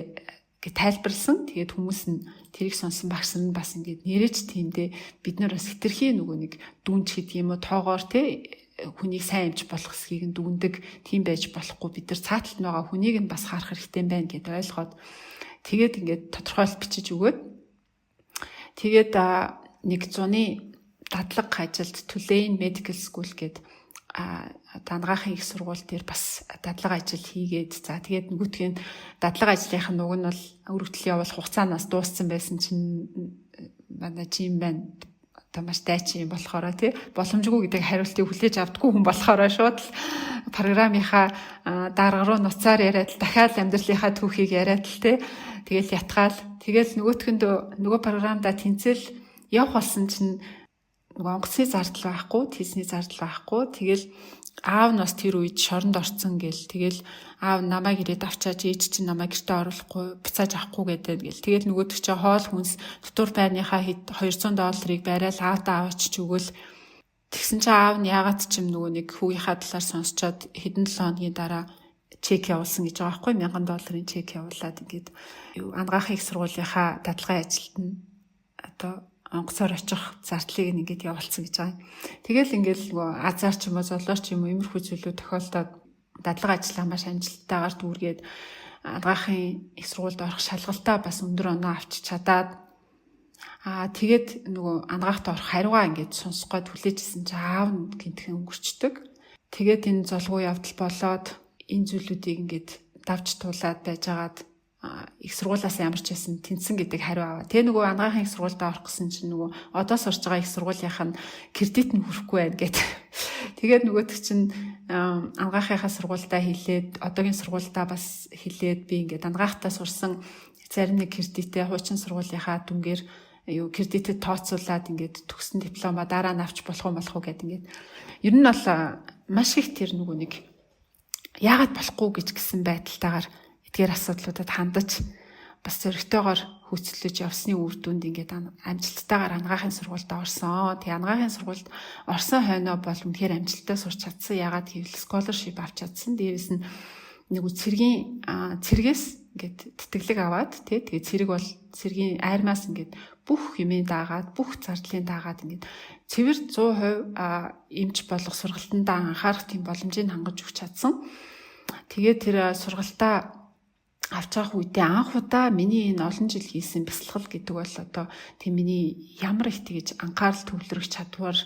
гэ тайлбарлсан. Тэгээд хүмүүс нь тэрийг сонсон багш нь бас ингээд нэрэж тиймдээ бид нар бас хэтэрхий нөгөө нэг дүнч гэдэг юм уу тоогоор те хүнийг сайн эмч болох хэсгийг нь дүгндэг тийм байж болохгүй бид нар цааталт байгаа хүнийг нь бас харах хэрэгтэй байна гэд ойлгоод тэгээд ингээд тодорхойлт бичиж өгөөд тэгээд нэг зуны дадлаг ажилд Tulane Medical School гэд дангаахын их сургууль дээр бас дадлага ажил хийгээд за тэгээд нөгөөтгөө дадлага ажлынх нь уг нь бол өргөдөл явуулах хугацаанаас дууссан байсан чинь манай жим байна одоо маш дайчин юм болохоор тий боломжгүй гэдэг хариултыг хүлээж авдаггүй хүн болохоор шууд л програмынхаа дарга руу нуцаар яриад дахиад амьдралынхаа түүхийг яриад л тий тэгэл ятгаал тэгэл нөгөөтгөнд нөгөө програмда тэнцэл явах болсон чинь онгоцны зардал байхгүй, тийсний зардал байхгүй. Тэгэл аав нь бас тэр үед шоронд орцсон гэл. Тэгэл аав намайг ирээд авчаач ээж чинь намайг гэртээ оруулахгүй, буцааж авахгүй гэдэг гэл. Тэгэл нөгөөдөг чи хоол хүнс дотор байрныхаа $200 барайл аавдаа аваач ч өгөөл. Тэгсэн чи аав нь яагаад ч юм нөгөө нэг хүүгийнхаа талаар сонсчоод хэдэн 7 хоногийн дараа чек явуулсан гэж байгаа байхгүй $1000 чек явуулаад ингээд анагаахын их сургуулийнхаа дадлагын ажилд нь одоо онгоцоор очих зардлыг ингээд явуулсан гэж байгаа. Тэгэл ингээд нөгөө азар ч юм уу золоор ч юм уу иймэрхүү зүйлүүд тохиолдоод дадлага ажиллагаа маш амжилттайгаар дүүргээд анагаахын их сургуульд орох шалгалтаа бас өндөр оноо авч чадаад тэгээд нөгөө анагахт орох хариугаа ингээд сонсох гээд хүлээжсэн чи аав нь гинтхэн өнгөрчдөг. Тэгээд энэ золгүй явдал болоод энэ зүйлүүдийг ингээд давж туулаад байжгаад их сургуулиас ямар ч байсан тэнцсэн гэдэг хариу аваа. Тэгээ нөгөө анагаахын их сургуультай орох гэсэн чинь нөгөө одоо сурж байгаа их сургуулийнх нь кредит нь хүрэхгүй байх гэдэг. Тэгээд нөгөөдөг чинь анагаахынхаа сургуультай хэлээд одоогийн сургуультай бас хэлээд би ингээд анагаахтаа сурсан зарим нэг кредитээ хуучин сургуулийнхаа дүнгээр кредитэд тооцоолаад ингээд төгссөн дипломоо дараа нь авч болох уу гэдэг ингээд. Ер нь бол маш их тэр нөгөө нэг яагаад болохгүй гэж гисэн байдалтайгаар эдгээр асуудлуудад хандаж бас зөрөгтэйгээр хөцлөж явсны үр дүнд ингээд амжилттайгаар анагаахын сургуульд орсон. Тэгээ анагаахын сургуульд орсон хойноо бол үнэхээр амжилттай сурч чадсан. Яагаад гэвэл scholarship авч чадсан. Дээрээс нь нэг цэргээс ингээд тэтгэлэг аваад тэгээ цэрэг бол цэргийн айрмаас ингээд бүх юмээ даагаад бүх зардлын даагаад ингээд цэвэр 100% эмч болох сургалтандаа анхаарах тийм боломжийг хангаж өгч чадсан. Тэгээ тэр сургалтаа авч явах үедээ анх удаа миний энэ олон жил хийсэн бясалгал гэдэг бол одоо тийм миний ямар их тэгж анхаарал төвлөрөх чадвар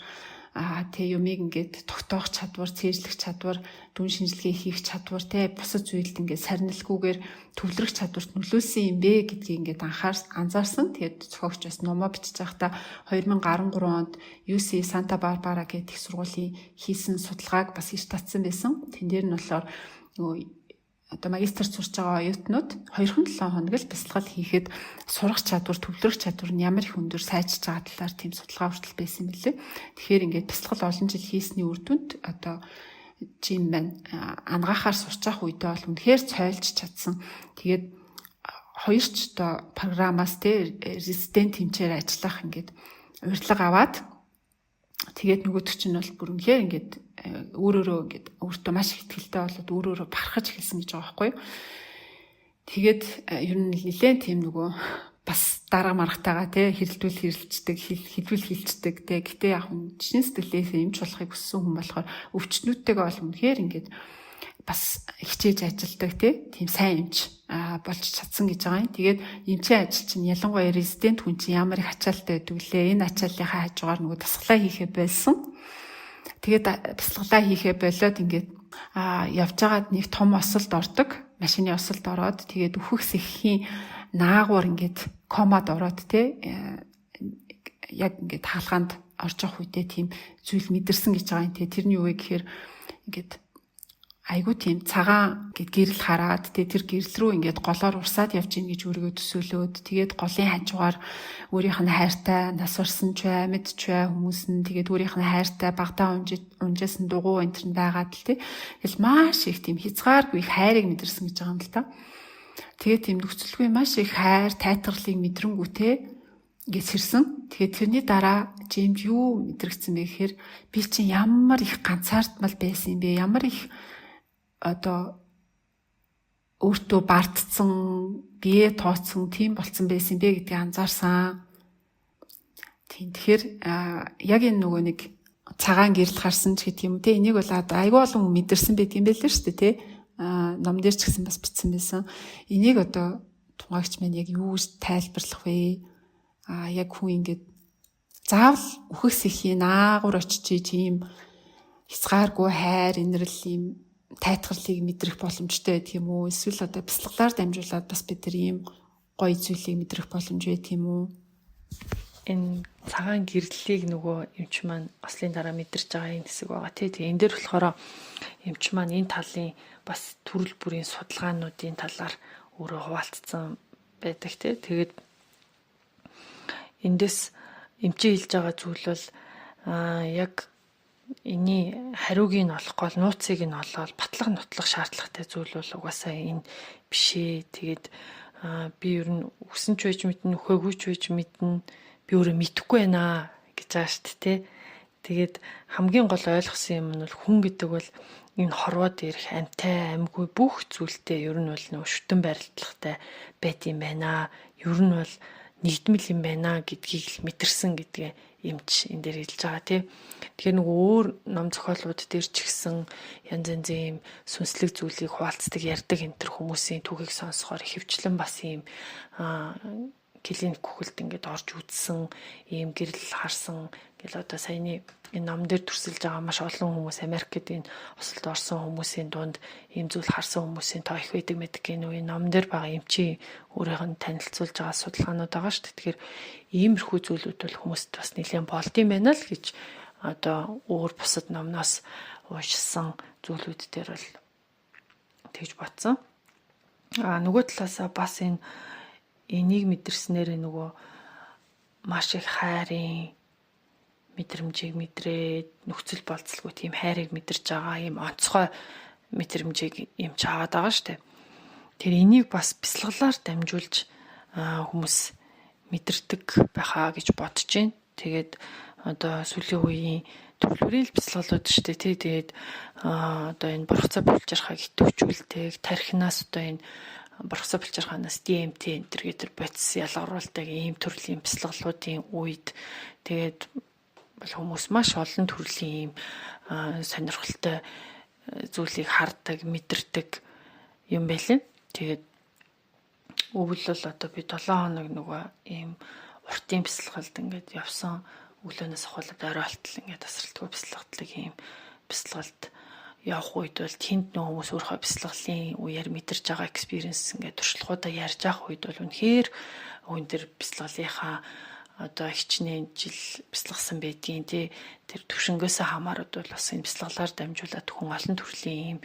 тэг юмыг ингээд тогтоох чадвар, цээжлэх чадвар, дүн шинжилгээ хийх чадвар, тэг бусад зүйлд ингээд сарнилгүйгээр төвлөрөх чадварт нөлөөлсөн юм бэ гэдгийг ингээд анзаарсан. Тэгээд зохиогч бас номоо бичиж байхдаа 2013 онд UC Santa Barbara гэдэг их сургуулийн хийсэн судалгааг бас ирж татсан байсан. Тэн дээр нь болохоор одоо магистр сурч байгаа оюутнууд 2-7 хоног л бясалгал хийхэд сурах чадвар, төвлөрөх чадвар нь ямар их өндөр сайжирч байгаа талаар тийм судалгаа хүртэл байсан мэлээ. Тэгэхээр ингээд бясалгал олон жил хийсний үр дүнд одоо жин маань ангаахаар сурч байгаа үедээ бол үнэхээр цойлж чадсан. Тэгээд хоёр ч одоо програмаас резидент хэмжээр ажиллах ингээд урилга аваад тэгээд нөгөөдөг чинь бол бүр үнэхээр ингээд өөрөөрөө ингээд өөртөө маш их ихтэй болоод өөрөөрөө барахж эхэлсэн гэж байгаа байхгүй юу. Тэгээд ер нь нэлээд тийм нөгөө бас дарга маргатайгаа хэрэлдүүл хэрэлцдэг, хэлбэл хилчдэг гэтээ яг хүн жишээ сэтгэлээс эмч болохыг хүссэн хүн болохоор өвчтнүүдтэйгээ бол үнэхээр ингээд бас хичээж ажилдаг тийм сайн эмч болж чадсан гэж байгаа юм. Тэгээд эмчийн ажил чинь ялангуяа резидент хүн чинь ямар их ачаалтай байдаг лээ. Энэ ачааллынхаа хажуугаар нөгөө дасгалаа хийхээ байсан. Тэгээд дасгалаа хийхээ болоод ингээд явж байгаад нэг том осолд ордог. Машины осолд ороод тэгээд үхэх сэхийн наагур ингээд комад ороод яг ингээд хаалганд орж явах үедээ тийм зүйл мэдэрсэн гэж байгаа юм. Тэрний юу вэ гэхээр ингээд айгуу тийм цагаан гэд гэрэл хараад тэр гэрэл рүү ингээд голоор урсаад явж ийн гэж өөрийгөө төсөөлөөд тэгээд голын хажуугаар өөрийнх нь хайртай нас орсон ч бай, мэд ч бай хүмүүс нь тэгээд өөрийнх нь хайртай багтаа унжсэн дугуй энэ төр байгаад л тэгэл маш их тийм хязгааргүй их хайрыг мэдэрсэн гэж байгаа юм л та. Тэгээд тийм нөхцөлгүй маш их хайр, тайтгарлыг мэдрэнгүүтээ ингээд сэрсэн. Тэгээд тэрний дараа Джеймс юу мэдрэгцэн бэ гэхээр би чинь ямар их ганцаардмал байсан юм бэ? Ямар их одоо өөртөө бардцсан, бие тооцсон тийм болцсон байсан бэ гэдгийг анзаарсан. Тийм тэгэхээр яг энэ нөгөө нэг цагаан гэрэл харсан ч гэдэг юм те энийг бол айгүй олон хүн мэдэрсэн байдаг юм байл л шүү дээ те. Ном дээр ч гэсэн бас бичсэн байсан. Энийг одоо тунгаагч маань яг юу гэж тайлбарлах вэ? Яг хүн ингээд заавал үхэх сэхийн наагур очиж ийм хязгааргүй хайр, инрэл ийм тайтгарлыг мэдрэх боломжтой байдаг юм уу? Эсвэл одоо бясалгалаар дамжуулаад бас бид нар ийм гоё зүйлийг мэдрэх боломж байдаг юм уу? Энэ цагаан гэрлэлийг нөгөө эмч маань ослын дараа мэдэрч байгаа энэ хэсэг байгаа тий. Энэ дээр болохоор эмч маань энэ талын бас төрөл бүрийн судалгаануудын талаар өөрөө хуваалцсан байдаг тий. Тэгээд эндээс эмчийн хэлж байгаа зүйл бол яг эний хариуг нь олох гол нууцыг нь олоод батлах нотлох шаардлагатай зүйл бол угаасаа энэ бишээ. Тэгээд би ер нь үсэн ч байж мэднэ, нөхөөгүй ч байж мэднэ. Би өөрөө мэдэхгүй байна гэж байгаа шүү дээ. Тэгээд хамгийн гол ойлгосон юм нь бол хүн гэдэг бол энэ хорвоод ирэх амьтай, амьгүй бүх зүйлтэй ер нь бол нөгөө шүтэн барилдлагатай байт юм байна. Ер нь бол нэгдмэл юм байна гэдгийг л мэдэрсэн гэдгээ эмч энэ дээр хэлж байгаа тий. Тэгэхээр нөгөө өөр ном зохиолууд дээр ч гэсэн янз янзын сүнслэг зүйлийг хуваалцдаг ярьдаг энэ төр хүмүүсийн түүхийг сонсохоор хөвчлэн бас ийм клиник бүхэлд ингээд орж үзсэн, ийм гэрэл харсан Ингээл одоо саяны энэ ном дээр төрсөлж байгаа маш олон хүмүүс Америкт энэ осолд орсон хүмүүсийн дунд ийм зүйл харсан хүмүүсийн тоо их байдаг мэддэг энэ үе ном дээр байгаа эмчийн өөрийнх нь танилцуулж байгаа судалгаанууд байгаа шүү дээ. Тэгэхээр иймэрхүү зүйлүүд бол хүмүүст бас нэлээд болд юм байна л гэж одоо өөр бусад номноос уушсан зүйлүүд дээр бол тэгж бодсон. Нөгөө талаасаа бас энийг мэдэрснээр нөгөө маш их хайрын мэдрэмжийг мэдрээд нөхцөл болцолгүй тийм хайрыг мэдэрж байгаа юм онцгой мэдрэмжийг юм чаваад байгаа штэ. Тэр энийг бас бяцлаглаар дамжуулж хүмүүс мэдэрдэг байхаа гэж бодож байна. Тэгээд одоо сүүлийн үеийн төвлөрийн бяцлаглууд штэ тий. Тэгээд одоо энэ бургацаа булчирхаг итвчүүлдэг тархинаас одоо энэ бургацаа булчирханаас DMT энэ төр бодис ялгаруулдаг ийм төрлийн бяцлаглуудын үед тэгээд хүмүүс маш олон төрлийн ийм сонирхолтой зүйлийг хардаг, мэдэрдэг юм байлээ. Тэгээд өвөл бол одоо би 7 хоног нөгөө ийм уртын бяцлагалд ингээд явсан өглөөнөөс ахуулаад орой болтол ингээд тасралтгүй бяцлагдлаг ийм бяцлагалд явах үед бол тэнд нөгөө хүмүүс өөрийнхөө бяцлаглалын үеэр мэдэрж байгаа экспириенс ингээд туршлагуудаа ярьж явах үед бол үнэхээр өвөн дээр бяцлаглалынхаа одоо хичнээн жил бяцлагсан байдгийн тий тэр төвшнгөөсөө хамаард бол бас энэ бяцлаглаар дамжуулаад хүн олон төрлийн ийм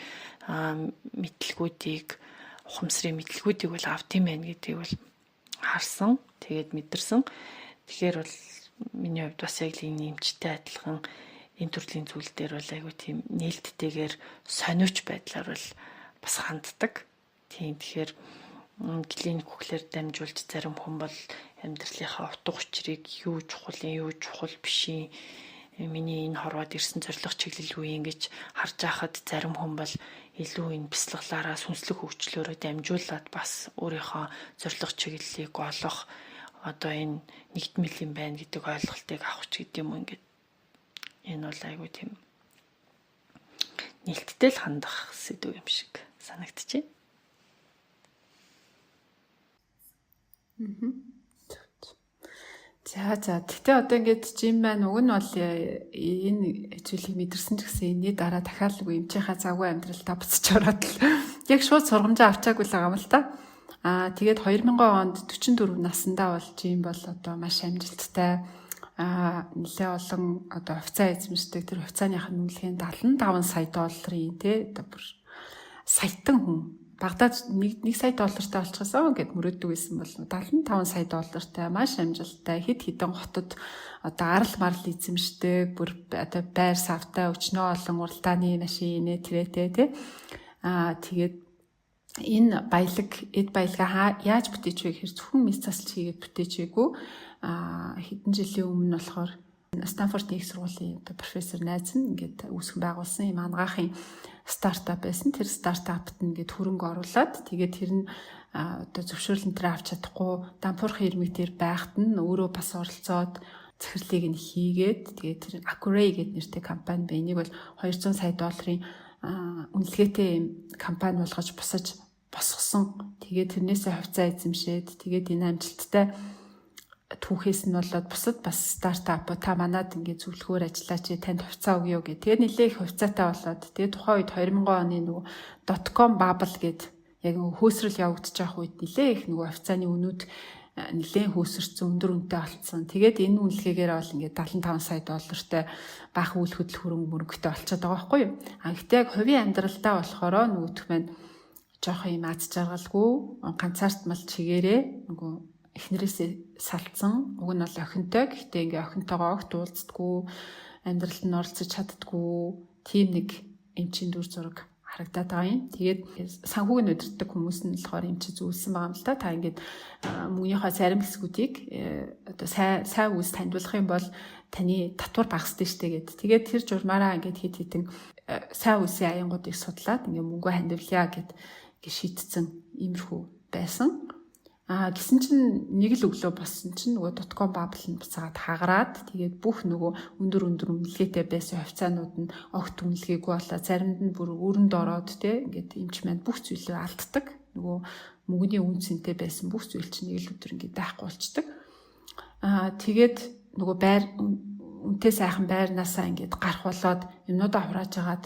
мэдлгүүдийг ухамсарын мэдлгүүдийг бол авт юм байна гэдгийг бол харсан. Тэгээд мэдэрсэн. Тэгэхээр бол миний хувьд бас яг л энэ эмчтэй адилхан энэ төрлийн зүйл дээр бол айгүй тийм нээлттэйгээр сониуч байдлаар бол бас ханддаг. Тийм тэгэхээр клиник хүлээр дамжуулж зарим хүн бол амьдралынхаа утга учирыг юу чухал биш юм миний энэ хорвоод ирсэн зорилго чиглэл үе ингэж харж байхад зарим хүн бол илүү энэ бяцлаглаараа сүнслэг хөгжлөөрөө дамжуулаад бас өөрийнхөө зорилго чиглэлийг олох одоо энэ нэгдмэл юм байна гэдэг ойлголтыг авах ч гэдэм юм ингээд энэ бол айгүй тийм нээлттэй л хандах сэдв юм шиг санагдчихэ. За тэгтээ одоо ингээд жим маань уг нь бол энэ зүйлийг мэдэрсэн ч гэсэн энэний дараа дахиад л эмчийнхаа завгүй амьдралдаа буцаж ороод л яг шууд сургамжаа авчаагүй л байгаа юм л та. Тэгээд 2000 онд 44 наснда бол жим бол одоо маш амжилттай нэлээ олон одоо хувьцаа эзэмшдэг. Тэр хувьцааных нь үнэлгээнд 75 сая долларын тий одоо бүр саятан хүн Багдад 1 сая доллартай олчихсан гэд мөрөөддөг байсан бол 75 сая доллартай маш амжилттай хэдэн хотод одоо арал марл эзэмшдэг бүр одоо байр савтай өчнөө олон уралдааны машин тэрэтэ тий тэгээд энэ эд баялгаа яаж бүтээж вэ гэхээр зөвхөн мэс засалж хийгээд бүтээжээгүй хэдэн жилийн өмнө болохоор Станфорд их сургуулийн одоо профессор найз нь ингээд үүсгэн байгуулсан юм анагаахын стартап байсан. Тэр стартапт ингээд хөрөнгө оруулаад тэгээд тэр нь одоо зөвшөөрлөн дээр авч чадахгүй дампуурах ирмэг дээр байхад нь өөрөө бас оролцоод захирлыг нь хийгээд тэгээд тэр Accuray гэдэг нэртэй компани байна. Энийг бол 200 сая долларын үнэлгээтэй компани болгож босгосон. Тэгээд тэрнээсээ хувьцаа эзэмшээд тэгээд энэ амжилттай түүхээс нь болоод бусад бас стартап та манад ингээд зөвлөхөөр ажиллаач танд хувьцаа өгье гэх. Тэгээд нэлээ их хувьцаатай болоод тэгээд тухайн үед 2000 оны нөгөө .com bubble гэд яг хөөсрөл явагдаж байгаа үед нэлээ их нөгөө хувьцааны үнүүд нэлээд хөөсөрсөн өндөр үнэтэй болцсон. Тэгээд энэ үнэлгээгээр бол ингээд 75 сая доллартай баах үйл хөдлөл хөрөнгөтэй болчиход байгаа байхгүй юу? Гэхдээ яг хувийн амьдралдаа болохоор нөгөөх маань жоох юм аз жаргалгүй ганцаардмал чигээрээ нөгөө эхнэрээсээ салцсан. Уг нь бол охинтой. Гэхдээ ингээ охинтойгоо огт уулздаггүй, амьдралд нь оролцож чаддаггүй тийм нэг эмчийн дүр зураг харагдаад байгаа юм. Тэгээд санхүүг нь удирддаг хүмүүс нь болохоор эмчи зүйлсэн байгаа юм л та. Та ингээд мөнийхөө зарим хэсгүүдийг одоо сайн үс таньдуулах юм бол таны татвар багасдаг штэ гэд. Тэгээд тэр журмаараа ингээд хитэн сайн үсийн аянгуудыг судлаад ингээ мөнгө хандивлаа гэд шийдсэн иймэрхүү байсан. Гэсэн чинь нэг л өглөө болсон чинь нөгөө .com bubble нь буцаад хагараад тэгээд бүх нөгөө өндөр үнэлгээтэй байсан хувьцаанууд нь огт үнэлгээгүй болоо заримд нь бүр өрөнд ороод те ингээд эмч маань бүх зүйлээ алддаг. Нөгөө мөнгөний үн цэнтэй байсан бүх зүйл чинь нэг л өдөр ингээд байхгүй болчдөг. Тэгээд нөгөө үнтэй сайхан байрнаасаа ингээд гарах болоод юмнуудаа хурааж агаад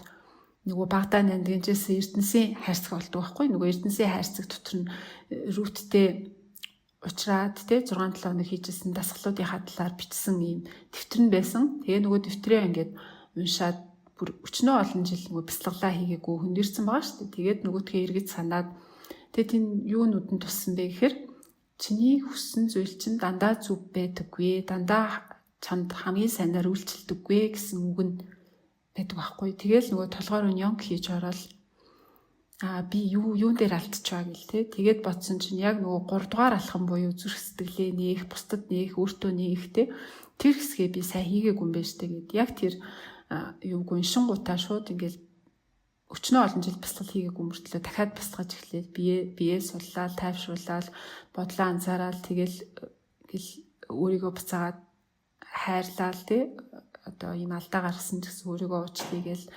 нөгөө Багдаа нандинжээс Эрдэнэсийн хайрцаг болдог байхгүй. Нөгөө Эрдэнэсийн хайрцаг дотор нь руттэй уучраад те 6-7 хоног хийжсэн дасгалуудынхаа талаар бичсэн ийм дэвтэр нь байсан. Тэгээ нөгөө дэвтрээ ингээд уншаад бүр өчнөө олон жил нөгөө бяцлаглаа хийгээгүй хөндөрсөн байгаа шүү дээ. Тэгээд нөгөөдхөө эргэж санаад тэгээд тийм юунууд нь туссан бэ гэхээр чиний хүссэн зүйл чинь дандаа зүв байдаггүй, дандаа чамд хамгийн сайнаар үйлчлдэггүй гэсэн үг нь байдаг байхгүй. Тэгэл нөгөө толгойр нь ёнг хийж ороод би юун дээр алдчихваа гэл те. Тэгээд бодсон чинь яг нөгөө 3 дугаар алхам буюу зүрх сэтгэлээ нээх, бусдад нээх, өөртөө нээх те. Тэр хэсгээ би сайн хийгээгүй юм байна штэ гэд. Яг тэр юуг уншингуудаа шууд ингээл өчнөө олон жил бяцлал хийгээгүй мөртлөө дахиад бяцлаж эхлэв. Бие суллаад, тайвшруулаад, бодлоо анзаараад тэгэл өөрийгөө буцаагаад хайрлал те. Одоо ийм алдаа гаргасан ч гэсэн өөрийгөө уучлаагээл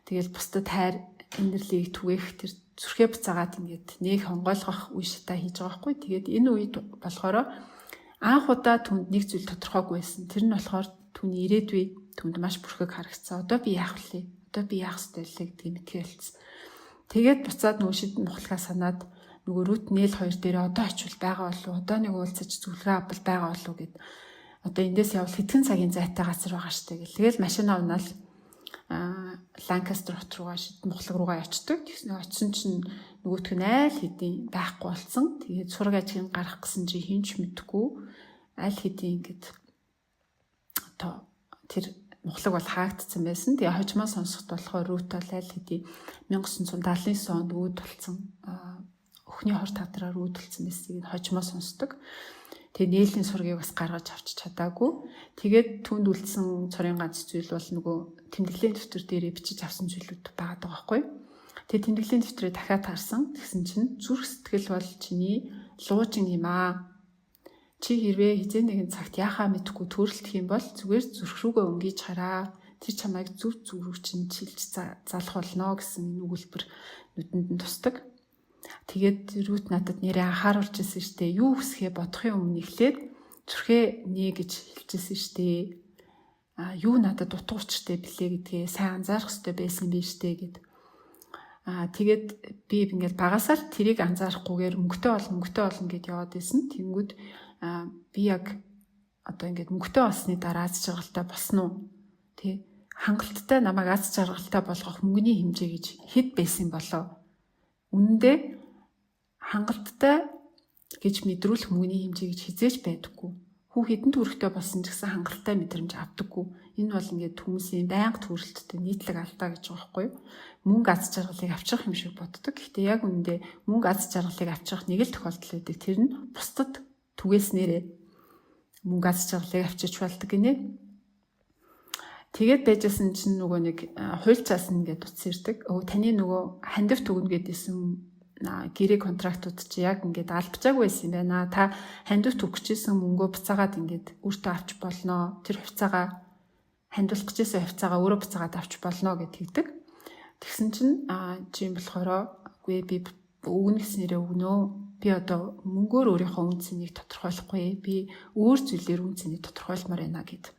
тэгэл бусдад хайр инэрлийг түгээх тэр зүрхээ буцаагаад ингээд нэг хонгойлгох үе шатаа хийж байгаа байхгүй. Тэгээд энэ үед болохоор анх удаа түнд нэг зүйл тодорхойгүй байсан. Тэр нь болохоор түүний ирээдүй түнд маш бүрхэг харагдсан. Одоо би яах вэ? Одоо би яах ёстой вэ гэдгийг мэдхий болцсон. Тэгээд буцаад нөгөө шидэн мухалгаа санаад нөгөө рут нээл хоёр дээрээ одоо очивол байгаа болов уу? Одоо нэг уулзаж зүлгээ авбал байгаа болов уу гэд. Одоо эндээс явал хэдхэн цагийн зайтай газар байгаа штэ гэл. Тэгэл машинаа унаал Ланкастер хот руугаа шидэн мухлаг руугаа очдөг. Тэгснэ очсон чинь нөгөөх нь айл хэдийн байхгүй болсон. Тэгээд сураг ажиг гарах гэсэн чи хинч мэдгүй айл хэдийн ингээд одоо тэр мухлаг бол хаагдсан байсан. Тэгээ хожмоо сонсоход болохоор рут бол айл хэдийн 1979 онд үүд болсон. Өхний хор тадраар үүд болсон байсан. Хожмоо сонсдог. Тэгээ нээлийн сургийг бас гаргаж авч чадаагүй. Тэгээд түнд үлдсэн цорын ганц зүйл бол нөгөө тэмдэглэлийн дэвтэр дээрээ бичиж авсан зүйлүүд байгаа байхгүй. Тэгээд тэмдэглэлийн дэвтрээ дахиад харсан. Тэгсэн чинь зүрх сэтгэл бол чиний луужин юм аа. Чи хэрвээ хизээ нэгэн цагт яхаа мэдхгүй төрөлдөх юм бол зүгээр зүрх рүүгээ өнгийж хараа. Тэр чамайг зүв рүү чинь чилж залах болно гэсэн өгүүлбэр нүдэнд нь тусдаг. Тэгээд рут надад нэрээ анхааруулж ирсэн штэ. Юу хүсэхээ бодохын өмнө эхлээд зүрхээ нээ гэж хэлчихсэн штэ. Юу надад утга учиртай билээ гэдгээ сайн анзаарах хэрэгтэй байсан юм биш штэ гэд. Тэгээд би ингээд багасаа л тэрийг анзаарахгүйгээр мөнгөтэй болно гэд яваад байсан. Тэнгүүд би яг одоо ингээд мөнгөтэй болсны дараа аз жаргалтай болсон уу? Тэ хангалттай намайг аз жаргалтай болгох мөнгөний хэмжээ гэж хэд байсан болоо? Үнэндээ хангалттай гэж мэдрүүлэх мөнгөний хэмжээ гэж хизээж байдаггүй. Хүү хэдэн төгрөгтэй болсон ч гэсэн хангалттай мэдрэмж авдаггүй. Энэ бол ингээд хүмүүсийн байнга төрөлттэй нийтлэг алдаа гэж байгаа байхгүй юу? Мөнгө аз жаргалыг авчрах юм шиг боддог. Гэхдээ яг үнэндээ мөнгө аз жаргалыг авчрах нэг л тохиолдол байдаг. Тэр нь бусдад түгээснээрээ мөнгө аз жаргалыг авчирч болдог гинэ. Тэгээд байжсэн чинь нөгөө нэг хуульцаас нэгээд утас ирдэг. Таны нөгөө хандив төгнө гэдээсэн гэрээ контрактууд чи яг ингээд албачаагүй байсан юм байна. Та хандив төгчээсэн мөнгөө буцаагаад ингээд өөртөө авч болно. Тэр хувьцаагаа хандуулах гэжсэн хувьцаагаа өөрөө буцаагаад авч болно гэд хэлдэг. Тэгсэн чинь чи юм болохоро үгүй би өгнө гэснээрээ өгнөө. Би одоо мөнгөөр өөрийнхөө үн цэнийг тодорхойлохгүй. Би өөр зүйлээр үн цэнийг тодорхойлмоор байна гэд.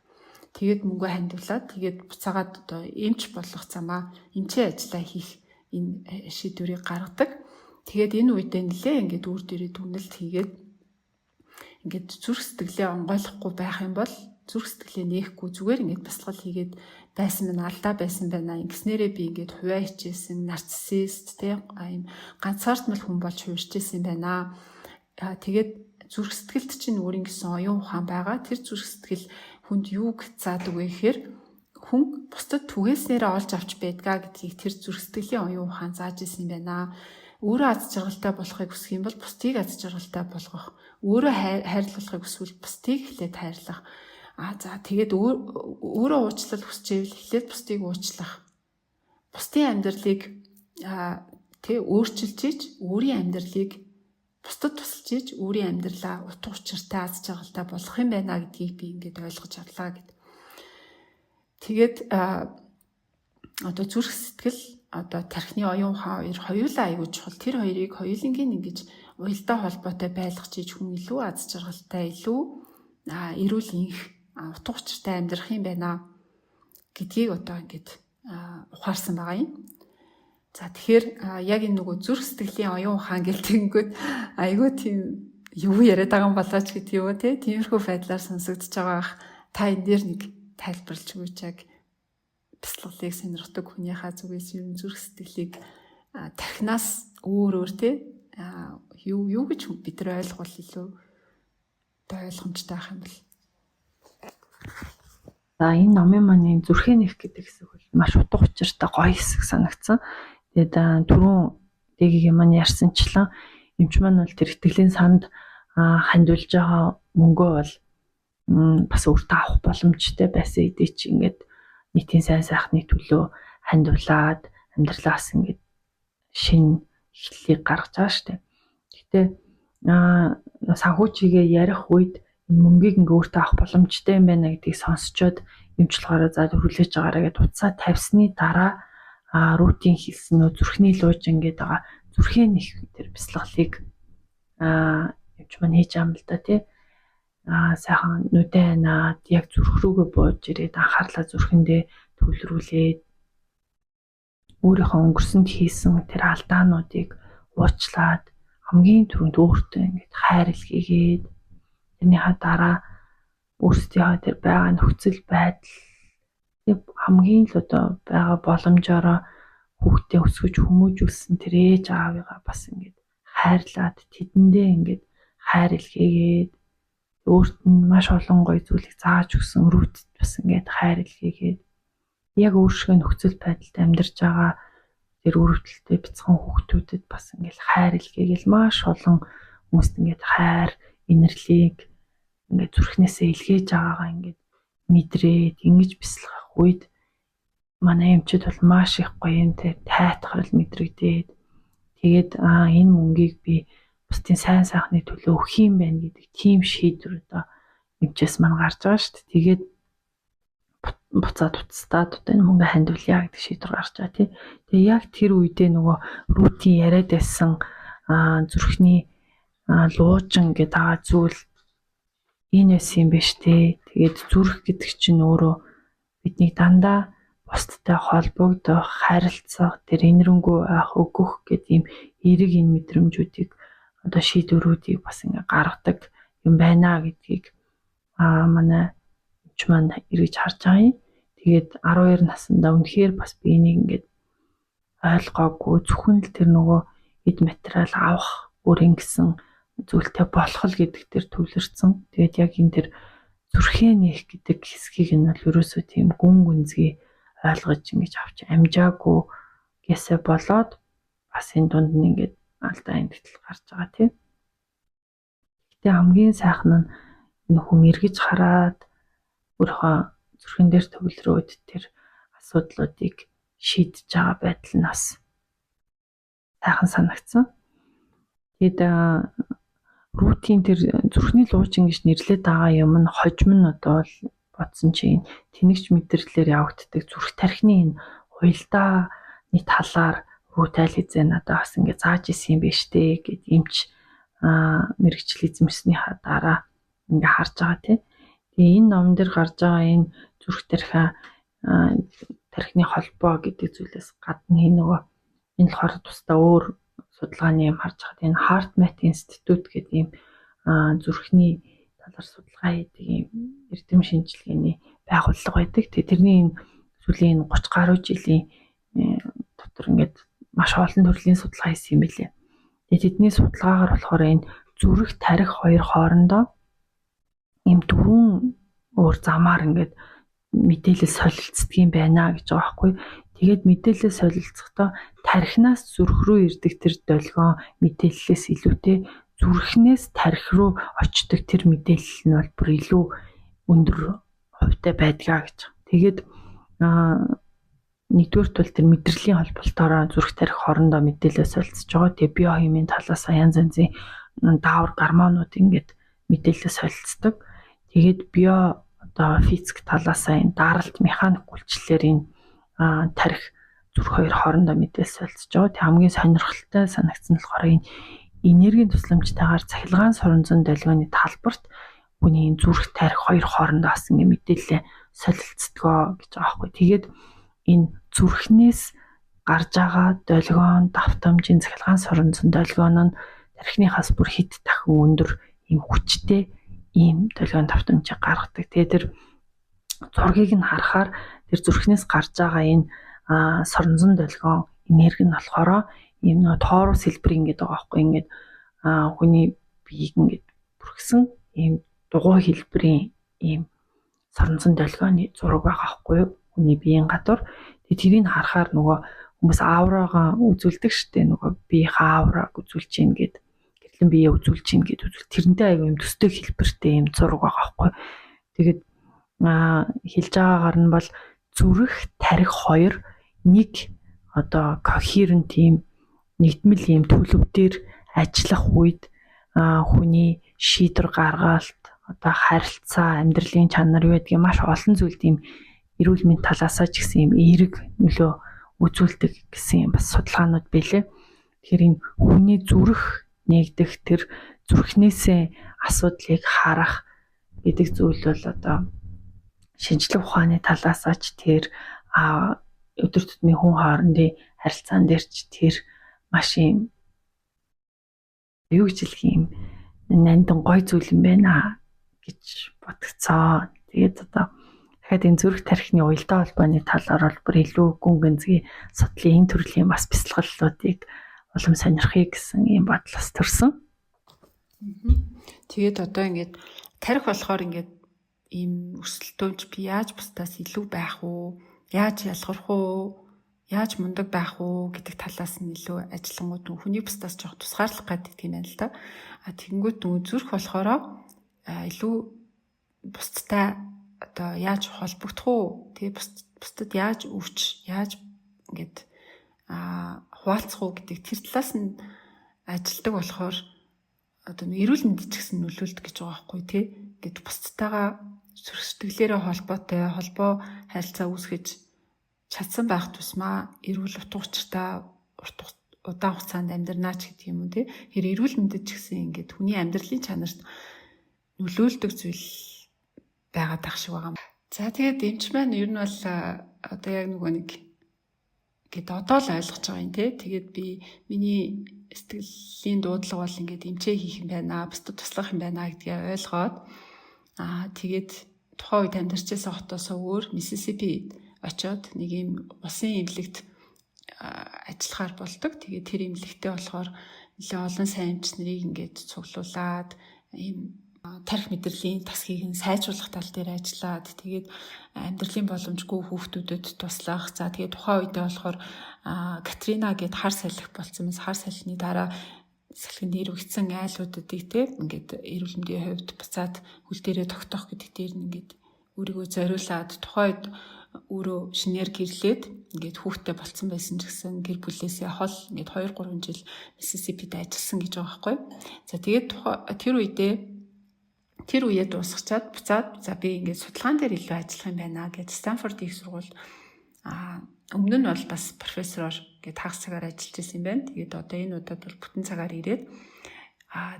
Тэгээд мөнгөө хандуулаад тэгээд буцаагаад одоо эмч болох замаа эмчийн ажиллаа хийх энэ шийдвэрийг гаргадаг. Тэгээд энэ үедээ нэлээ ингээд үр дээрээ дүгнэлт хийгээд ингээд зүрх сэтгэлээ онгойлохгүй байх юм бол зүрх сэтгэлээ нээхгүй зүгээр ингээд бясалгал хийгээд байсан байна, алдаа байсан байна. Ингэснээрээ би ингээд хувиа хичээсэн, нарциссист тийм ийм ганцаардмал хүн болж хувирчээсэн байна. Тэгээд зүрх сэтгэлд чинь өөрийн гэсэн оюун ухаан байгаа. Тэр зүрх сэтгэл хүнд юуг заадаг вэ гэхээр хүн бусдад түгээснээр олж авч байдгаа гэдгийг тэр зүрх сэтгэлийн оюун ухаан зааж исэн юм байна. Өөрөө аз жаргалтай болохыг хүсэх юм бол бусдыг аз жаргалтай болгох. Өөрөө хайрлуулахыг хүсвэл бусдыг эхлээд хайрлах. За тэгээд өөрөө уучлал хүсчээвэл эхлээд бусдыг уучлах. Бусдын амьдралыг өөрчилж иж өөрийн амьдралыг бусдад тусалж иж өөрийн амьдралаа утга учиртай аз жаргалтай болгох юм байна гэдгийг би ингээд ойлгож авлаа гэд. Тэгээд одоо зүрх сэтгэл одоо тархины оюун ухаан хоёулаа аягүй чухал. Тэр хоёрыг хоёулынгийн ингэж уялдаа холбоотой байлгах чиж хүн илүү аз жаргалтай илүү эрүүл инх утга учиртай амьдрах юм байна гэдгийг одоо ингээд ухаарсан байгаа юм. За тэгэхээр яг энэ нөгөө зүрх сэтгэлийн оюун ухаан гэлтэнгүүд айгүй тийм юу яриад байгаа юм болооч гэдэг юу те тиймэрхүү байдлаар сонсогдож байгаа ах та энэ дээр нэг тайлбарлаж өгөөч яг бяцлаглыг сонирхдаг хүнийхээ зүгээс юм зүрх сэтгэлийг тархинаас өөр те юу гэж бид нар ойлгол илүү ойлгомжтой байх юм бол. За энэ номын маань зүрхээ нэх гэдэг хэсэг бол маш утга учиртай гоё хэсэг санагдсан. Тэгээд түрүүн дэгийг маань ярьсанчлан эмч маань бол тэр итгэлийн санд хандуулж байгаа мөнгөө бол бас өөртөө авах боломжтой байсан хэдий чи ингээд нийтийн сайн сайхны төлөө хандуулаад амьдралаас ингээд шин эхлэлийг гаргаж байгаа штеп. Гэтэ санхүүчигээ ярих үед энэ мөнгийг ингээ өөртөө авах боломжтой юм байна гэдгийг сонсчоод эмчлэгээрээ заад хүлээж байгаараа гэдээ утсаа тавьсны дараа рутин хийсэн нөө зүрхний луужин гэдэг байгаа зүрхээ нэх тэр бяцлаглыг эмч маань хийж байгаа юм л да тий. Сайхан нүдэн ханаад яг зүрх рүүгээ бууж ирээд анхаарлаа зүрхэндээ төвлөрүүлээд өөрийнхөө өнгөрсөнд хийсэн тэр алдаануудыг уучлаад хамгийн түрүүнд өөртөө ингээд хайр илгээгээд тэрнийхээ дараа өөрсдийнхөө тэр байгаа нөхцөл байдал хамгийн л одоо байгаа боломжоор хүүхдээ өсгөж хүмүүжүүлсэн тэр ээж аавыгаа бас ингээд хайрлаад тэдэндээ ингээд хайр илгээгээд өөрт нь маш олон гоё зүйлийг зааж өгсөн рүүтэд бас ингээд хайр илгээгээд яг өөрсгөө нөхцөл байдалд амьдарч байгаа тэр өрөвдөлтөй бяцхан хүүхдүүдэд бас ингээд хайр илгээгээл маш олон хүмүүст ингээд хайр инэрлийг ингээд зүрхнээсээ илгээж байгаагаа ингээд мэдрээд ингэж бяцлах үед манай эмчид бол маш их гоё юм тайтахрал мэдрэгдээд тэгээд энэ мөнгийг би бусдын сайн сайхны төлөө өгөх юм байна гэдэг тийм шийдвэр одоо эмчээс маань гарч байгаа шүү дээ. Тэгээд буцаад уцтаад одоо энэ мөнгө хандуулъя гэдэг шийдвэр гарч байгаа тий. Тэгээ яг тэр үедээ нөгөө рутин яриад байсан зүрхний луужин гэдэг байгаа зүйл энэ эс юм биш тий. Тэгээд зүрх гэдэг чинь өөрөө бидний дандаа бусдтай холбогдох, харилцах, тэр инэрэнгүү авах, өгөх гэдэг ийм эерэг энэ мэдрэмжүүдийг одоо шийдвэрүүдийг бас ингээ гаргадаг юм байна гэдгийг манай эмч маань эргэж харж байгаа юм. Тэгээд 12 наснда үнэхээр бас би энийг ингээд ойлгоогүй зөвхөн л тэр нөгөө эд материал авах өөр ингэсэн зүйлтэй болох л гэдэг тэр төвлөрсөн. Тэгээд яг энэ тэр зүрхээ нэх гэдэг хэсгийг нь бол ерөөсөө тийм гүн гүнзгий ойлгож ингэж авч амжаагүй гэсэ болоод бас энэ дунд нь ингээд алдаа эмгтэл гарч байгаа тийм. Гэтэ хамгийн сайхан нь энэ хүн эргэж хараад өөрийнхөө зүрхэн дээр төвлөрөөд тэр асуудлуудыг шийдэж байгаа байдал нь бас сайхан санагдсан. Тэгэд рутин тэр зүрхний луужин гэж нэрлэдэг байгаа юм нь хожим нь одоо л бодсон чинь тэнэгч мэдрэлээр явагддаг зүрх тархины энэ хуйлдааны талаар рут айл хизээ надад бас ингэ зааж исэн юм биш үү гэд эмч мэрэгчл эзэмснийхаа дараа ингэ харж байгаа тийм. Тэгээ энэ ном дээр гарч байгаа энэ зүрх тархины холбоо гэдэг зүйлээс гадна нөгөө энэ болохоор тусдаа өөр судалгааны юм харж байгаа. Энэ HeartMath Institute гэдэг ийм зүрхний талаар судалгаа хийдэг ийм эрдэм шинжилгээний байгууллага байдаг. Тэгээ тэрний энэ сүүлийн 30 гаруй жилийн дотор ингээд маш олон төрлийн судалгаа хийсэн юм билээ. Тэгээ тэдний судалгаагаар болохоор энэ зүрх тарих хоёр хоорондоо ийм дөрвөн өөр замаар ингээд мэдээлэл солилцдог юм байна гэж байгаа байхгүй. Тэгээд мэдээлэл солилцохдоо тархинаас зүрх рүү ирдэг тэр долгион мэдээллээс илүүтэй зүрхнээс тархи руу очдог тэр мэдээлэл нь бол бүр илүү өндөр хувьтай байдгаа гэж. Тэгээд нэгдүгээрт бол тэр мэдрэлийн холболтоор зүрх тарих хоорондоо мэдээлэл солилцож байгаа. Тэгээ биохимийн талаас янз янзын даавар гормонууд ингээд мэдээлэл солилцдог. Тэгээд био одоо физик талаас энэ даралт механик үйлчлэлээр энэ тарих зүрх хоёр хоорондоо мэдээлэл солилцож байгаа. Тэг хамгийн сонирхолтой санагдсан болохоор энэ энергийн тусламжтайгаар цахилгаан суран зун долгионы талбарт хүний зүрх тарих хоёр хоорондоо бас ингэ мэдээлэл солилцдгоо гэж байгаа байхгүй. Тэгээд энэ зүрхнээс гарч байгаа долгион давтамжийн цахилгаан соронзон долгион нь тархиныхаас бүр хэд дахин өндөр ийм хүчтэй ийм долгион давтамжийг гаргадаг. Тэгээд тэр зургийг нь харахаар тэр зүрхнээс гарч байгаа энэ соронзон долгион энерги нь болохоор ийм нөө тоорус хэлбэр ингээд байгаа байхгүй. Ингээд хүний биеийг ингээд бүрхсэн ийм дугуй хэлбэрийн ийм соронзон долгионы зураг байгаа байхгүй юу? Хүний биеийн гадуур. Тэгээд тэрийг харахаар нөгөө хүмүүс аураагаа үзүүлдэг штеп, нөгөө биеийнхээ аураг үзүүлж гин гэд гэрлэн биеэ үзүүлж гин гэд үзүүл. Тэрнтэй аягүй юм төстэй хэлбэртэй ийм зураг байгаа байхгүй. Тэгээд хэлж байгаагаар нь бол зүрх тарих хоёр нэг одоо кохерент ийм нэгдмэл ийм төлөв дээр ажиллах үед хүний шийдвэр гаргалт, одоо харилцаа, амьдралын чанар юу гэдгийг маш олон зүйлд ийм эрүүл мэнд талаасаа ч гэсэн ийм эерэг нөлөө үзүүлдэг гэсэн юм бас судалгаанууд байлээ. Тэгэхээр энэ хүний зүрх нэгдэх тэр зүрхнээсээ асуудлыг харах гэдэг зүйл бол одоо шинжлэх ухааны талаасаа ч тэр өдөр тутмын хүн хоорондын харилцаан дээр ч тэр маш юм юу гэж хэлэх юм нандин гой зүйл юм байна гэж бодгцоо. Тэгээд одоо дахиад энэ зүрх тархины уялдаа холбооны талаар бол бүр илүү гүн гэнзгий судлын энэ төрлийн бас бясалгаллуудыг улам сонирхыг гэсэн юм бодлоос төрсөн. Тэгээд одоо ингээд тарих болохоор ингээд ийм өрсөлдөөнч би яаж бусдаас илүү байх уу? Яаж ялгарх уу? Яаж мундаг байх уу гэдэг талаас нь илүү ажиллангууд хүний бусдаас жоох тусгаарлах гэдэг юм байна л да. Тэгэнгүүт зүрх болохоор илүү бусдтай одоо яаж холбогдох уу? Тэгээ бусдад яаж өвч, яаж ингээд хуваалцах уу гэдэг тэр талаас нь ажилдаг болохоор одоо эрүүл мэндэд ч гэсэн нөлөөлдөг гэж байгаа байхгүй тий. Ингээд бусдтайгаа зүрх сэтгэлээрээ холбоо харилцаа үүсгэж чадсан байх тусмаа эрүүл утга учиртай удаан хугацаанд амьдрнаач гэдэг юм уу тий. Тэр эрүүл мэндэд ч гэсэн ингээд хүний амьдралын чанарт нөлөөлдөг зүйл байгаад тах шиг байгаа юм. За тэгээд эмч маань ер нь бол одоо яг нөгөө нэг ингээд одоо л ойлгож байгаа юм тий. Тэгээд би миний сэтгэлийн дуудлага бол ингээд эмчээ хийх юм байна, бусдад туслах юм байна гэдгийг ойлгоод тэгээд тухайн үед амьдарчээсээ хотоосоо өөр Миссисипи очоод нэг юм усын эмнэлэгт ажиллахаар болдог. Тэгээд тэр эмнэлэгтээ болохоор нэлээ олон сайн эмч нарыг ингээд цуглуулад ийм тарих мэдрэлийн тасхийг нь сайжруулах тал дээр ажиллаад тэгээд амьдралын боломжгүй хүүхдүүдэд туслах. За тэгээд тухайн үедээ болохоор Катрина гэд хар салхи болсон мэс хар салхины дараа салхинд нэрвэгдсэн айлуудыг те ингээд эрүүл мэндийн хувьд буцаад хөл дээрээ тогтоох гэдэг дээр нь ингээд өөрийгөө зориулаад тухайн үед өөрөө шинээр гэрлээд ингээд хүүхдтэй болцсон байсан ч гэсэн гэр бүлээсээ хол ингээд 2-3 жил Миссисипид ажилласан гэж байгаа байхгүй. За тэгээд тэр үеэ дуусгачаад буцаад за би ингээд судалгаан дээр илүү ажиллах юм байна гэж Стэнфорд их сургуульд өмнө нь бол бас профессороор ингээд хагас цагаар ажиллаж байсан юм байна. Тэгээд одоо энэ удаад бол бүтэн цагаар ирээд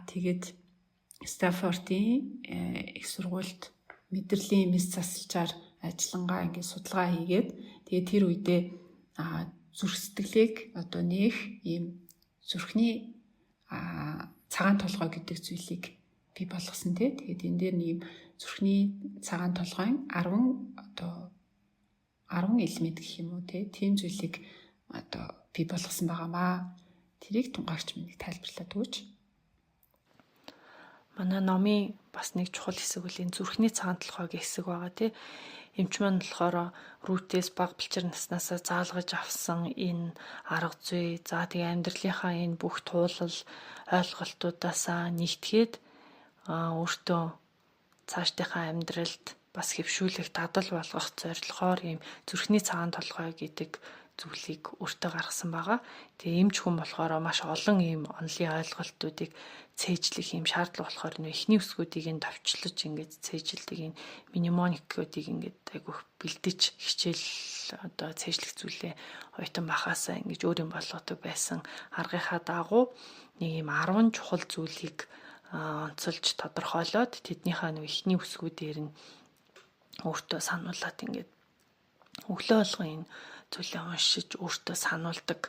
тэгээд Стэнфордын их сургуульд мэдрэлийн мэс засалчаар ажиллангаа ингээд судалгаа хийгээд тэгээд тэр үедээ зүрх сэтгэлийг одоо нээх ийм зүрхний цагаан толгой гэдэг зүйлийг бий болгосон тий. Тэгээд энэ дээр нэг зүрхний цагаан толгойн 10 элемент гэх юм уу тийм зүйлийг одоо бий болгосон байгаамаа. Тэрийг тунгаагч минь тайлбарлаад өгөөч. Манай номын бас нэг чухал хэсэг үл энэ зүрхний цагаан толгой гэх хэсэг байгаа тий. Эмч маань болохоор рүүтээс баг бэлчээр наснасаа заалгаж авсан энэ арга зүй, за тэгээ амьдралынхаа энэ бүх туулал ойлголтуудаасаа нэгтгэхэд өөртөө цаашдынхаа амьдралд бас хэвшүүлэх дадал болгох зорилгоор ийм зүрхний цагаан толгой гэдэг зүйлийг өөртөө гаргасан байгаа. Тэгээ эмч хүн болохоор маш олон ийм онлын ойлголтуудыг цээжлэх ийм шаардлага болохоор нөө эхний үсгүүдийг нь товчлож ингээд цээжилдэг энэ мнемоникуудыг ингээд айгүйх бэлдэж хичээл одоо цээжлэх зүйлээ оюутан бахаасаа ингэж өөр юм болгодог байсан аргынхаа дагуу нэг ийм 10 чухал зүйлийг онцолж тодорхойлоод тэднийхээ нэг ихний үсгүүдээр нь өөртөө сануулад ингээд өглөө болгон энэ зүйлээ уншиж өөртөө сануулдаг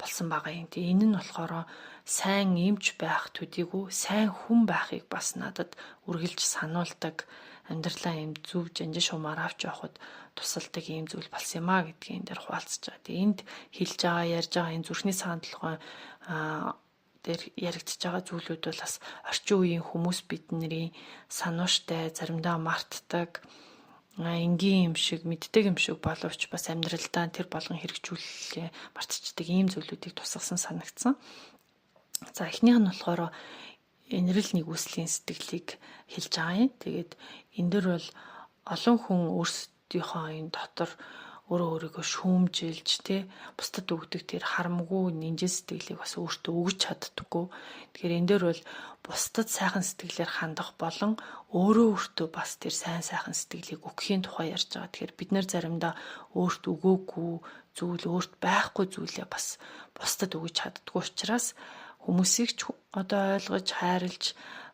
болсон байгаа юм. Тэгээ энэ нь болохоор сайн эмч байх төдийгүй сайн хүн байхыг бас надад үргэлж сануулдаг, амьдралаа юм зөв жанжин шумаар авч явахад тусалдаг юм зүйл болсон юм а гэдгийг энэ дээр хуваалцаж байгаа. Тэгээ энд хэлж байгаа, ярьж байгаа энэ зүрхний цагаан толгой дээр яригдчихж байгаа зүйлүүд бол бас орчин үеийн хүмүүс бидний санууштай, заримдаа мартдаг, энгийн юм шиг, мэддэг юм шиг боловч бас амьдралдаа тэр болгон хэрэгжүүлэлээ мартчихдаг ийм зүйлүүдийг тусгасан санагдсан. За эхнийх нь болохоор инрэл нэгүслийн сэтгэлийг хэлж байгаа юм. Тэгээд энэ дөр бол олон хүн өөрсдийнхөө энэ дотор өөрөө өөрийгөө шүүмжилж бусдад өгдөг тэр харамгүй нинжин сэтгэлийг бас өөртөө өгч чаддаггүй. Тэгэхээр энэ дөр бол бусдад сайхан сэтгэлээр хандах болон өөртөө бас тэр сайхан сэтгэлийг өгөхийн тухай ярьж байгаа. Тэгэхээр бид нар заримдаа өөрт өгөөгүй зүйл, өөрт байхгүй зүйлээ бас бусдад өгч чаддаггүй учраас хүмүүсийг ч одоо ойлгож, хайрлж,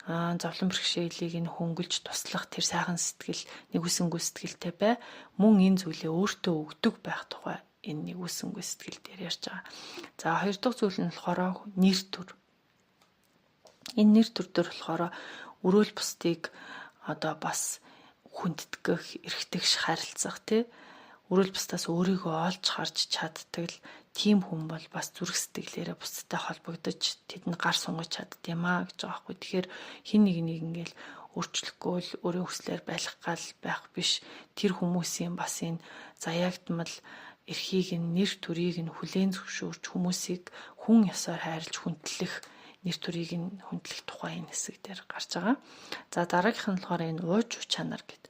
зовлон бэрхшээлийг нь хөнгөлж туслах тэр сайхан сэтгэл, нэгүсэнгүй сэтгэлтэй бай. Мөн энэ зүйлээ өөртөө өгдөг байх тухай энэ нэгүсэнгүй сэтгэл дээр ярьж байгаа. За хоёр дахь зүйл нь болохоор нэр төр. Энэ нэр төр дээр болохоор өрөөл бусдыг одоо бас хүндэтгэх, эргэтгэж харилцах өрөөл бусдаас өөрийгөө олж харж чаддаг л тийм хүн бол бас зүрх сэтгэлээрээ бусдтай холбогдож тэдэнд гар сунгаж чаддсан юм а гэж байгаа байхгүй. Тэгэхээр хин нэг ингээл өөрчлөхгүй л өөрийн хүслээр байх гал байх биш. Тэр хүмүүсийн бас энэ заяагдмал эрхийг нь, нэр төрийг нь хүлээн зөвшөөрч хүмүүсийг хүн ёсоор хайрлж хүндлэх, нэр төрийг нь хүндлэх тухай энэ хэсэг дээр гарч байгаа. За дараагийнх нь болохоор энэ ууж чанар гэдэг.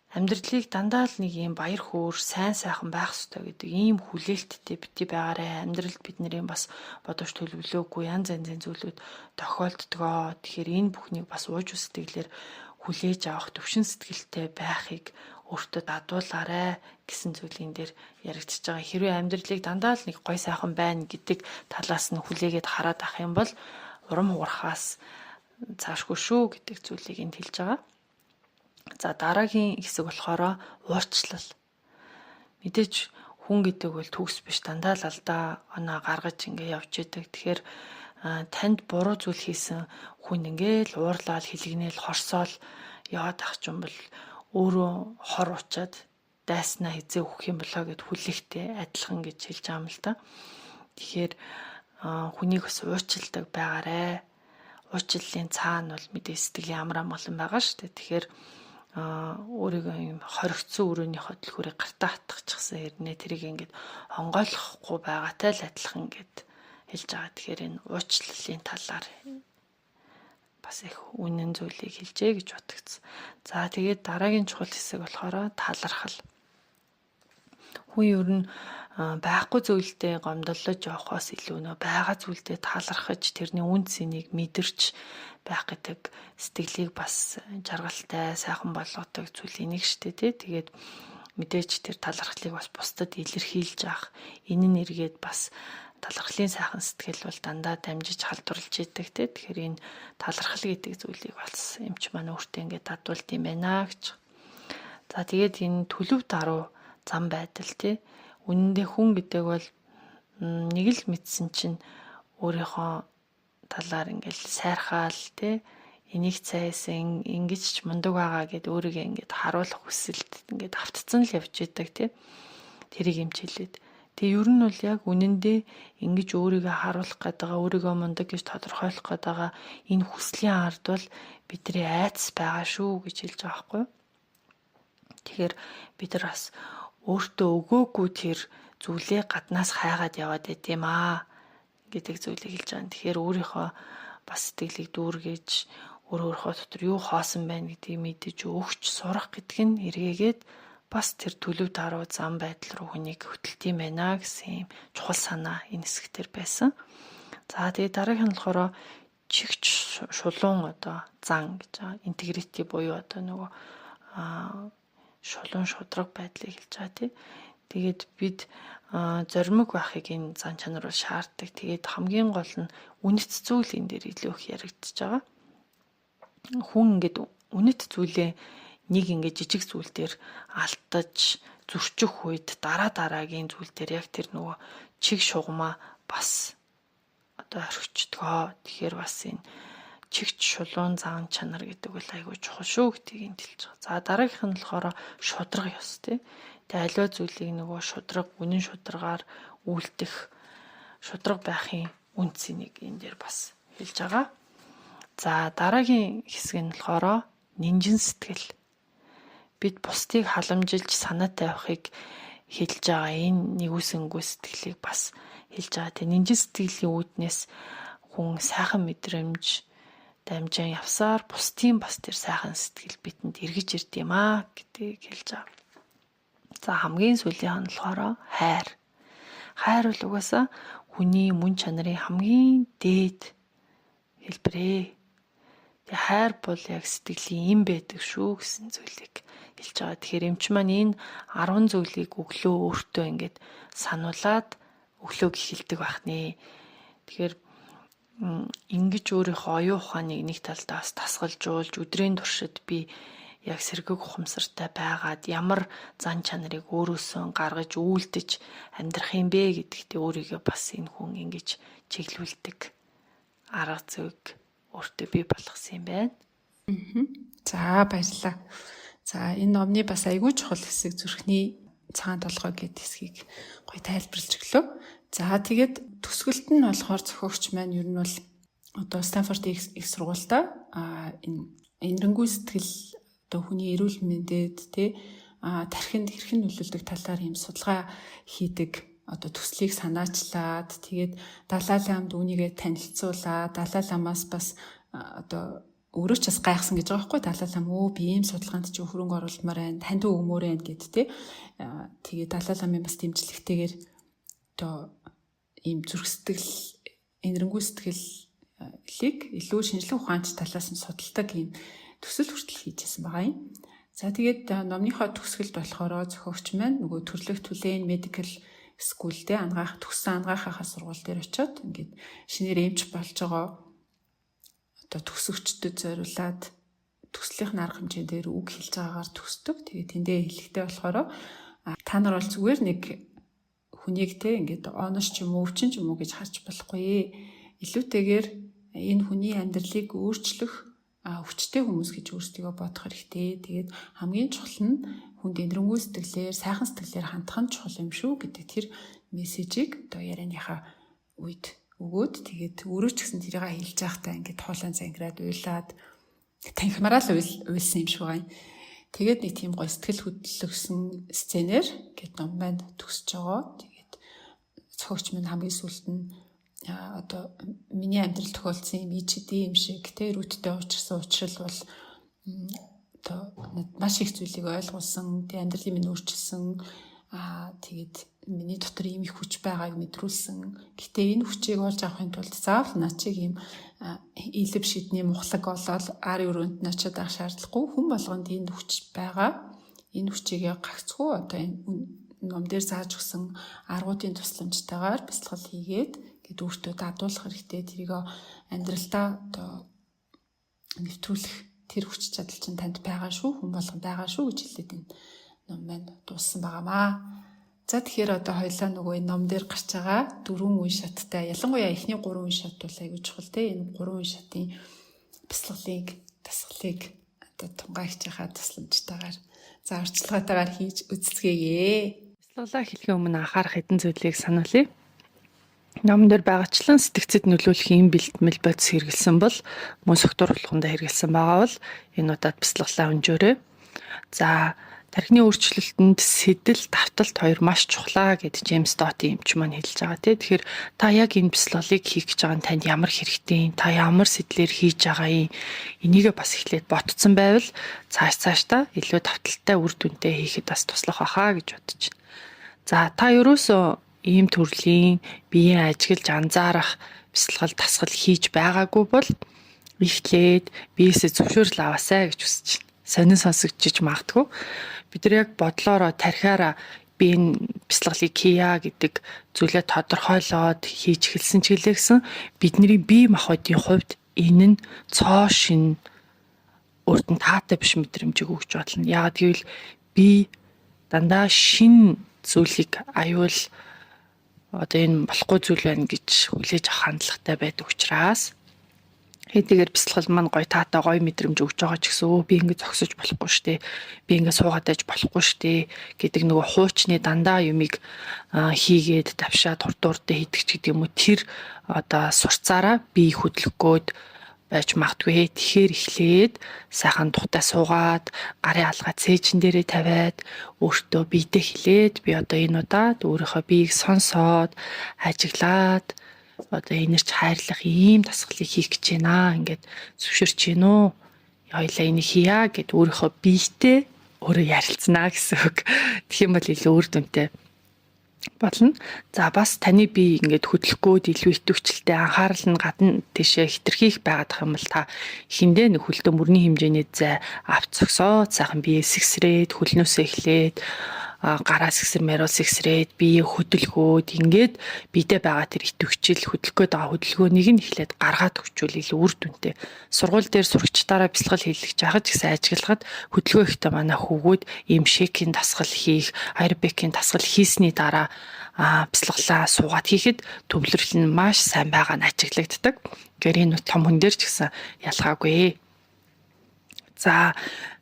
Амьдралыг дандаа л нэг юм баяр хөөр, сайхан байх ёстой гэдэг ийм хүлээлттэй бити байгаарэ. Амьдралд бидний бас бодож төлөвлөөгүй янз янзын зүйлүүд тохиолддгоо. Тэгэхээр энэ бүхнийг бас ууж сэтгэлээр хүлээж авах, төвшин сэтгэлтэй байхыг өөртөө дадуулаарэ гэсэн зүйлийн дээр яригдчихэж байгаа. Хэрвээ амьдралыг дандаа л нэг гой сайхан байна гэдэг талаас нь хүлээгээд хараад ах юм бол урам хугарахаас цаашгүй шүү гэдэг зүйлийг энд хэлж байгаа. За дараагийн хэсэг болохоор уурчлал. Мэдээж хүн гэдэг бол төгс биш, дандаа л алдаа оноо гаргаж ингээ явж идэг. Тэгэхээр танд буруу зүйл хийсэн хүн ингээл уурлал, хилэгнэл, хорсоол яваад ах юм бол өөрөө хор учаад дайснаа хизээ өгөх юм болоо гэд хүлэхтэй адилхан гэж хэлж байгаа юм л да. Тэгэхээр хүнийг бас уурчилдаг байгаарэ. Уучлалын цаана бол мэдээ сэтгэлийн амар амгалан байгаа шүү дээ. Тэгэхээр өөрийгөө юм хоригдсон өрөөнийхөө төлхөөрийг гартаа хатчихсан хэрнээ тэрийг ингээд онгойлгохгүй байгаатай л адилхан гэд хэлж байгаа. Тэгэхээр энэ уучлалын талаар бас их үнэн зүйлийг хэлжээ гэж бодогдсон. За тэгээд дараагийн чухал хэсэг болохоор талархал. Хүн ер нь байхгүй зүйлдээ гомдолж явахаас илүү нөө байгаа зүйлдээ талархаж тэрний үн цэнийг мэдэрч байх гэдэг сэтгэлийг бас жаргалтай, сайхан болгодог зүйлийн нэг шүү дээ. Тэгээд мэдээж тэр талархлыг бас бусдад илэрхийлж авах, энэ нь эргээд бас талархлын сайхан сэтгэл бол дандаа дамжиж халдварлаж идэг. Тэгэхээр энэ талархал гэдэг зүйлийг бас эмч маань өөртөө ингээд дадуулд юм байна гэж. За тэгээд энэ төлөв даруй зам байдал үнэндээ хүн гэдэг бол нэг л мэдсэн чинь өөрийнхөө талаар ингээл сайрхаал энийг цайсан ингэж ч мундаг байгаа гэд өөрийгөө ингээд харуулах хүсэлт ингээд автцсан л явж идэг тэрийг эмчилээд. Тэгээ ер нь бол яг үнэндээ ингэж өөрийгөө харуулах гэдэг, өөрийгөө мундаг гэж тодорхойлох гэдэг энэ хүслийн ард бол бидний айдас байгаа шүү гэж хэлж байгаа байхгүй юу. Тэгэхээр бид нар бас өөртөө өгөөгүй тэр зүйлээ гаднаас хайгаад яваад байт юм аа гэдэг зүйлийг хэлж байгаа. Тэгэхээр өөрийнхөө бас сэтгэлийг дүүргэж өөрийнхөө дотор юу хоосон байна гэдгийг мэдэж өгч сурах гэдэг нь эргээгээд бас тэр төлөв даруй зам байдал руу хүнийг хөтөлт юм байна гэсэн юм чухал санаа энэ хэсгээр байсан. За тэгээд дараагийнх нь болохоор чигч шулуун одоо зан гэж байгаа. Интегрити буюу одоо нөгөө шулуун шудраг байдлыг хэлж байгаа Тэгээд бид зоримог байхыг энэ зан чанар бол шаарддаг. Тэгээд хамгийн гол нь үнэт зүйл энэ дээр илүү их яригдчихэж байгаа. хүн ингээд үнэт зүйлээ нэг ингээд жижиг зүйл дээр алдаж зөрчих үед дараагийн зүйл дээр яг тэр нөгөө чиг шугамаа бас одоо орхичдгоо. Тэгэхээр бас энэ чигч шулуун заан чанар гэдэг бол айгүй чухал шүү гэдгийг хэлж байгаа. За дараагийнх нь болохоор шудраг ёс тий. Тэгээ аливаа зүйлийг нөгөө шудраг, үнэн шударгаар үйлдэх шудраг байхын үндсийг энэ дээр бас хэлж байгаа. За дараагийн хэсэг нь болохоор нинжин сэтгэл. Бид бусдыг халамжилж санаатай байхыг хэлж байгаа энэ нэгүсэнгүй сэтгэлийг бас хэлж байгаа. Тэгээ нинжин сэтгэлийн үүднээс хүн сайхан мэдрэмж дамжин явсаар бусдын бас тэр сайхан сэтгэл бидэнд эргэж ирд юм аа гэдгийг хэлж байгаа. За хамгийн сүүлийн нь болохоор хайр. Хайр бол угаасаа хүний мөн чанарын хамгийн дээд хэлбэрээ. Тэгээ хайр бол яг сэтгэлийн эм байдаг шүү гэсэн зүйлийг хэлж байгаа. Тэгэхээр эмч маань энэ 10 зүйлийг өглөө өөртөө ингээд сануулад өглөөг эхэлдэг байх нэ. Тэгэхээр ингэж өөрийнхөө оюун ухааныг нэг талдаа бас тасгалжуулж өдрийн туршид би яг сэргэг ухамсартай байгаад ямар зан чанарыг өөрөөсөө гаргаж үйлдэж амьдрах юм бэ гэдэгтээ өөрийгөө бас энэ хүн ингэж чиглүүлдэг арга зүйг өөртөө бий болгосон юм байна. За баярлалаа. За энэ номны бас айгүй чухал хэсэг зүрхний цагаан толгой гэдэг хэсгийг гоё тайлбарлаж өглөө. За тэгээд төсвөлт нь болохоор зохиогч маань ер нь бол одоо Stanford их сургуультай энэ энэрэнгүй сэтгэл одоо хүний эрүүл мэндэд тархинд хэрхэн нөлөөлдөг талаар юм судалгаа хийдэг одоо төслийг санаачлаад тэгээд Далай ламд үүнийгээ танилцуулаад Далай ламаас бас одоо өөрөө ч бас гайхсан гэж байгаа байхгүй. Далай лам би ийм судалгаанд чи хөрөнгө оруулмаар байна, танд өгмөр байна гэд тэгээд Далай ламын бас дэмжлэгтэйгээр одоо ийм зүрх сэтгэл энэрэнгүй сэтгэлийг илүү шинжлэх ухаанч талаас нь судалдаг ийм төсөл хүртэл хийжсэн байгаа юм. За тэгээд номныхоо төгсгөлд болохоор зохиогч маань нөгөө төрлөх түлээн medical school-тэй төгссөн ангаахаа сургууль дээр очиод ингээд шинээр эмч болж байгаа одоо төгсөгчдөд зориулаад төслийн арга хэмжээ дээр үг хэлж байгаагаар төсдөг. Тэгээд тэндээ хэлэхдээ болохоор та нар бол зүгээр нэг хүнийг ингээд онош ч юм уу өвчин ч юм уу гэж харж болохгүй. Илүүтэйгээр энэ хүний амьдралыг өөрчлөх хүчтэй хүмүүс гэж өөрсдийгөө бодох хэрэгтэй. Тэгээд хамгийн чухал нь хүнд энэрэнгүй сэтгэлээр, сайхан сэтгэлээр хандах нь чухал юм шүү гэдэг тэр мессежийг одоо ярианыхаа үед өгөөд тэгээд өөрөө ч гэсэн тэрийг хэлж байхдаа ингээд хоолойн зангираад уйлаад танхимаараа л уйлсан юм шиг байна. Тэгээд нэг тийм гоё сэтгэл хөдлөсөн сценээр гэд ном маань төгсөж байгаа. Тэгээд цогч минь хамгийн сүүлд нь одоо миний амьдрал тохиолдсон юм ичдээ юм шиг рүүттэй уучрсан учрал бол одоо маш их зүйлийг ойлгуулсан, тэг амьдралын минь өөрчилсөн тэгээд миний дотор ийм их хүч байгааг мэдрүүлсэн. Гэтэ энэ хүчийг олж авахын тулд заавал начиг ийм илэв шидний мухлаг олоод ар өрөөнд начаад авах шаардлагагүй. Хүн болгонд энэ хүч байгаа. Энэ хүчийг гагцгүй одоо энэ ном дээр зааж өгсөн аргуудын тусламжтайгаар бясалгал хийгээд гэд өөртөө дадуулах хэрэгтэй. Тэрийг амьдралдаа одоо нэвтрүүлэх тэр хүч чадал чинь танд байгаа шүү. Хүн болгон байгаа шүү гэж хэлээд энэ ном маань дууссан байгаамаа. За тэгэхээр одоо хоёлаа нөгөө энэ ном дээр гарч байгаа 4 үе шаттай. Ялангуяа эхний 3 үе шат бол аягүй чухал те. Энэ 3 үе шатын бясалгалыг, дасгалыг одоо тунгаагч хаа тусламжтайгаар за орчилгаатайгаар хийж үзцгээе. Бясалгалаа хэлхийн өмнө анхаарах хэдэн зүйлийг сануулъя. Номон дээр байгаачлан сэтгцэд нөлөөлөх юм бэлтгэл бодис хэрэгэлсэн бол мөн согтуур хулгандаа хэрэгэлсэн байгаа бол энэ удаад бясалгалаа өнжөөрэй. За тархины өөрчлөлтөнд сэтэл давталт хоёр маш чухлаа гэд Джеймс Доти эмч маань хэлж байгаа тийм. Тэгэхээр та яг энэ бясалгалыг хийх гэж байгаа нь танд ямар хэрэгтэй, та ямар сэтлэр хийж байгаа юм энийгээ бас эхлээд ботцсон байвал цаашдаа илүү давталтай үр дүнтэй хийхэд бас туслах байхаа гэж бодож байна. За та ерөөсөө ийм төрлийн биеийн ажиглаж анзаарах бясалгал дасгал хийж байгаагүй бол эхлээд биесээ зөвшөөрөл аваасай гэж хүсэж байна. Сонин сонсогдчих магадгүй. Бид нар яг бодлороо тархиараа би энэ бясалгалыг хийя гэдэг зүйлээ тодорхойлоод хийж эхэлсэн ч гэлээсэн бидний бие махбодын хувьд энэ нь цоо шин өөрт нь таатай биш мэдрэмжийг өгч болно. Яагаад гэвэл би дандаа шин зүйлийг аюул одоо энэ болохгүй зүйл байна гэж хүлээж авах хандлагатай байдаг учраас хэдийгээр бясалгал маань гоё таатай гоё мэдрэмж өгч байгаа ч гэсэн би ингэ зогсож болохгүй штэ. Би ингэ суугаад байж болохгүй штэ гэдэг нөгөө хуучны дандаа юмыг хийгээд давшаад хурдуурдээ хийдэг ч гэдэг юм уу тэр одоо сурцаараа би хөдлөхгүйд байж магадгүй. Тэгэхээр эхлээд сайхан тухтай суугаад гарын алгаа цээжин дээрээ тавиад өөртөө биедээ хэлээд би одоо энэ удаад өөрийнхөө биеийг сонсоод ажиглаад одоо энэрч хайрлах ийм дасгалыг хийх гэж байна. Ингээд зөвшөөрч гин үү? Хоёлаа энийг хийя гэд өөрийнхөө биетэй өөрөө ярилцсанаа гэсэн үг. Тэгэх юм бол илүү үр дүнтэй болно. За бас таны бие ингээд хөдлөхгүйд илүү идэвхжэлтэй анхаарал нь гадна тийшээ хитрхийх байгаадах юм бол та эхэндээ нэг хөлтөө мөрний хэмжээний зай авч зогсоод сайхан бие сэгсрээд хөлнөөсөө эхлээд гараа сэгсэрмээр сэгсрээд бие хөдөлгөөд ингээд биедээ байгаа тэр идэвхжил хөдөлгөөд байгаа хөдөлгөөнийг нь эхлээд гаргаад өгчүүл илүү үр дүнтэй. Сургууль дээр сурагчдаараа бясалгал хийлгэж байгаа ч гэсэн ажиглагад хөдөлгөөн ихтэй манай хүүгүүд ийм шейкийн дасгал хийх, аэробикийн дасгал хийсний дараа бясалгалаа суугаад хийхэд төвлөрөл нь маш сайн байгаа нь ажиглагддаг. Тэгэхээр энэ том хүн дээр ч гэсэн ялгаагүй. За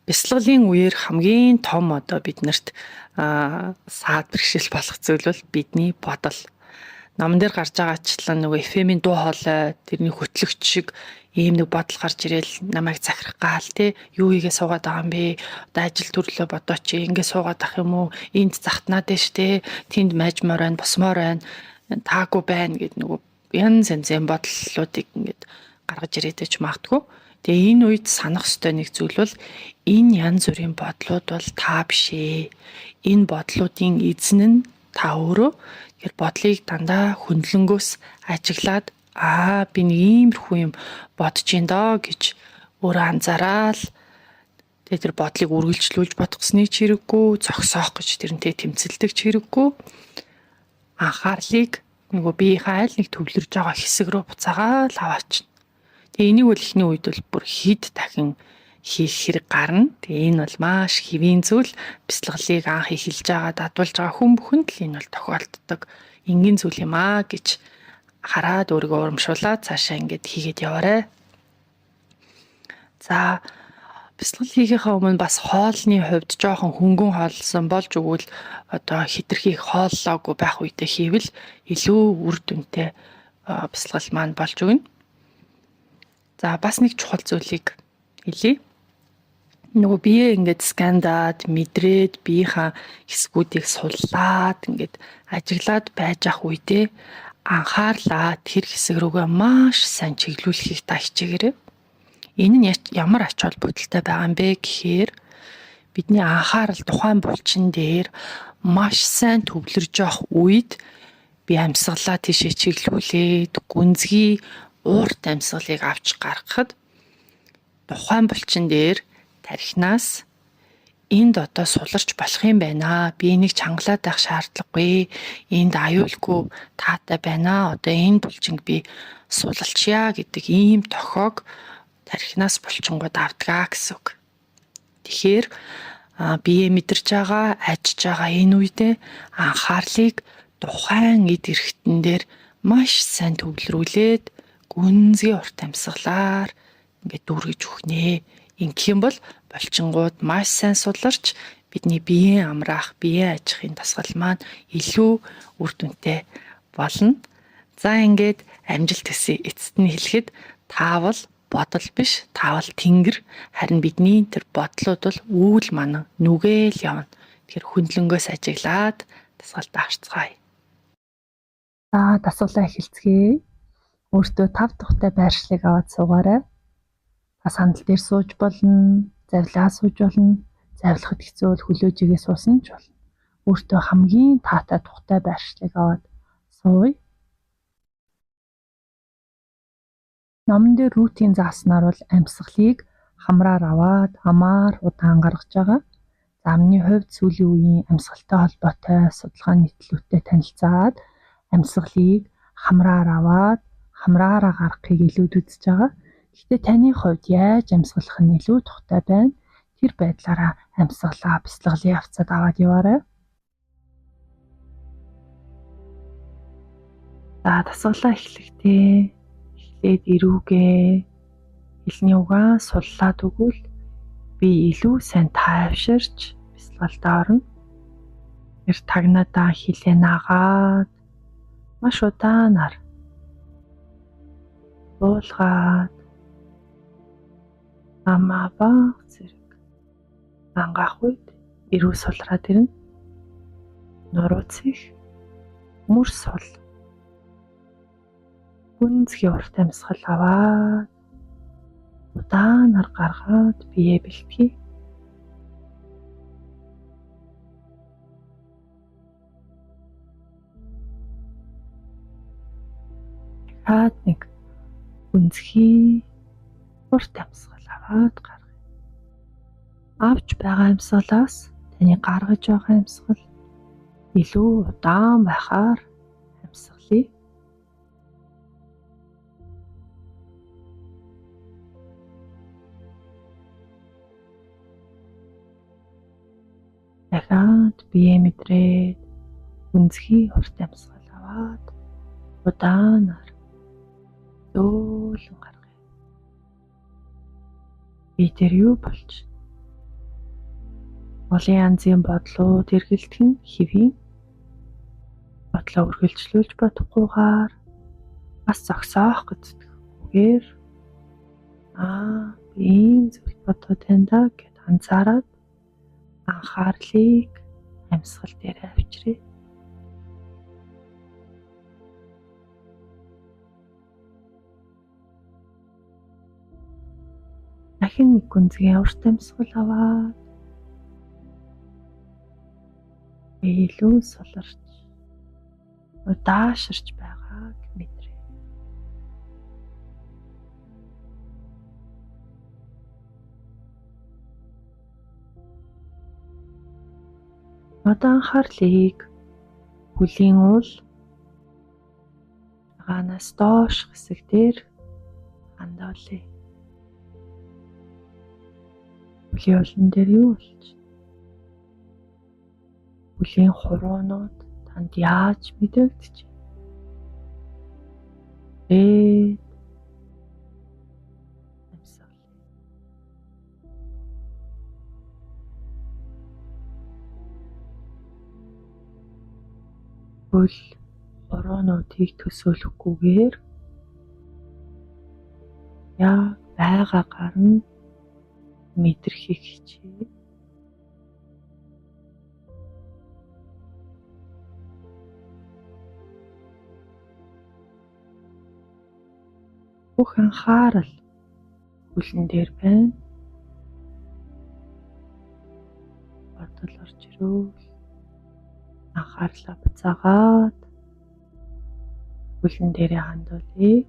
бясалгалын үеэр хамгийн том одоо биднэрт саад бэрхшээл болох зүйл бол бидний бодол. Намн дээр гарч байгаачлан нөгөө FM-ийн дуу хоолой тэрний хөтлөгч шиг ийм нэг бодол гарч ирээл намайг захирах гал те юу хийгээ суугаад байгаа юм бэ? Одоо ажил төрлөө бодоо чи ингэ суугаад ах юм уу? Энд захтнаад дээ штэ. Тэнд мажмаар байна, босмоор байна. Таагүй байна гэд нөгөө янз янзын бодлуудыг ингээд гаргаж ирээд ч магтгүй. Тэгээ энэ үед санах ёстой нэг зүйл бол энэ янз бүрийн бодлууд бол та биш ээ. Энэ бодлуудын эзэн нь та өөрөө. Тэгэхээр бодлыг дандаа хөндлөнгөөс ажиглаад би нэг иймэрхүү юм бодож ин доо гэж өөрөө анзаараад тэгээ тэр бодлыг үргэлжлүүлж бодгосны ч хэрэггүй, зогсоох гэж тэрнтэй тэмцэлдэг ч хэрэггүй. Анхаарлыг нөгөө биеийнхээ аль нэг төвлөрж байгаа хэсэг рүү буцаагаад аваачна. Тэгээ энийг бол ихний үед бол бүр хэд дахин хийх хэрэг гарна. Тэгээ энэ бол маш хэвийн зүйл. Бясалгалыг анх эхэлж байгаа, дадуулж байгаа хүн бүхэнд л энэ бол тохиолддог энгийн зүйл юм аа гэж хараад өөрийгөө урамшуулаад цаашаа ингэж хийгээд яваарай. За бясалгал хийхийнхаа өмнө бас хоолны хувьд жоохон хөнгөн хоолсон болж өгвөл одоо хитрхийх хооллоогүй байх үедээ хийвэл илүү үр дүнтэй бясалгал маань болж өгнө. За бас нэг чухал зүйлийг хэлье. Нөгөө бие ингээд скандаад, мэдрээд биеийнхаа хэсгүүдийг суллаад ингээд ажиглаад байж ах үедээ анхаарлаа тэр хэсэг рүүгээ маш сайн чиглүүлэхийг та хичээгээрэй. Энэ нь ямар ач холбогдолтой байгаа юм бэ гэхээр бидний анхаарал тухайн булчин дээр маш сайн төвлөрж явах үед би амьсгалаа тийшээ чиглүүлээд гүнзгий уурт амьсгалыг авч гаргахад тухайн булчин дээр тархинаас энд одоо суларч болох юм байна. Би энийг чангалаад байх шаардлагагүй. Энд аюулгүй таатай байна. Одоо энэ булчинг би сулалчъя гэдэг ийм тохиог тархинаас булчингууд авдгаа гэсэн үг. Тэгэхээр бие мэдэрч байгаа, ажиж байгаа энэ үедээ анхаарлыг тухайн эд эрхтэн дээр маш сайн төвлөрүүлээд гүнзгий урт амьсгалаар ингээд дүүргэж өгнэ. Ингэх юм бол булчингууд маш сайн суларч бидний биеийн амраах, биеийн ажихын дасгал маань илүү үр дүнтэй болно. За ингээд амжилт төсөө эцэст нь хэлэхэд таавал бодол биш, таавал тэнгэр, харин бидний тэр бодлууд бол үүл манан нүгээл явна. Тэгэхээр хөндлөнгөөс ажиглаад дасгалдаа харцгаая. За дасгалаа эхэлцгээе. Өөртөө 5 тухтай байршлыг аваад суугаарай. Сандал дээр сууж болно, завлаа сууж болно, завлахад хэцүү бол хөлөөжигээ суусан ч болно. Өөртөө хамгийн таатай тухтай байршлыг аваад сууя. Номон дээр рутин зааснаар бол амьсгалыг хамраар аваад хамаар удаан гаргаж байгаа. За амны хувьд сүүлийн үеийн амьсгалтай холбоотой судалгааны нийтлүүтэй танилцаад амьсгалыг хамраар аваад хамраараа гаргахыг илүүд үзэж байгаа. Гэхдээ таны хувьд яаж амьсгалах нь илүү тухтай байна? Тэр байдлаараа амьсгалаа бяцлаглын явцад аваад яваарай. За дасгалаа эхлэхдээ эхлээд эрүүгээ хэлний угаан суллаад өгвөл би илүү сайн тайвширч бяцлагалтаа орно. Тэр тагнадаа хилээ наагаад маш удаанаар буулгаад амаа баг зэрэг ангаах үед эрүү сулраад ирнэ. Нурууцих мөр сул гүнзгий урт амьсгал аваад удаанаар гаргаад биеэ бэлтгэе. Дахиад нэг гүнзгий урт амьсгал аваад гаргая. Авч байгаа амьсгалаас таны гаргаж байгаа амьсгал илүү удаан байхаар амьсгалъя. Дахиад бие мэдрээд гүнзгий урт амьсгал аваад удаанаар зөөлөн гаргая. Би тэр юу болж олон янзын бодлууд эргэлдэх нь хэвийн бодлоо үргэлжлүүлж бодохгүйгээр бас зогсоох гэж зүтгэхгүйгээр би ийм зүйл бодоод байна да гэд анзаараад анхаарлыг амьсгал дээр авчиръя. Дахин нэг гүнзгий урт амьсгал аваад илүү суларч удааширч байгааг мэдрээ. Одоо анхаарлыг хүлийн уул агаанаас доош хэсэг дээр хандуулъя. Хүлийн уулан дээр юу болж? Хүлийн хуруунууд танд яаж мэдрэгдэж байна? Амьсгалъя. Хөл хуруунуудыг төсөөлөхгүйгээр яг байгаагаар нь мэдрэхийг хичээе. Бүх анхаарал хүлэн дээр байна. Бодол орж ирвэл анхаарлаа буцаагаад хүлэн дээрээ хандуулъя.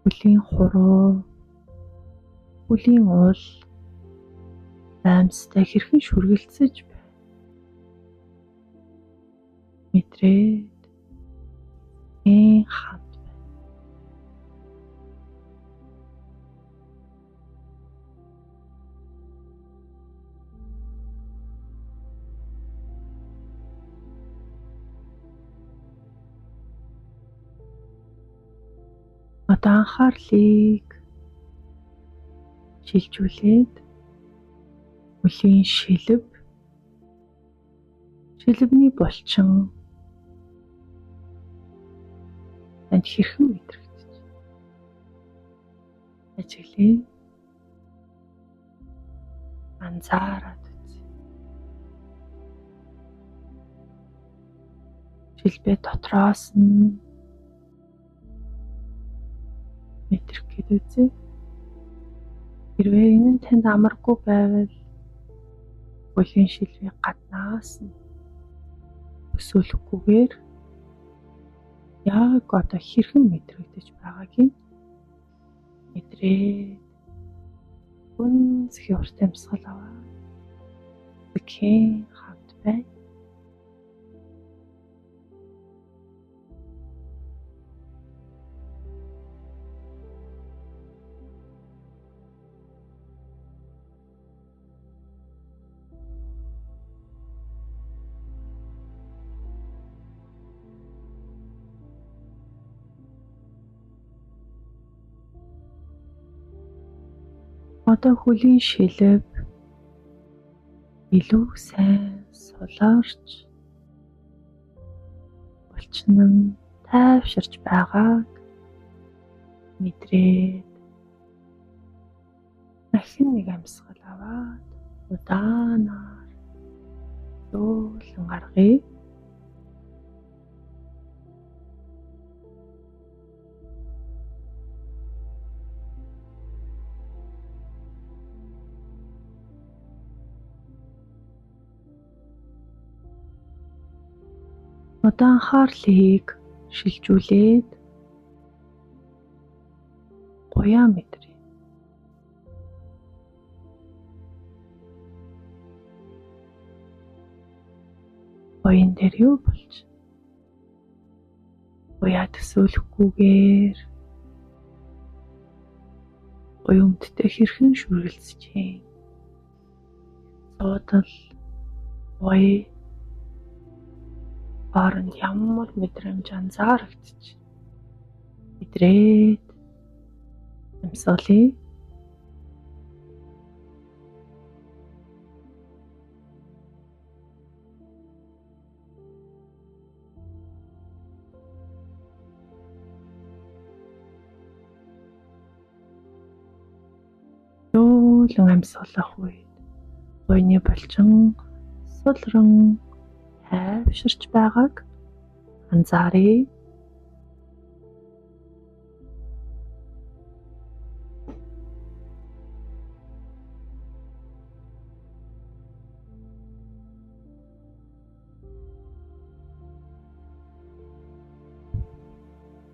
Хүлийн хуруу, хүлийн уул амьстай хэрхэн шүргэлцэж байна. Мэдрээд хамт байна. Одоо анхаарлыг шилжүүлээд хүлийн шилбэний булчин танд хэрхэн мэдрэгдэж ажиглээ. Анзаараад үз. Шилбэ дотроос нь мэдрэх гээд үзье. Хэрвээ энэ нь танд амаргүй байвал хүлийн шилбэг гаднаас нь төсөөлөхгүйгээр яг одоо хэрхэн мэдрэгдэж байгааг нь мэдрээд гүнзгий урт амьсгал аваад эзэкийн хамт бай. Одоо хөлийн шилэг илүү сайн сулаарч булчин нь тайвширч байгааг мэдрээд дахин нэг амьсгал аваад удаанаар зөөлөн гаргая. Удаан анхаарлыг шилжүүлээд гоёа мэдрээ. Гоён дээр юу болж? Гоёа төсөөлөхгүйгээр гоёмдтой хэрхэн шүргэлцэж юм? Содол гоё хооронд ямар мэдрэмж анзаарэгдэж мэдрээд амьсгалыг зөөлөн амьсгалах үед гоёны булчин сулран тайвширч байгааг анзааръя.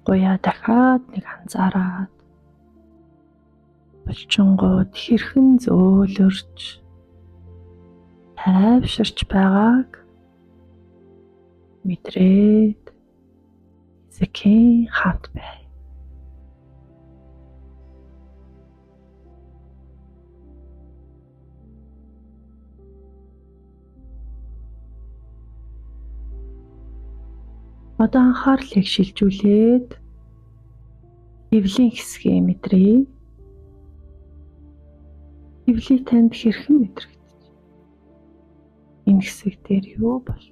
Гоёа дахиад нэг анзаараад булчингууд хэрхэн зөөлөрч тайвширч байгааг мэдрээд эзэкийн хамт бай. Одоо анхаарлыг шилжүүлээд эвлийн хэсгээ мэдрээ. Эвлий танд хэрхэн мэдрэгдэж? Энэ хэсэг дээр юу болж?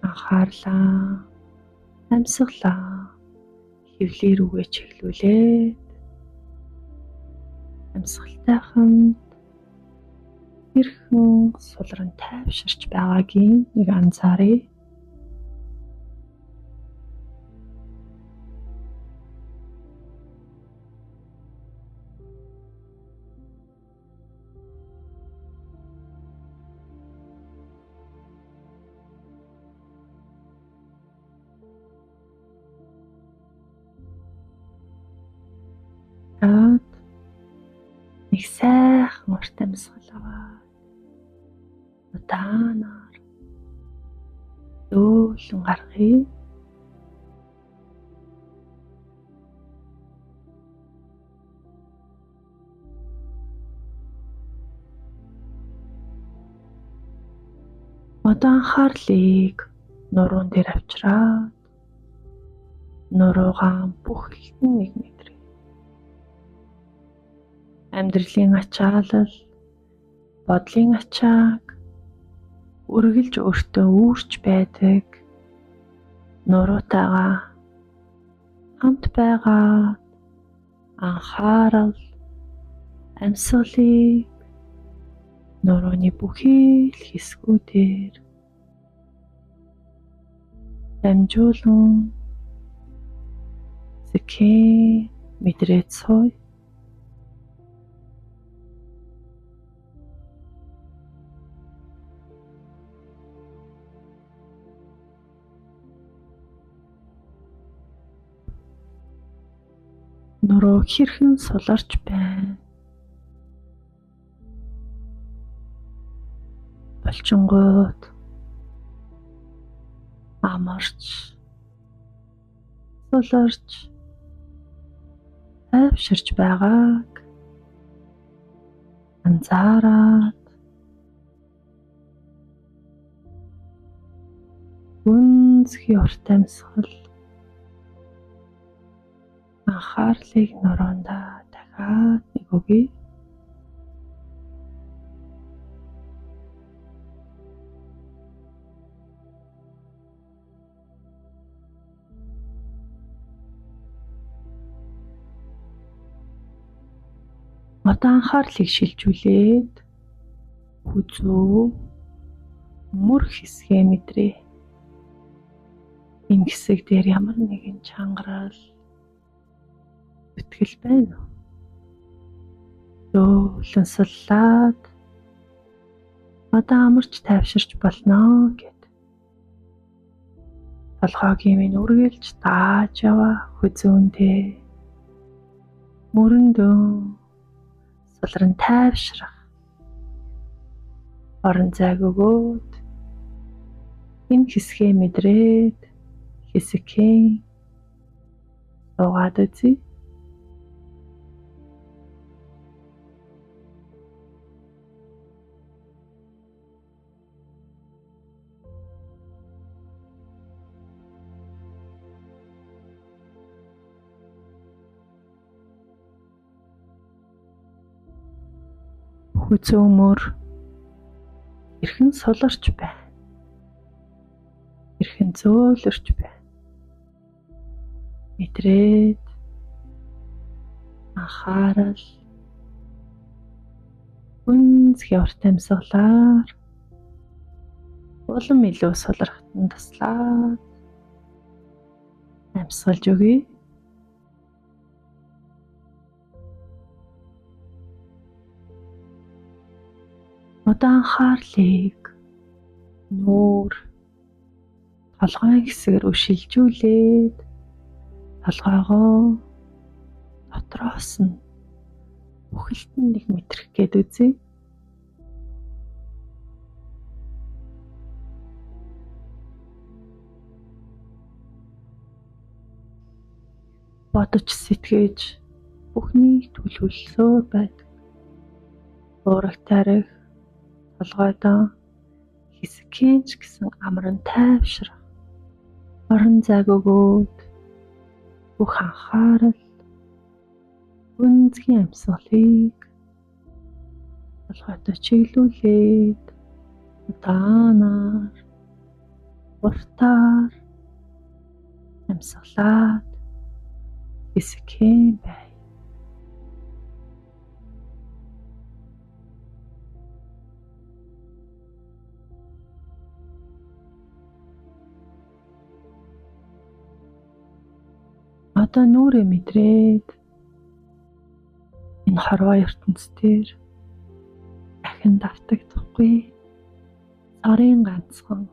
Анхаарлаа, амьсгалаа хэвлээ рүүгээ чиглүүлээд амьсгалтай хамт хэрхэн сулран тайвширч байгаагийн нэг анзааръя. Нэг сайхан урт амьсгал аваад удаанаар зөөлөн гаргая. Одоо анхаарлыг нуруунд дээр авчраад нуруугаа бүх элдэн нэг мэдрээ. Амьдралын ачаалал, бодлын ачааг үргэлж өөртөө үүрч байдаг нуруутайгаа хамт байгаа анхаарал амьсгалыг нурууны бүхий л хэсгүүдээр дамжуулан эзэкийн мэдрээд сууя. нуруу хэрхэн суларч байна. Булчингууд амарч суларч тайвширч байгааг анзаараад гүнзгий урт амьсгал анхаарлыг нуруундаа дахиад нэг өгье. Одоо анхаарлыг шилжүүлээд хүзүү мөр хэсгээ мэдрээ. Энэ хэсэг дээр ямар нэгэн чангарал бүтгэл байна уу? Зөөлөнсөллаад одоо амарч тайвширч болно гэд. Толгойг минь үргэлж дааж яваа хүзүүндээ мөрөндөө сулран тайвшрах. Орон зайг өгөөд энэ хэсгээ мэдрээд хэсэгхэн суугаад үзье. Хүзүү мөр эрхэн суларч байна. Эрхэн зөөлөрч байна. Мэдрээд анхаарал гүнзгий урт амьсгалаар улам илүү сулрахтан таслаад амьсгалж өгье. Одоо анхаарлыг нүүр толгойн хэсэг рүү шилжүүлээд толгойгоо дотроос нь бүхэлдэн нэг мэтрэх гээд үзье. Бодож сэтгэж бүхнийг түлхүүлсээр байдаг. Уурах тарих толгойдоо хэсэгхэн ч гэсэн амран тайвшрах. Орон зайг өгөөд бүх анхаарал гүнзгий амьсгалыг толгойдоо чиглүүлээд удаанаар уртаар амьсгалаад хэсэгхэн бай. Одоо нүрээ мэдрээд энэ хорвоо ертөнцийн дахин давтагдахгүй сарын ганцхан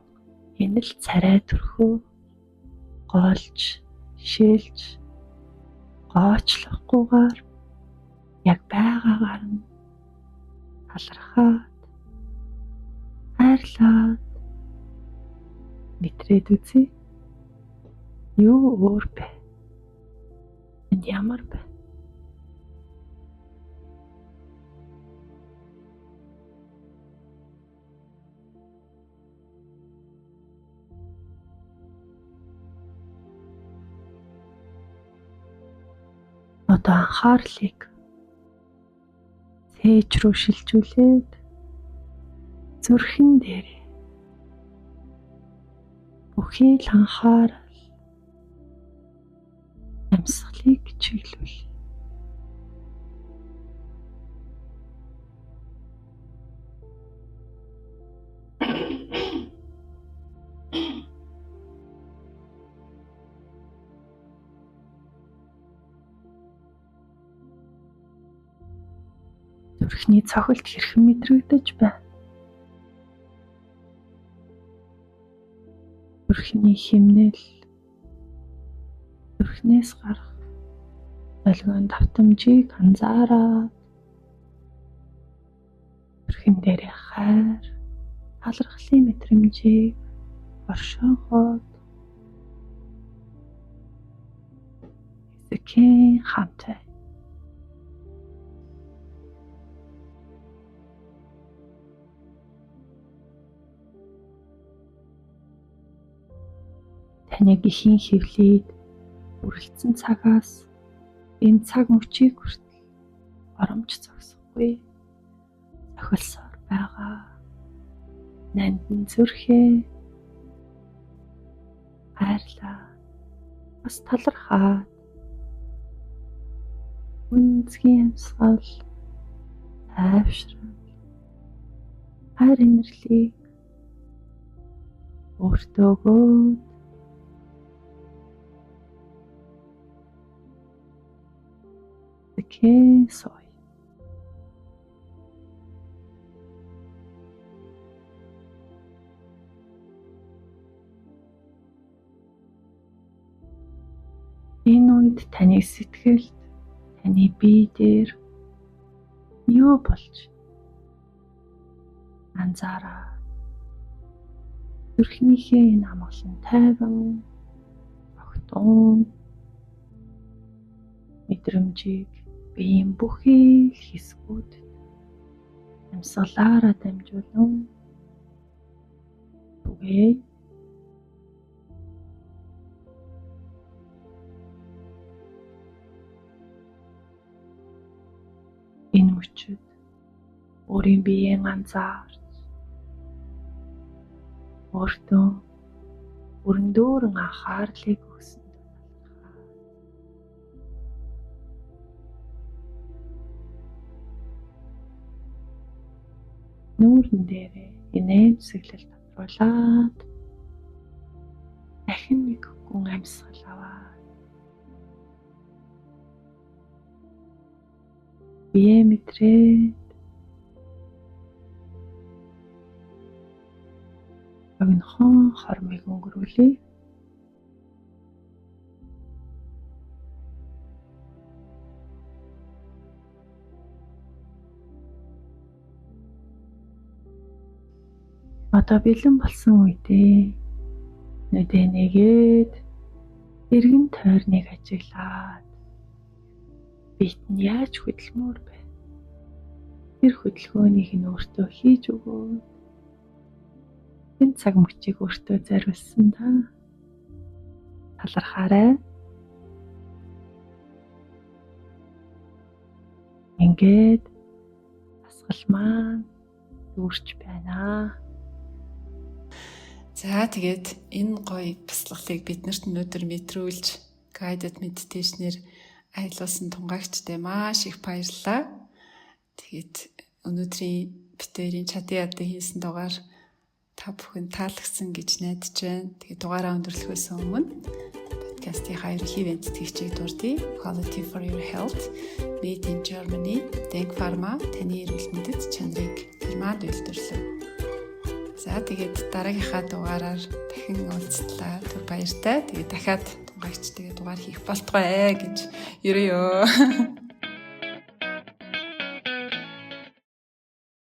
энэ л царай төрхөө голж, шилж, гоочлохгүйгээр яг байгаагаар нь талархаад, хайрлаад мэдрээд үзье. Юу өөр бэ? Энд ямар бэ? Одоо анхаарлыг цээж рүү шилжүүлээд зүрхэн дээр бүхий л анхаарал амьсгалыг чиглүүл. Зүрхний цохилт хэрхэн мэдрэгдэж байна? Зүрхний хэмнэл, зүрхнээс гарах төлөвлөгөөнд давтамжийг анзаараад өрхөн дээрээ хайр, талархлын мэдрэмжийг оршиход эзэкийн хамтаа таны гихийн хөвлөд бүрэлдсэн цагаас энэ цаг мөчийг хүртэл оромж зогсохгүй зохилсоор байгаа. Нандин зүрхээ хайрлаа. Бас талархаад үнцгийн амьсгал тайвшрал хайр инэрлийг өөртөө өгөөд сой. Энэ үед таны сэтгэлд, таны бие дээр юу болж анзаараа. Зүрхнийхээ энэ амгалан тайван огтун мэдрэмжийг биеийн бүхий л хэсгүүд амьсгалаараа дамжуулан түгээ энэ мөчөд өөрийн биеийг анзаарч өөртөө бүрэн дүүрэн анхаарлыг өгсөн. Нүүрэн дээрээ инээмсэглэл тодруулаад дахин нэг гүн амьсгал аваад бие мэдрээд огнхон хормыг өнгөрүүлээ. Одоо бэлэн болсон үедээ нүдээ нэгээд эргэн тойрныг ажиглаад бит нь яаж хөдөлмөр бэ? Тэр хөдөлгөөнийг нь өөртөө хийж өгөөд энэ цаг мөчийг өөртөө зориулсан та талархаарай. Ингээд асгал маань дүүрч байна. За тэгээд энэ гоё бясалгалыг биднэрт өнөөдөр мэдрүүлж guided meditation-ээр айлуулсан тунгаагчтай маш их баярлалаа. Тэгээд өнөөдрийн битэрийн чадын ядын хийсэн дугаар та бүхэн таалагдсан гэж найдаж байна. Тэгээд дугаараа өндөрлөхөөс өмнө подкастын ерөнхий венттгэгчийг дурдъя. Quality for your health, made in Germany, Denk Pharma таны эрүүл мэндэд чанарыг Германд үйлдвэрлэв. За тэгээд дараагийнхаа дугаараар дахин уулзлаа. Түр баяртай. Тэгээд дахиад тунгаагчтайгээ дугаар хийх болтугай гэж ерөөё.